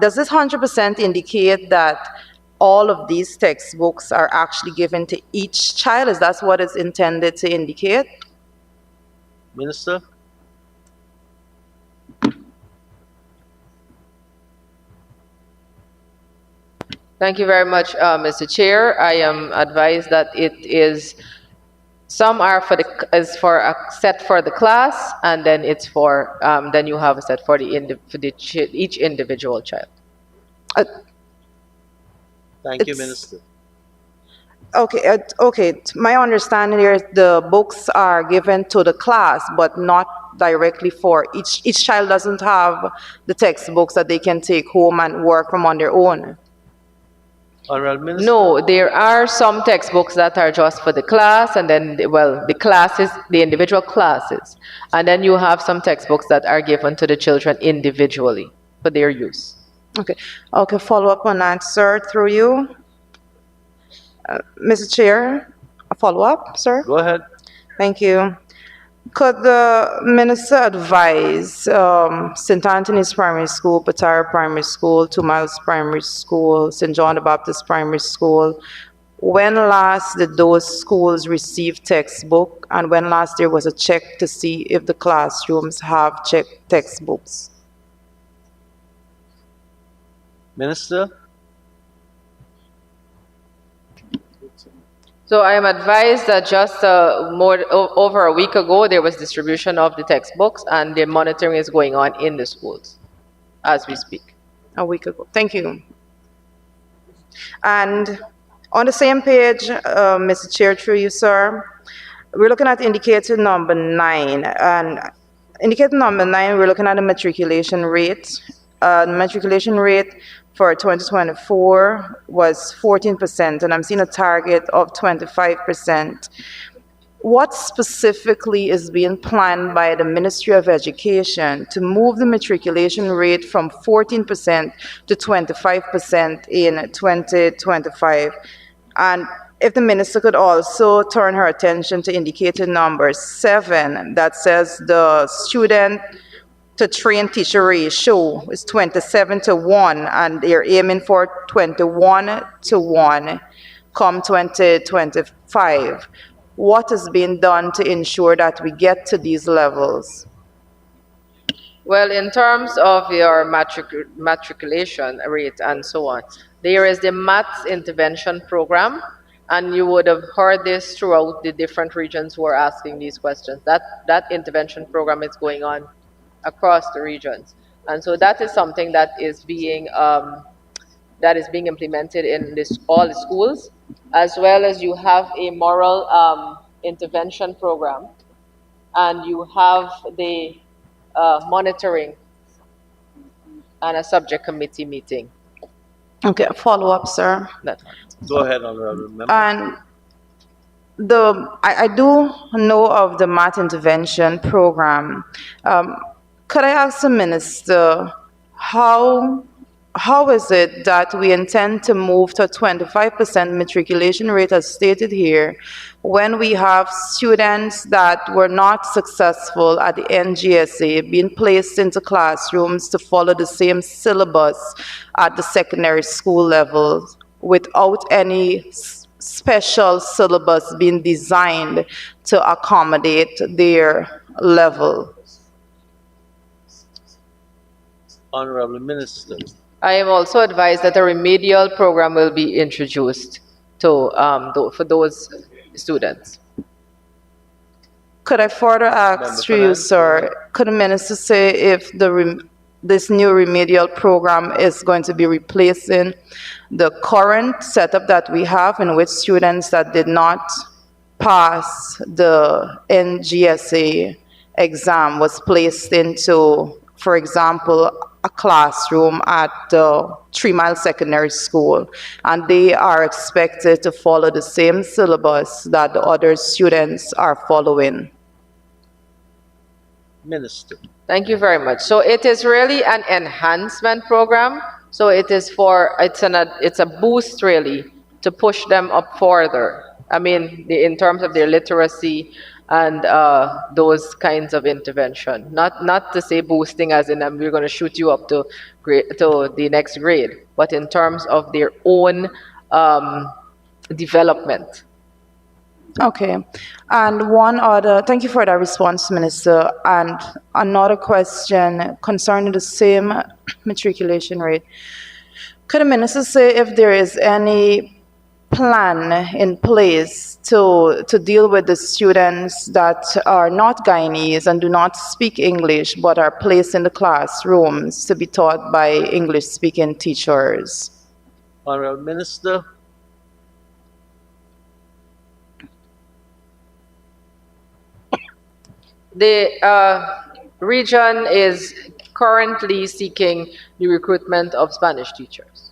Does this 100% indicate that all of these textbooks are actually given to each child? Is that what it's intended to indicate? Minister. Thank you very much, Mr. Chair. I am advised that it is, some are for for a set for the class, and then it's for, then you have a set for each individual child. Thank you, It's- Minister. Okay, okay. My understanding is the books are given to the class, but not directly for each child doesn't have the textbooks that they can take home and work from on their own. Honorable Minister. No, there are some textbooks that are just for the class, and then, well, the classes, the individual classes. And then you have some textbooks that are given to the children individually for their use. Okay, okay, follow up on that, sir, through you. Mr. Chair, a follow-up, sir? Go ahead. Thank you. Could the minister advise St. Anthony's Primary School, Patara Primary School, 2 Miles Primary School, St. John the Baptist Primary School, when last did those schools receive textbook, and when last there was a check to see if the classrooms have checked textbooks? Minister. So I am advised that just over a week ago, there was distribution of the textbooks, and the monitoring is going on in the schools as we speak. A week ago. Thank you. And on the same page, Mr. Chair, through you, sir, we're looking at indicator number 9. And indicator number 9, we're looking at the matriculation rate. Matriculation rate for 2024 was 14%, and I'm seeing a target of 25%. What specifically is being planned by the Ministry of Education to move the matriculation rate from 14% to 25% in 2025? And if the minister could also turn her attention to indicator number 7, that says the student to train teacher ratio is 27 to 1, and they're aiming for 21 to 1 come 2025. What is being done to ensure that we get to these levels? Well, in terms of your matriculation rate and so on, there is the maths intervention program, and you would have heard this throughout the different regions who are asking these questions. That intervention program is going on across the regions, and so that is something that is being implemented in all the schools, as well as you have a moral intervention program, and you have the monitoring and a subject committee meeting. Okay, follow up, sir. Go ahead, Honorable Member. And I do know of the math intervention program. Could I ask the minister, how is it that we intend to move to a 25% matriculation rate as stated here when we have students that were not successful at the NGSA being placed into classrooms to follow the same syllabus at the secondary school level without any special syllabus being designed to accommodate their level? Honorable Minister. I am also advised that a remedial program will be introduced to, for those students. Could I further Member ask through you, Fernand, sir, could the minister say if this new remedial program is going to be replacing the current setup that we have in which students that did not pass the NGSA exam was placed into, for example, a classroom at the 3 Mile Secondary School, and they are expected to follow the same syllabus that the other students are following? Minister. Thank you very much. So it is really an enhancement program. So it is it's a boost really to push them up further. I mean, in terms of their literacy and those kinds of intervention. Not to say boosting as in we're going to shoot you up to the next grade, but in terms of their own development. Okay. And one other, thank you for that response, Minister. And another question concerning the same matriculation rate. Could the minister say if there is any plan in place to deal with the students that are not Guyanese and do not speak English but are placed in the classrooms to be taught by English-speaking teachers? Honorable Minister. The region is currently seeking the recruitment of Spanish teachers.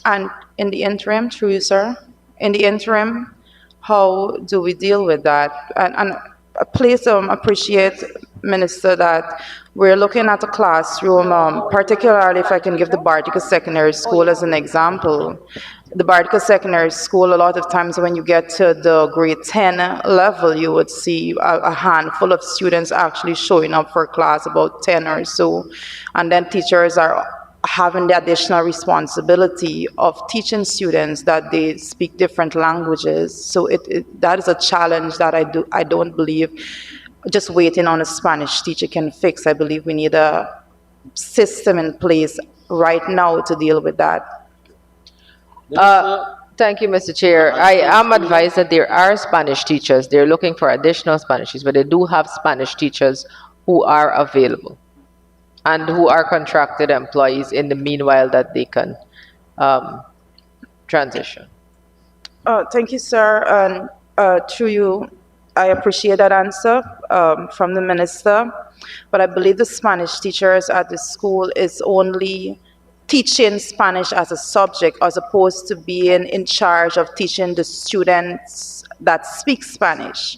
And in the interim, through you, sir, in the interim, how do we deal with that? And please appreciate, Minister, that we're looking at a classroom, particularly if I can give the Bartica Secondary School as an example. The Bartica Secondary School, a lot of times when you get to the grade 10 level, you would see a handful of students actually showing up for class, about 10 or so. And then teachers are having the additional responsibility of teaching students that they speak different languages. So that is a challenge that I don't believe just waiting on a Spanish teacher can fix. I believe we need a system in place right now to deal with that. Thank you, Mr. Chair. I am advised that there are Spanish teachers. They're looking for additional Spanish teachers, but they do have Spanish teachers who are available and who are contracted employees in the meanwhile that they can transition. Thank you, sir. And through you, I appreciate that answer from the minister. But I believe the Spanish teachers at the school is only teaching Spanish as a subject as opposed to being in charge of teaching the students that speak Spanish.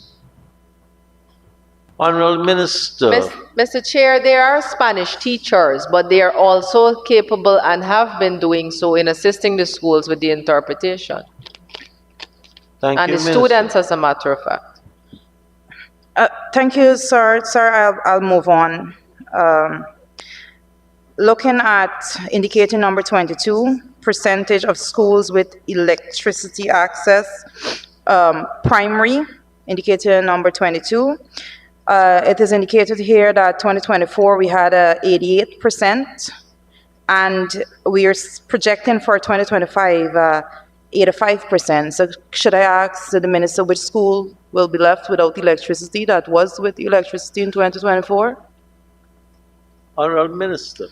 Honorable Minister. Mr. Chair, there are Spanish teachers, but they are also capable and have been doing so in assisting the schools with the interpretation. Thank and you, the Minister. students, as a matter of fact. Thank you, sir. Sir, I'll move on. Looking at indicator number 22, percentage of schools with electricity access, primary, indicator number 22. It is indicated here that 2024 we had 88%, and we are projecting for 2025 85%. So should I ask the minister which school will be left without electricity that was with electricity in 2024? Honorable Minister.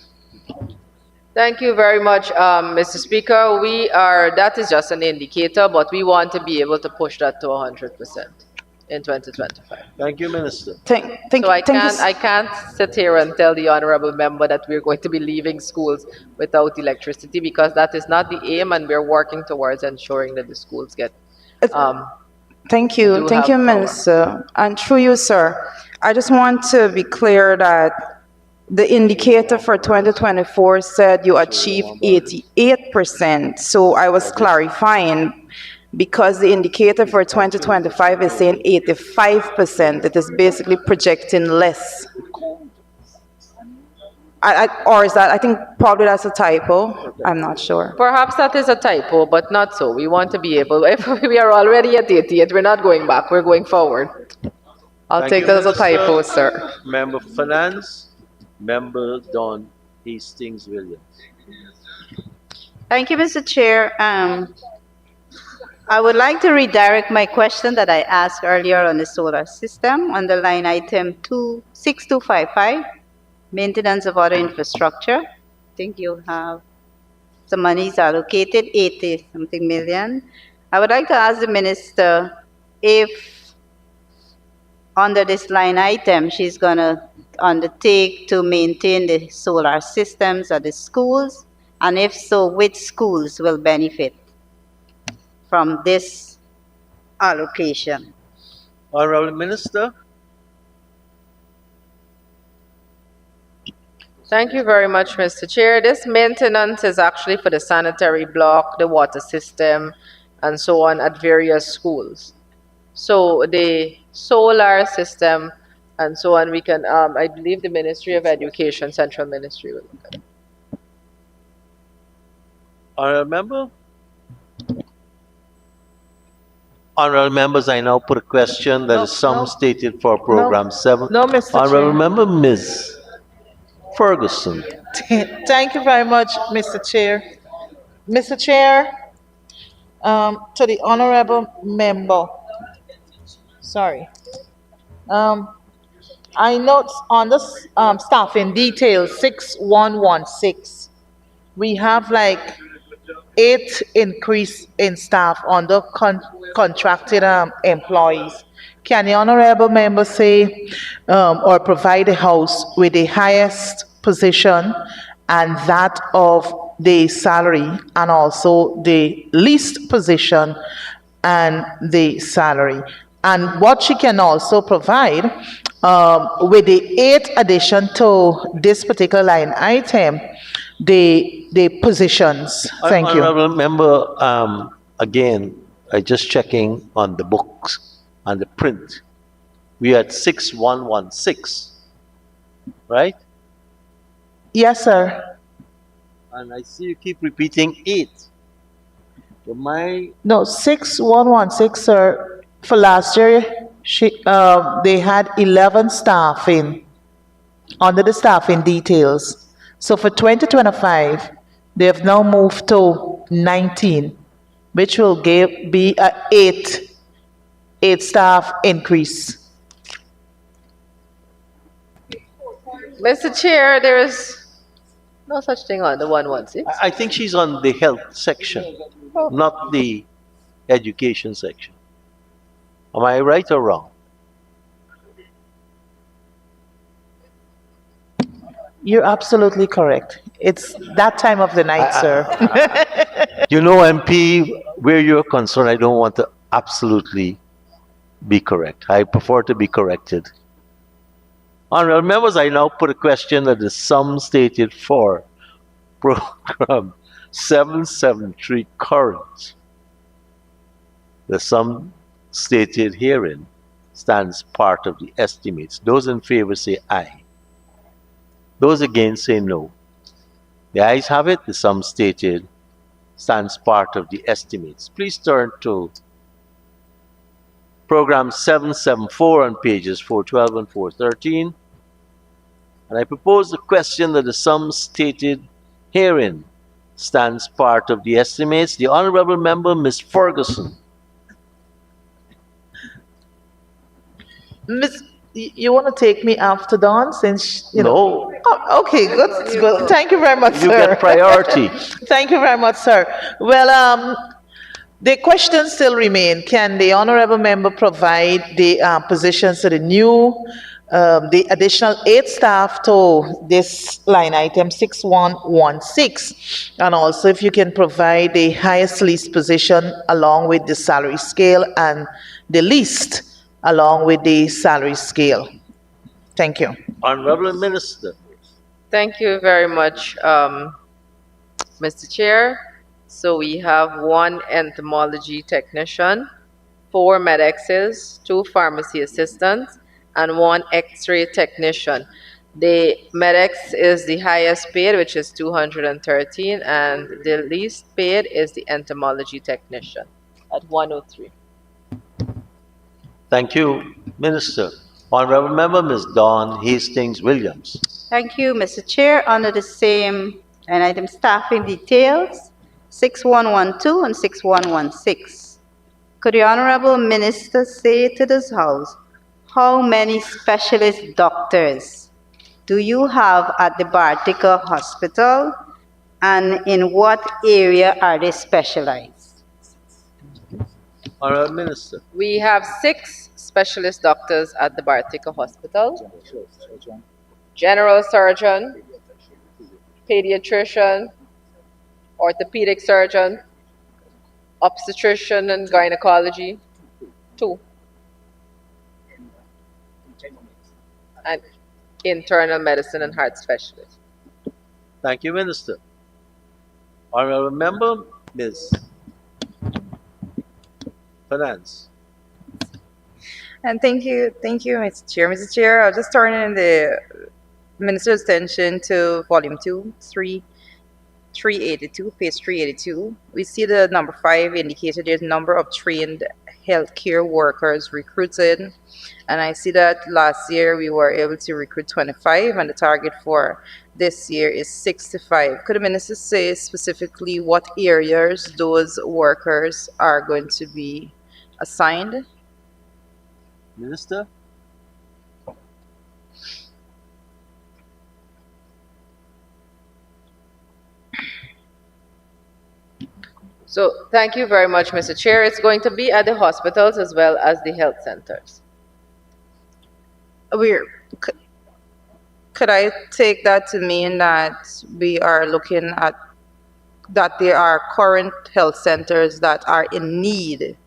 Thank you very much, Mr. Speaker. That is just an indicator, but we want to be able to push that to 100% in 2025. Thank you, Minister. I can't sit here and tell the honorable member that we're going to be leaving schools without electricity, because that is not the aim, and we're working towards ensuring that the schools get. Thank you, Minister. And through you, sir, I just want to be clear that the indicator for 2024 said you achieved 88%. So I was clarifying, because the indicator for 2025 is saying 85%. It is basically projecting less. Or is that, I think probably that's a typo. I'm not sure. Perhaps that is a typo, but not so. We want to be able, if we are already at 88, we're not going back, we're going forward. I'll take that as a typo, sir. Member for Finance, Member Don Hastings Williams. Thank you, Mr. Chair. I would like to redirect my question that I asked earlier on the solar system on the line item 6255, maintenance of other infrastructure. I think you have some monies allocated, 80 something million. I would like to ask the minister if under this line item, she's gonna undertake to maintain the solar systems at the schools, and if so, which schools will benefit from this allocation? Honorable Minister. Thank you very much, Mr. Chair. This maintenance is actually for the sanitary block, the water system, and so on at various schools. So the solar system and so on, we can, I believe the Ministry of Education, Central Ministry will look at it. Honorable Member? Honorable Members, I now put a question that is sum stated for Program 7. No, Mr. Honorable Chair. Member, Ms. Ferguson. Thank you very much, Mr. Chair. Mr. Chair, to the honorable member, sorry. I note on this staffing details 6116, we have like 8 increase in staff under contracted employees. Can the honorable member say or provide a house with the highest position and that of the salary, and also the least position and the salary? And what she can also provide with the 8 addition to this particular line item, the positions. Thank you. Honorable Member, again, I just checking on the books, on the print. We are at 6116, right? Yes, sir. And I see you keep repeating 8. So No, 6116, sir. For last year, they had 11 staff in under the staffing details. So for 2025, they have now moved to 19, which will be a 8 staff increase. Mr. Chair, there is no such thing on the 116. I think she's on the health section, not the education section. Am I right or wrong? You're absolutely correct. It's that time of the night, sir. You know, MP, where you're concerned, I don't want to absolutely be correct. I prefer to be corrected. Honorable members, I now put a question that the sum stated for Program 773 current. The sum stated herein stands part of the estimates. Those in favor say aye. Those against say no. The ayes have it. The sum stated stands part of the estimates. Please turn to Program 774 on pages 412 and 413. And I propose the question that the sum stated herein stands part of the estimates. The Honorable Member, Ms. Ferguson. Miss, you want to take me after Dawn since, you No, know? Oh, okay, good, good. Thank you very much, you sir. get priority. Thank you very much, sir. Well, the questions still remain. Can the honorable member provide the positions to the new, the additional 8 staff to this line item 6116? And also if you can provide the highest least position along with the salary scale and the least along with the salary scale. Thank you. Honorable Minister. Thank you very much, Mr. Chair. So we have 1 entomology technician, 4 medexes, 2 pharmacy assistants, and 1 x-ray technician. The medex is the highest paid, which is 213, and the least paid is the entomology technician at 103. Thank you, Minister. Honorable Member, Ms. Dawn Hastings Williams. Thank you, Mr. Chair. Under the same line item staffing details, 6112 and 6116. Could the Honorable Minister say to this House, how many specialist doctors do you have at the Bartica Hospital, and in what area are they specialized? Honorable Minister. We have 6 specialist doctors at the Bartica Hospital: general surgeon, pediatrician, orthopedic surgeon, obstetrician and gynecology, 2, and internal medicine and heart specialist. Thank you, Minister. Honorable Member, Ms. Finance. And thank you, Mr. Chair. Mr. Chair, I'll just turn in the Minister's attention to Volume 2, 382, page 382. We see the number 5 indicated there's number of trained healthcare workers recruited. And I see that last year we were able to recruit 25, and the target for this year is 65. Could the Minister say specifically what areas those workers are going to be assigned? Minister. So thank you very much, Mr. Chair. It's going to be at the hospitals as well as the health centers. Could I take that to mean that we are looking at that there are current health centers that are in need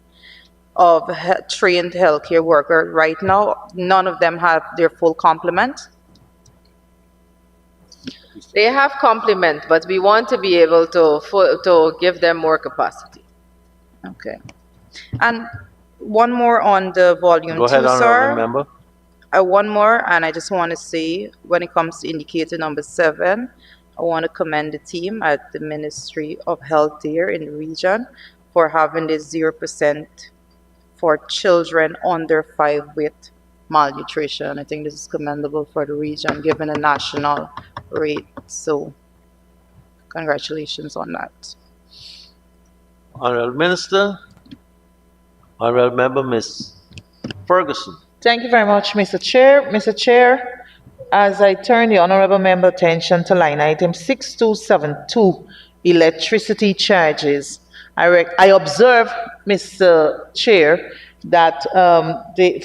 of trained healthcare workers right now? None of them have their full complement? They have complement, but we want to be able to give them more capacity. Okay. And one more on the volume 2, Go ahead, sir. Honorable Member. One more, and I just want to say, when it comes to indicator number 7, I want to commend the team at the Ministry of Health there in the region for having this 0% for children under 5 with malnutrition. I think this is commendable for the region, given a national rate. So, congratulations on that. Honorable Minister. Honorable Member, Ms. Ferguson. Thank you very much, Mr. Chair. Mr. Chair, as I turn the honorable member attention to line item 6272, electricity charges, I observe, Mr. Chair, that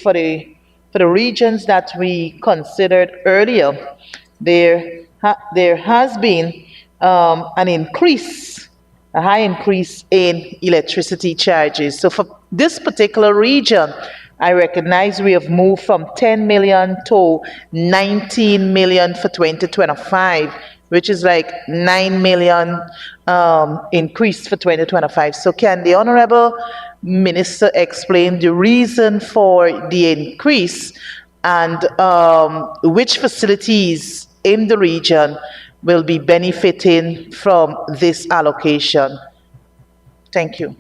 for the regions that we considered earlier, there has been an increase, a high increase in electricity charges. So for this particular region, I recognize we have moved from 10 million to 19 million for 2025, which is like 9 million increase for 2025. So can the Honorable Minister explain the reason for the increase and which facilities in the region will be benefiting from this allocation? Thank you.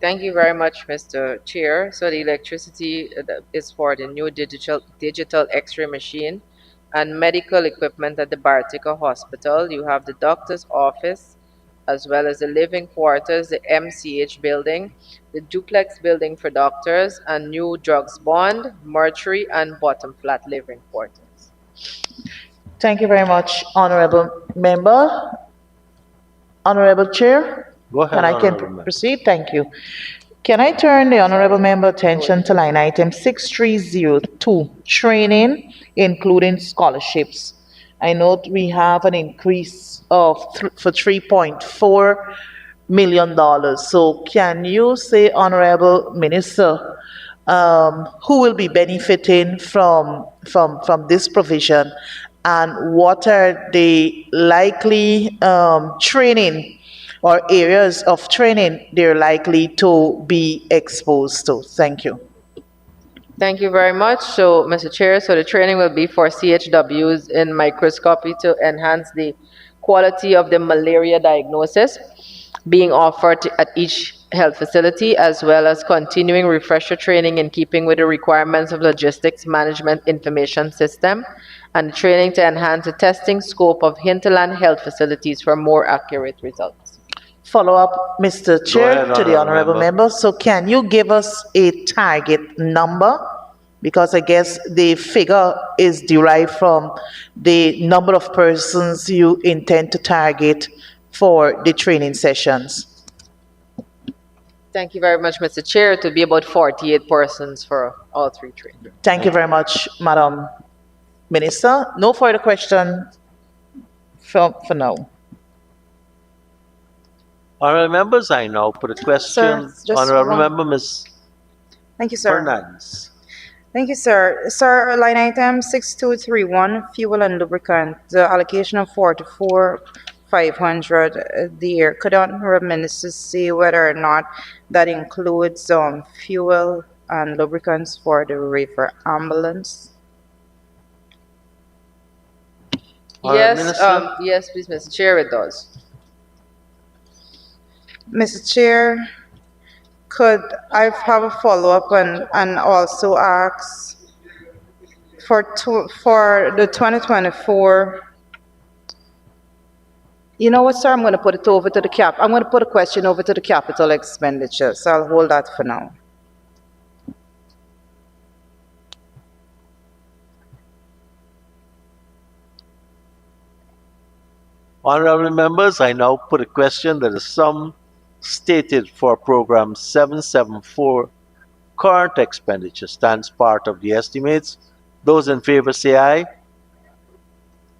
Thank you very much, Mr. Chair. So the electricity is for the new digital X-ray machine and medical equipment at the Bartica Hospital. You have the doctor's office, as well as the living quarters, the MCH building, the duplex building for doctors, and new drugs bond, mortuary, and bottom flat living quarters. Thank you very much, Honorable Member. Honorable Chair. Go ahead, And I can Honorable Member. proceed. Thank you. Can I turn the honorable member attention to line item 6302, training, including scholarships? I note we have an increase for $3.4 million. So can you say, Honorable Minister, who will be benefiting from this provision, and what are the likely training or areas of training they're likely to be exposed to? Thank you. Thank you very much. So, Mr. Chair, so the training will be for CHWs in microscopy to enhance the quality of the malaria diagnosis being offered at each health facility, as well as continuing refresher training in keeping with the requirements of Logistics Management Information System and training to enhance the testing scope of hinterland health facilities for more accurate results. Follow up, Mr. Chair, ahead, to the honorable honorable member. member. So can you give us a target number? Because I guess the figure is derived from the number of persons you intend to target for the training sessions. Thank you very much, Mr. Chair. To be about 48 persons for all three trainings. Thank you very much, Madam Minister. No further question for now. Honorable members, I now put a question. Sir, just Honorable one. member, Ms. Thank you, sir. Fernandez. Thank you, sir. Sir, line item 6231, fuel and lubricant, the allocation of 44,500 there. Could honorable minister say whether or not that includes fuel and lubricants for the river ambulance? Honorable Minister. Yes, please, Mr. Chair, it does. Mr. Chair, could I have a follow-up and also ask for the 2024? You know what, sir? I'm going to put it over to the I'm going to put a question over to the capital expenditure, so I'll hold that for now. Honorable members, I now put a question that the sum stated for program 774 current expenditure stands part of the estimates. Those in favor say aye.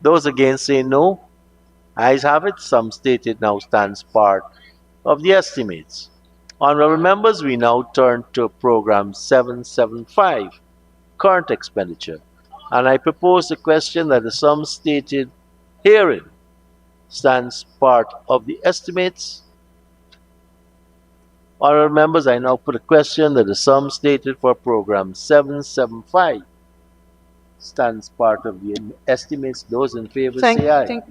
Those against say no. Ayes have it. Sum stated now stands part of the estimates. Honorable members, we now turn to program 775 current expenditure, and I propose the question that the sum stated herein stands part of the estimates. Honorable members, I now put a question that the sum stated for program 775 stands part of the estimates. Those in favor say aye.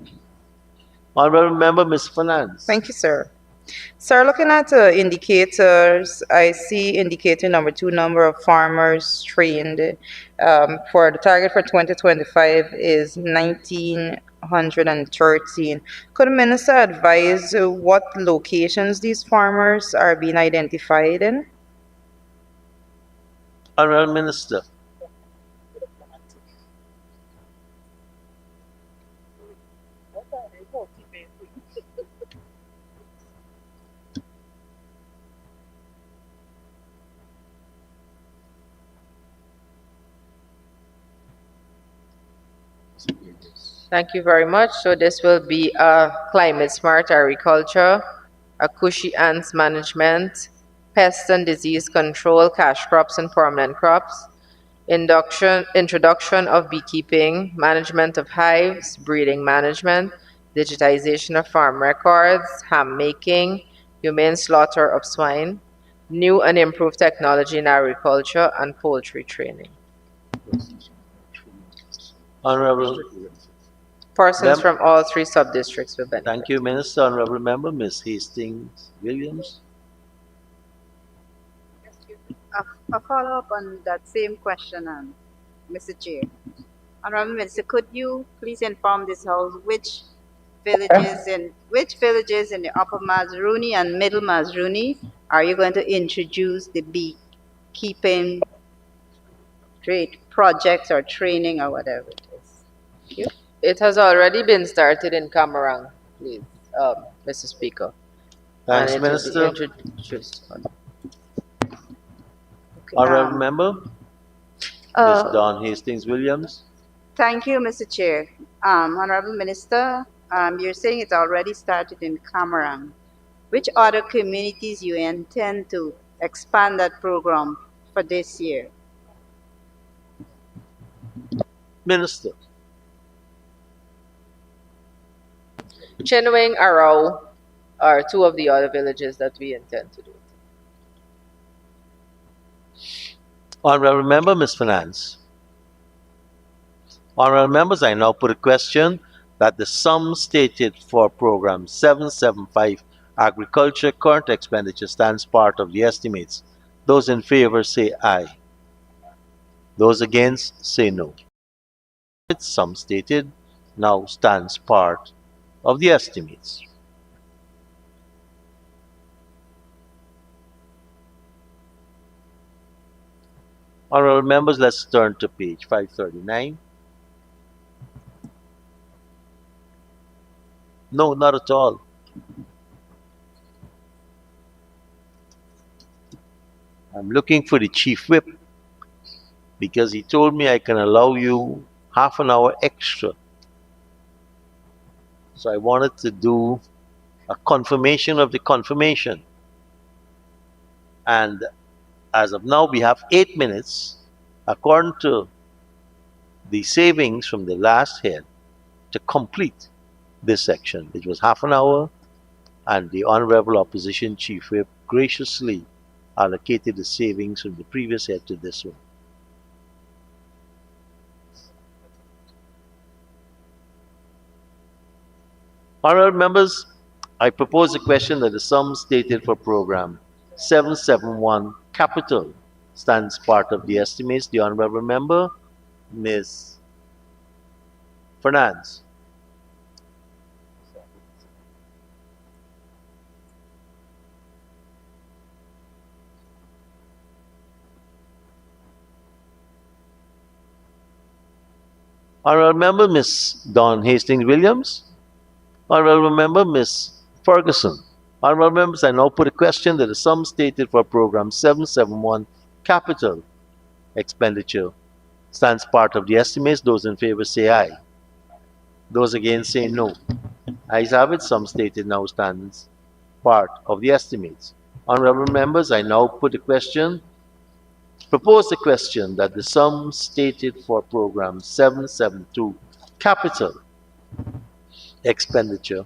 Honorable member, Ms. Fernandez. Thank you, sir. Sir, looking at indicators, I see indicator number 2, number of farmers trained. For the target for 2025 is 1,913. Could the minister advise what locations these farmers are being identified in? Honorable Minister. Thank you very much. So this will be climate smart agriculture, cushy ants management, pest and disease control, cash crops and permanent crops, introduction of beekeeping, management of hives, breeding management, digitization of farm records, ham making, humane slaughter of swine, new and improved technology in agriculture, and poultry training. Honorable. Persons from all three sub-districts will benefit. Thank you, Minister. Honorable member, Ms. Hastings Williams. A follow-up on that same question, Mr. Chair. Honorable Minister, could you please inform this House which villages in the Upper Mazruni and Middle Mazruni are you going to introduce the beekeeping projects or training or whatever it is? Thank you. It has already been started in Camarang, please, Mr. Speaker. Thanks, And it will be Minister. introduced. Honorable member, Ms. Dawn Hastings Williams. Thank you, Mr. Chair. Honorable Minister, you're saying it's already started in Camarang. Which other communities you intend to expand that program for this year? Minister. Chenwing, Arau are two of the other villages that we intend to do. Honorable member, Ms. Finance. Honorable members, I now put a question that the sum stated for program 775 agriculture current expenditure stands part of the estimates. Those in favor say aye. Those against say no. sum stated now stands part of the estimates. Honorable members, let's turn to page 539. No, not at all. I'm looking for the chief whip because he told me I can allow you half an hour extra. So I wanted to do a confirmation of the confirmation. And as of now, we have 8 minutes, according to the savings from the last head, to complete this section. It was half an hour, and the Honorable Opposition Chief Whip graciously allocated the savings from the previous head to this one. Honorable members, I propose a question that the sum stated for program 771 capital stands part of the estimates. The Honorable member, Ms. Fernandez. Honorable member, Ms. Dawn Hastings Williams. Honorable member, Ms. Ferguson. Honorable members, I now put a question that the sum stated for program 771 capital expenditure stands part of the estimates. Those in favor say aye. Those against say no. Ayes have it, sum stated now stands part of the estimates. Honorable members, I now put a question, propose a question that the sum stated for program 772 capital expenditure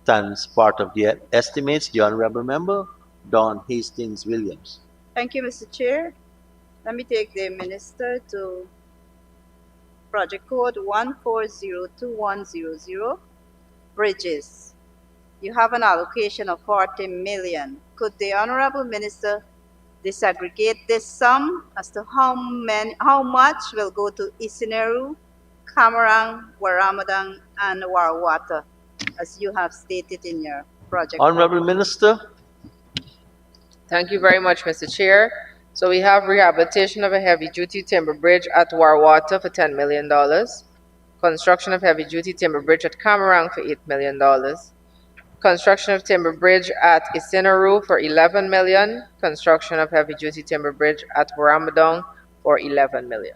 stands part of the estimates. The Honorable Member, Dawn Hastings Williams. Thank you, Mr. Chair. Let me take the minister to project code 1402100, bridges. You have an allocation of 40 million. Could the Honorable Minister disaggregate this sum as to how much will go to Isineru, Camarang, Waramadang, and Warwata, as you have stated in your project? Honorable Minister. Thank you very much, Mr. Chair. So we have rehabilitation of a heavy-duty timber bridge at Warwata for $10 million, construction of heavy-duty timber bridge at Camarang for $8 million, construction of timber bridge at Isineru for $11 million, construction of heavy-duty timber bridge at Waramadong for $11 million.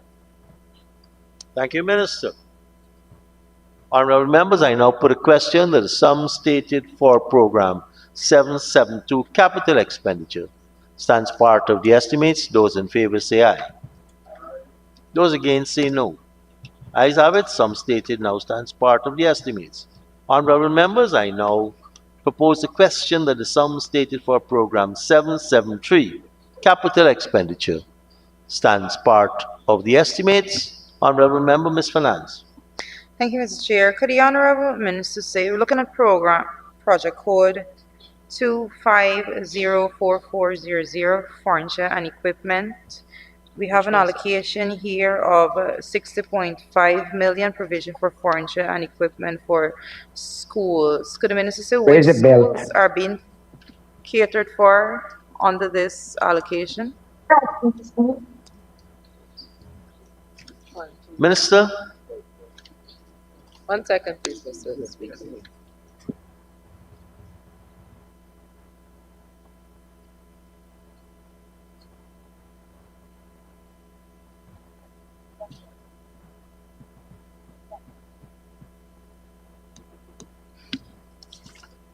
Thank you, Minister. Honorable members, I now put a question that the sum stated for program 772 capital expenditure stands part of the estimates. Those in favor say aye. Those against say no. Ayes have it, sum stated now stands part of the estimates. Honorable members, I now propose a question that the sum stated for program 773 capital expenditure stands part of the estimates. Honorable member, Ms. Fernandez. Thank you, Mr. Chair. Could the Honorable Minister say, we're looking at project code 250440, furniture and equipment. We have an allocation here of 60.5 million provision for furniture and equipment for schools. Could the Minister say which schools are being catered for under this allocation? Minister. 1 second, please, Mr. Speaker.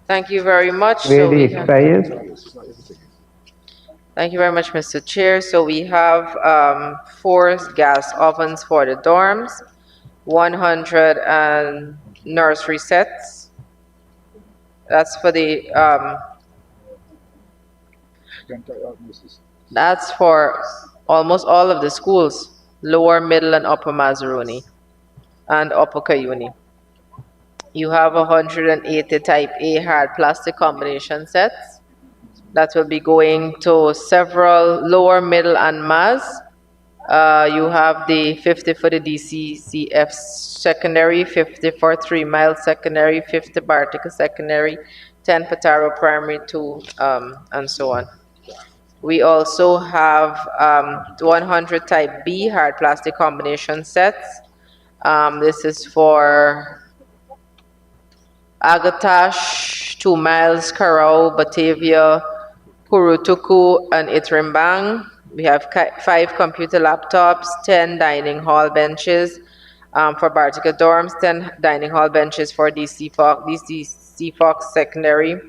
Thank you very much. Thank you very much, Mr. Chair. So we have 4 gas ovens for the dorms, 100 nursery sets. That's for the that's for almost all of the schools, lower, middle, and upper Mazaruni, and upper Cayuni. You have 180 type A hard plastic combination sets that will be going to several lower, middle, and Maz, You have the 50 for the DCCF secondary, 50 for 3 Mile secondary, 50 Bartica secondary, 10 Pataro primary 2, and so on. We also have 100 type B hard plastic combination sets. This is for Agatash, 2 Miles, Carao, Batavia, Kurutuku, and Itrimbang. We have 5 computer laptops, 10 dining hall benches for Bartica dorms, 10 dining hall benches for DC Fox secondary,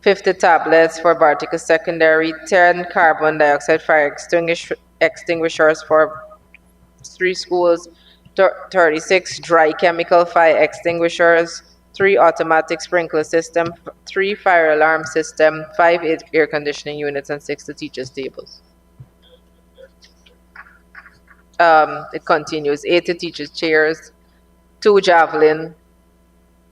50 tablets for Bartica secondary, 10 carbon dioxide fire extinguishers for 3 schools, 36 dry chemical fire extinguishers, 3 automatic sprinkler system, 3 fire alarm system, 5 air conditioning units, and 6 teachers' tables. It continues, 80 teachers' chairs, 2 javelin,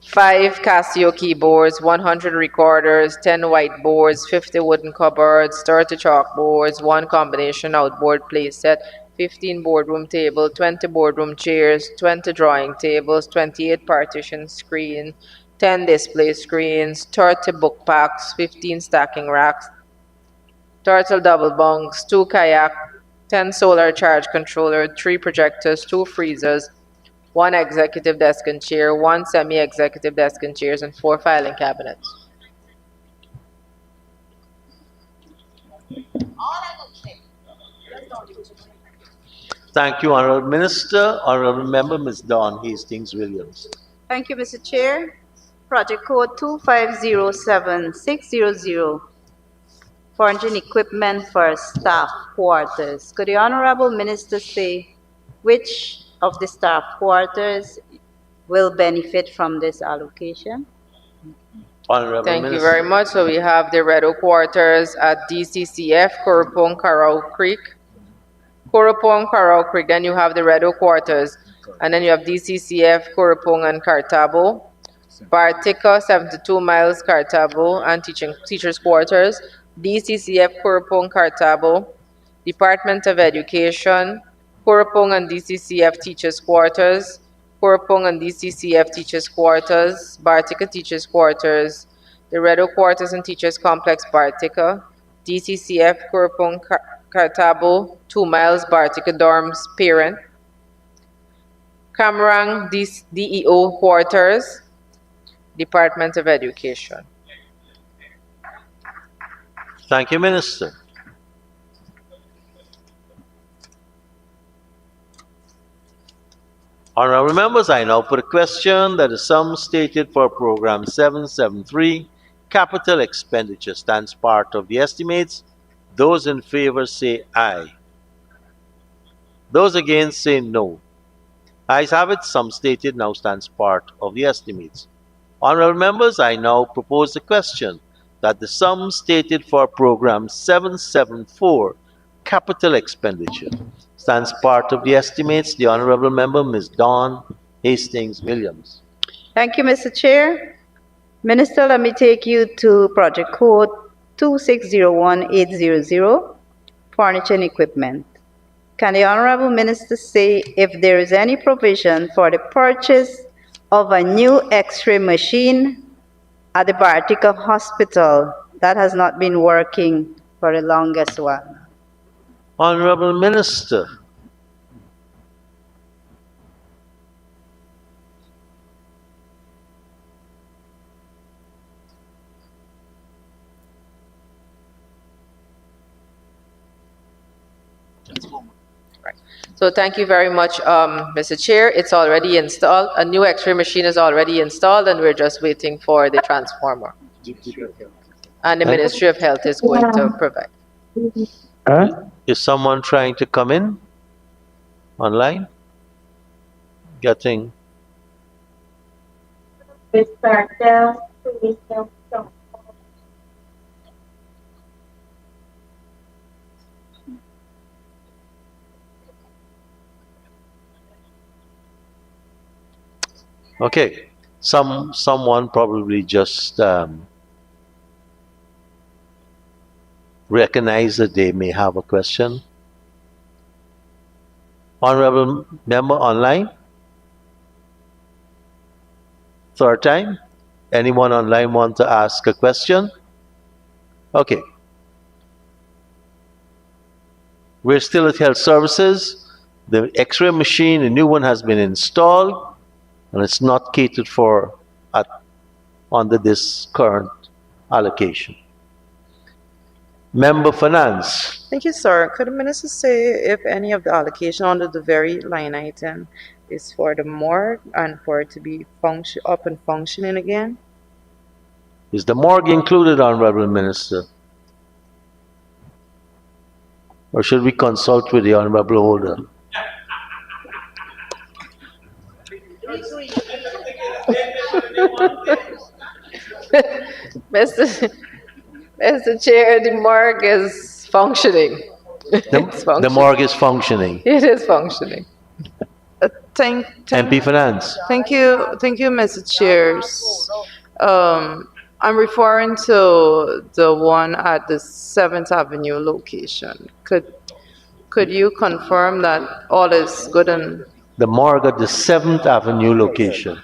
5 Casio keyboards, 100 recorders, 10 whiteboards, 50 wooden cupboards, 30 chalkboards, 1 combination outboard playset, 15 boardroom table, 20 boardroom chairs, 20 drawing tables, 28 partition screen, 10 display screens, 30 book packs, 15 stacking racks, turtle double bunks, 2 kayak, 10 solar charge controller, 3 projectors, 2 freezers, 1 executive desk and chair, 1 semi-executive desk and chairs, and 4 filing cabinets. Thank you, Honorable Minister. Honorable Member, Ms. Dawn Hastings Williams. Thank you, Mr. Chair. Project code 2507600, furniture and equipment for staff quarters. Could the Honorable Minister say which of the staff quarters will benefit from this allocation? Honorable Thank Minister. you very much. So we have the Redo quarters at DCCF, Kurupong, Carao Creek. Kurupong, Carao Creek, then you have the Redo quarters. And then you have DCCF, Kurupong, and Cartabo. Bartica, 72 Miles, Cartabo, and teachers' quarters. DCCF, Kurupong, Cartabo. Department of Education, Kurupong and DCCF teachers' quarters. Kurupong and DCCF teachers' quarters. Bartica teachers' quarters. The Redo quarters and teachers' complex, Bartica. DCCF, Kurupong, Cartabo, 2 Miles, Bartica dorms, parent. Camarang, DEO quarters, Department of Education. Thank you, Minister. Honorable members, I now put a question that the sum stated for Program 773, Capital Expenditure, stands part of the estimates. Those in favor say aye. Those against say no. Ayes have it, sum stated now stands part of the estimates. Honorable members, I now propose the question that the sum stated for Program 774, Capital Expenditure, stands part of the estimates. The Honorable Member, Ms. Dawn Hastings Williams. Thank you, Mr. Chair. Minister, let me take you to project code 2601800, furniture and equipment. Can the Honorable Minister say if there is any provision for the purchase of a new X-ray machine at the Bartica Hospital that has not been working for the longest while? Honorable Minister. So thank you very much, Mr. Chair. It's already installed. A new X-ray machine is already installed, and we're just waiting for the transformer. And the Ministry of Health is going to provide. Is someone trying to come in online? Getting. Okay, someone probably just recognized that they may have a question. Honorable member online? Third time? Anyone online want to ask a question? Okay. We're still at health services. The x-ray machine, a new one has been installed, and it's not catered for under this current allocation. Member Finance. Thank you, sir. Could the minister say if any of the allocation under the very line item is for the morgue and for it to be up and functioning again? Is the morgue included, Honorable Minister? Or should we consult with the Honorable Holder? Mr. Chair, the morgue is functioning. It's The functioning. morgue is functioning. It is functioning. MP Finance. Thank you, Mr. Chairs. I'm referring to the one at the 7th Avenue location. Could you confirm that all is good and? The morgue at the 7th Avenue location.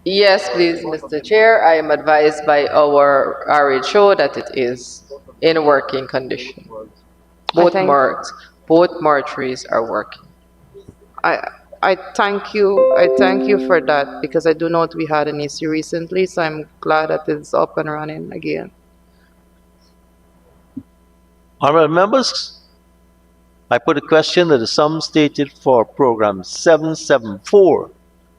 Yes, please, Mr. Chair. I am advised by our RHO that it is in working condition. Both mortuaries are working. I thank you for that because I do know we had an issue recently, so I'm glad that it's up and running again. Honorable members, I put a question that the sum stated for program 774,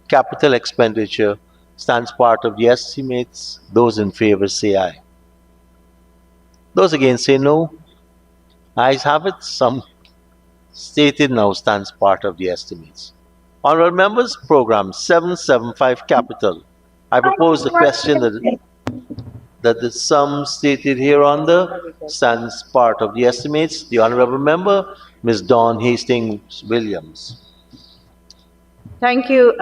capital expenditure, stands part of the estimates. Those in favor say aye. Those against say no. Ayes have it. Sum stated now stands part of the estimates. Honorable members, program 775 capital. I propose the question that the sum stated hereunder stands part of the estimates. The Honorable Member, Ms. Dawn Hastings Williams. Thank you,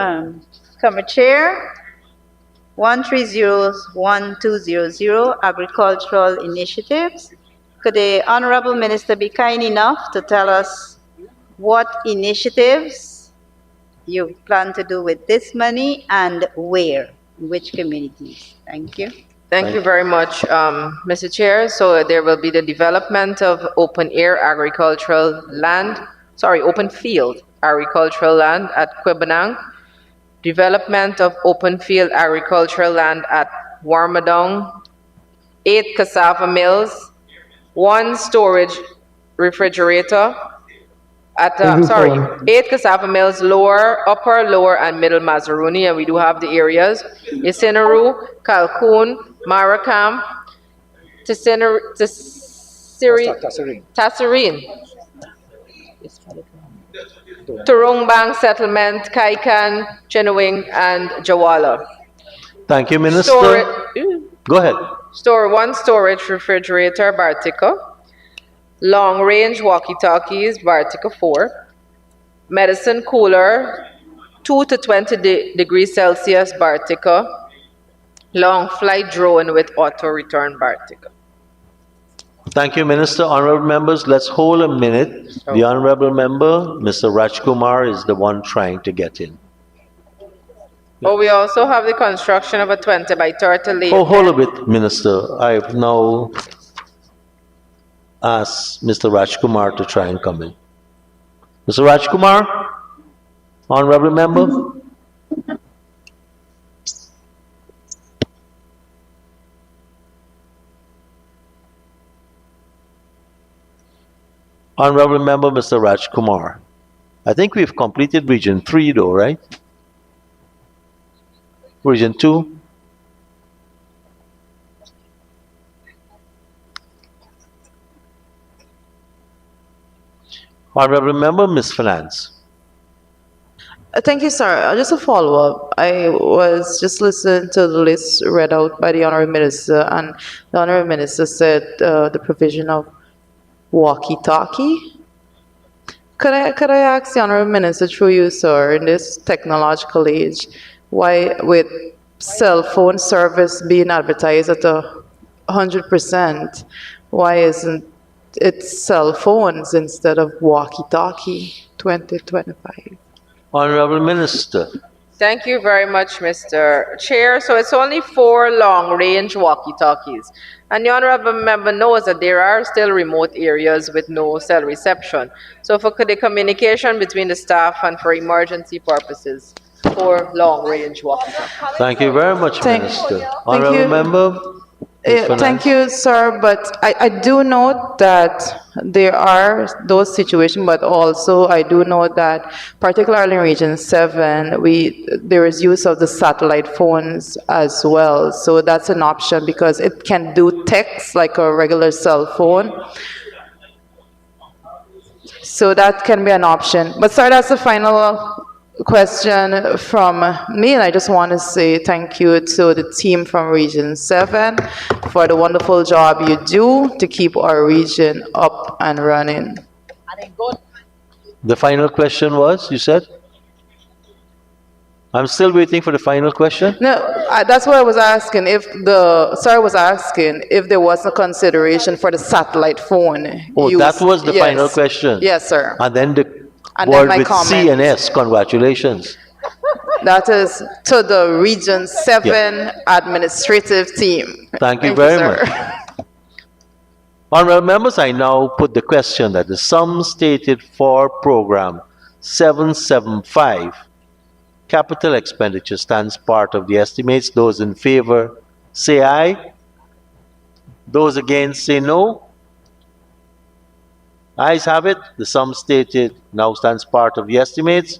Committee Chair. 1301200 Agricultural Initiatives. Could the Honorable Minister be kind enough to tell us what initiatives you plan to do with this money and where, in which communities? Thank you. Thank you very much, Mr. Chair. So there will be the development of open field agricultural land at Quibanang, development of open field agricultural land at Warmadong, 8 cassava mills, 1 storage refrigerator at, 8 cassava mills, upper, lower, and middle Mazaruni, and we do have the areas, Isinaru, Calhoun, Maracam, Tasserine, Turungbang Settlement, Kaikan, Chenowing, and Jawala. Thank you, Minister. Go ahead. 1 storage refrigerator, Bartica. Long range walkie-talkies, Bartica 4. Medicine cooler, 2 to 20 degrees Celsius, Bartica. Long flight drone with auto return, Bartica. Thank you, Minister. Honorable members, let's hold a minute. The Honorable Member, Mr. Rajkumar, is the one trying to get in. Oh, we also have the construction of a 20 by 30 lane. Oh, hold a bit, Minister. I've now asked Mr. Rajkumar to try and come in. Mr. Rajkumar, Honorable Member. Honorable Member, Mr. Rajkumar. I think we've completed Region 3 though, right? Region 2? Honorable Member, Ms. Finance. Thank you, sir. Just a follow-up. I was just listening to the list read out by the Honorable Minister, and the Honorable Minister said the provision of walkie-talkie. Could I ask the Honorable Minister through you, sir, in this technological age, why with cell phone service being advertised at 100%, why isn't it's cell phones instead of walkie-talkie, 2025. Honorable Minister. Thank you very much, Mr. Chair. So it's only 4 long-range walkie-talkies. And the honorable member knows that there are still remote areas with no cell reception. So for the communication between the staff and for emergency purposes, 4 long-range walkie-talkies. Thank you very much, Thank- Minister. thank Honorable you. Member. Ms. Thank Fernandez. you, sir, but I do note that there are those situations, but also I do know that particularly in Region 7, there is use of the satellite phones as well. So that's an option because it can do text like a regular cell phone. So that can be an option. But sir, that's the final question from me, and I just want to say thank you to the team from Region 7 for the wonderful job you do to keep our region up and running. The final question was, you said? I'm still waiting for the final question. No, that's what I was asking, sir was asking if there was a consideration for the satellite phone Oh, use. that was the Yes. final question. Yes, sir. And then the And then word my with C comment. and S, congratulations. That is to the Region 7 administrative team. Thank you very sir. much. Honorable members, I now put the question that the sum stated for program 775, capital expenditure, stands part of the estimates. Those in favor say aye. Those against say no. Ayes have it. The sum stated now stands part of the estimates.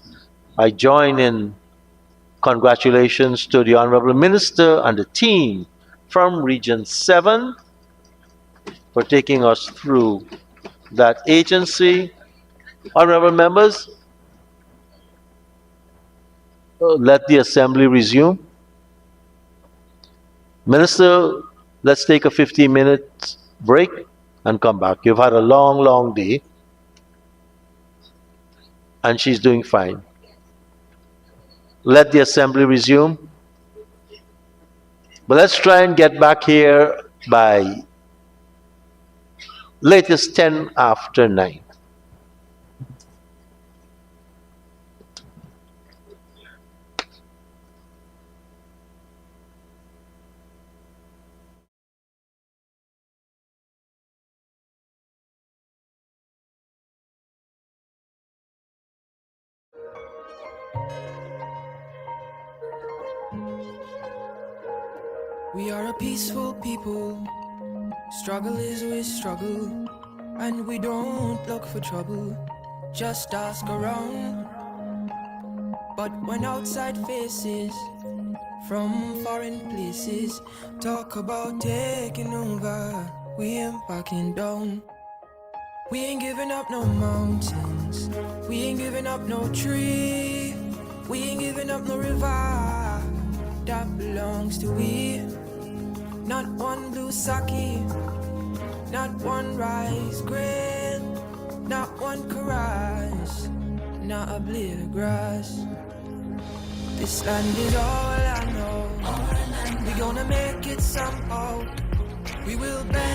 I join in congratulations to the Honorable Minister and the team from Region 7 for taking us through that agency. Honorable members, let the assembly resume. Minister, let's take a 15-minute break and come back. You've had a long, long day, and she's doing fine. Let the assembly resume. But let's try and get back here by latest 10 after 9. We are a peaceful people. Struggle is we struggle, and we don't look for trouble. Just ask around. But when outside faces from foreign places talk about taking over, we ain't backing down. We ain't giving up no mountains. We ain't giving up no tree. We ain't giving up no river that belongs to we. Not one blue sake, not one rice grain, not one karage, not a blade of grass. This land is all I know. We gonna make it somehow. We will bend.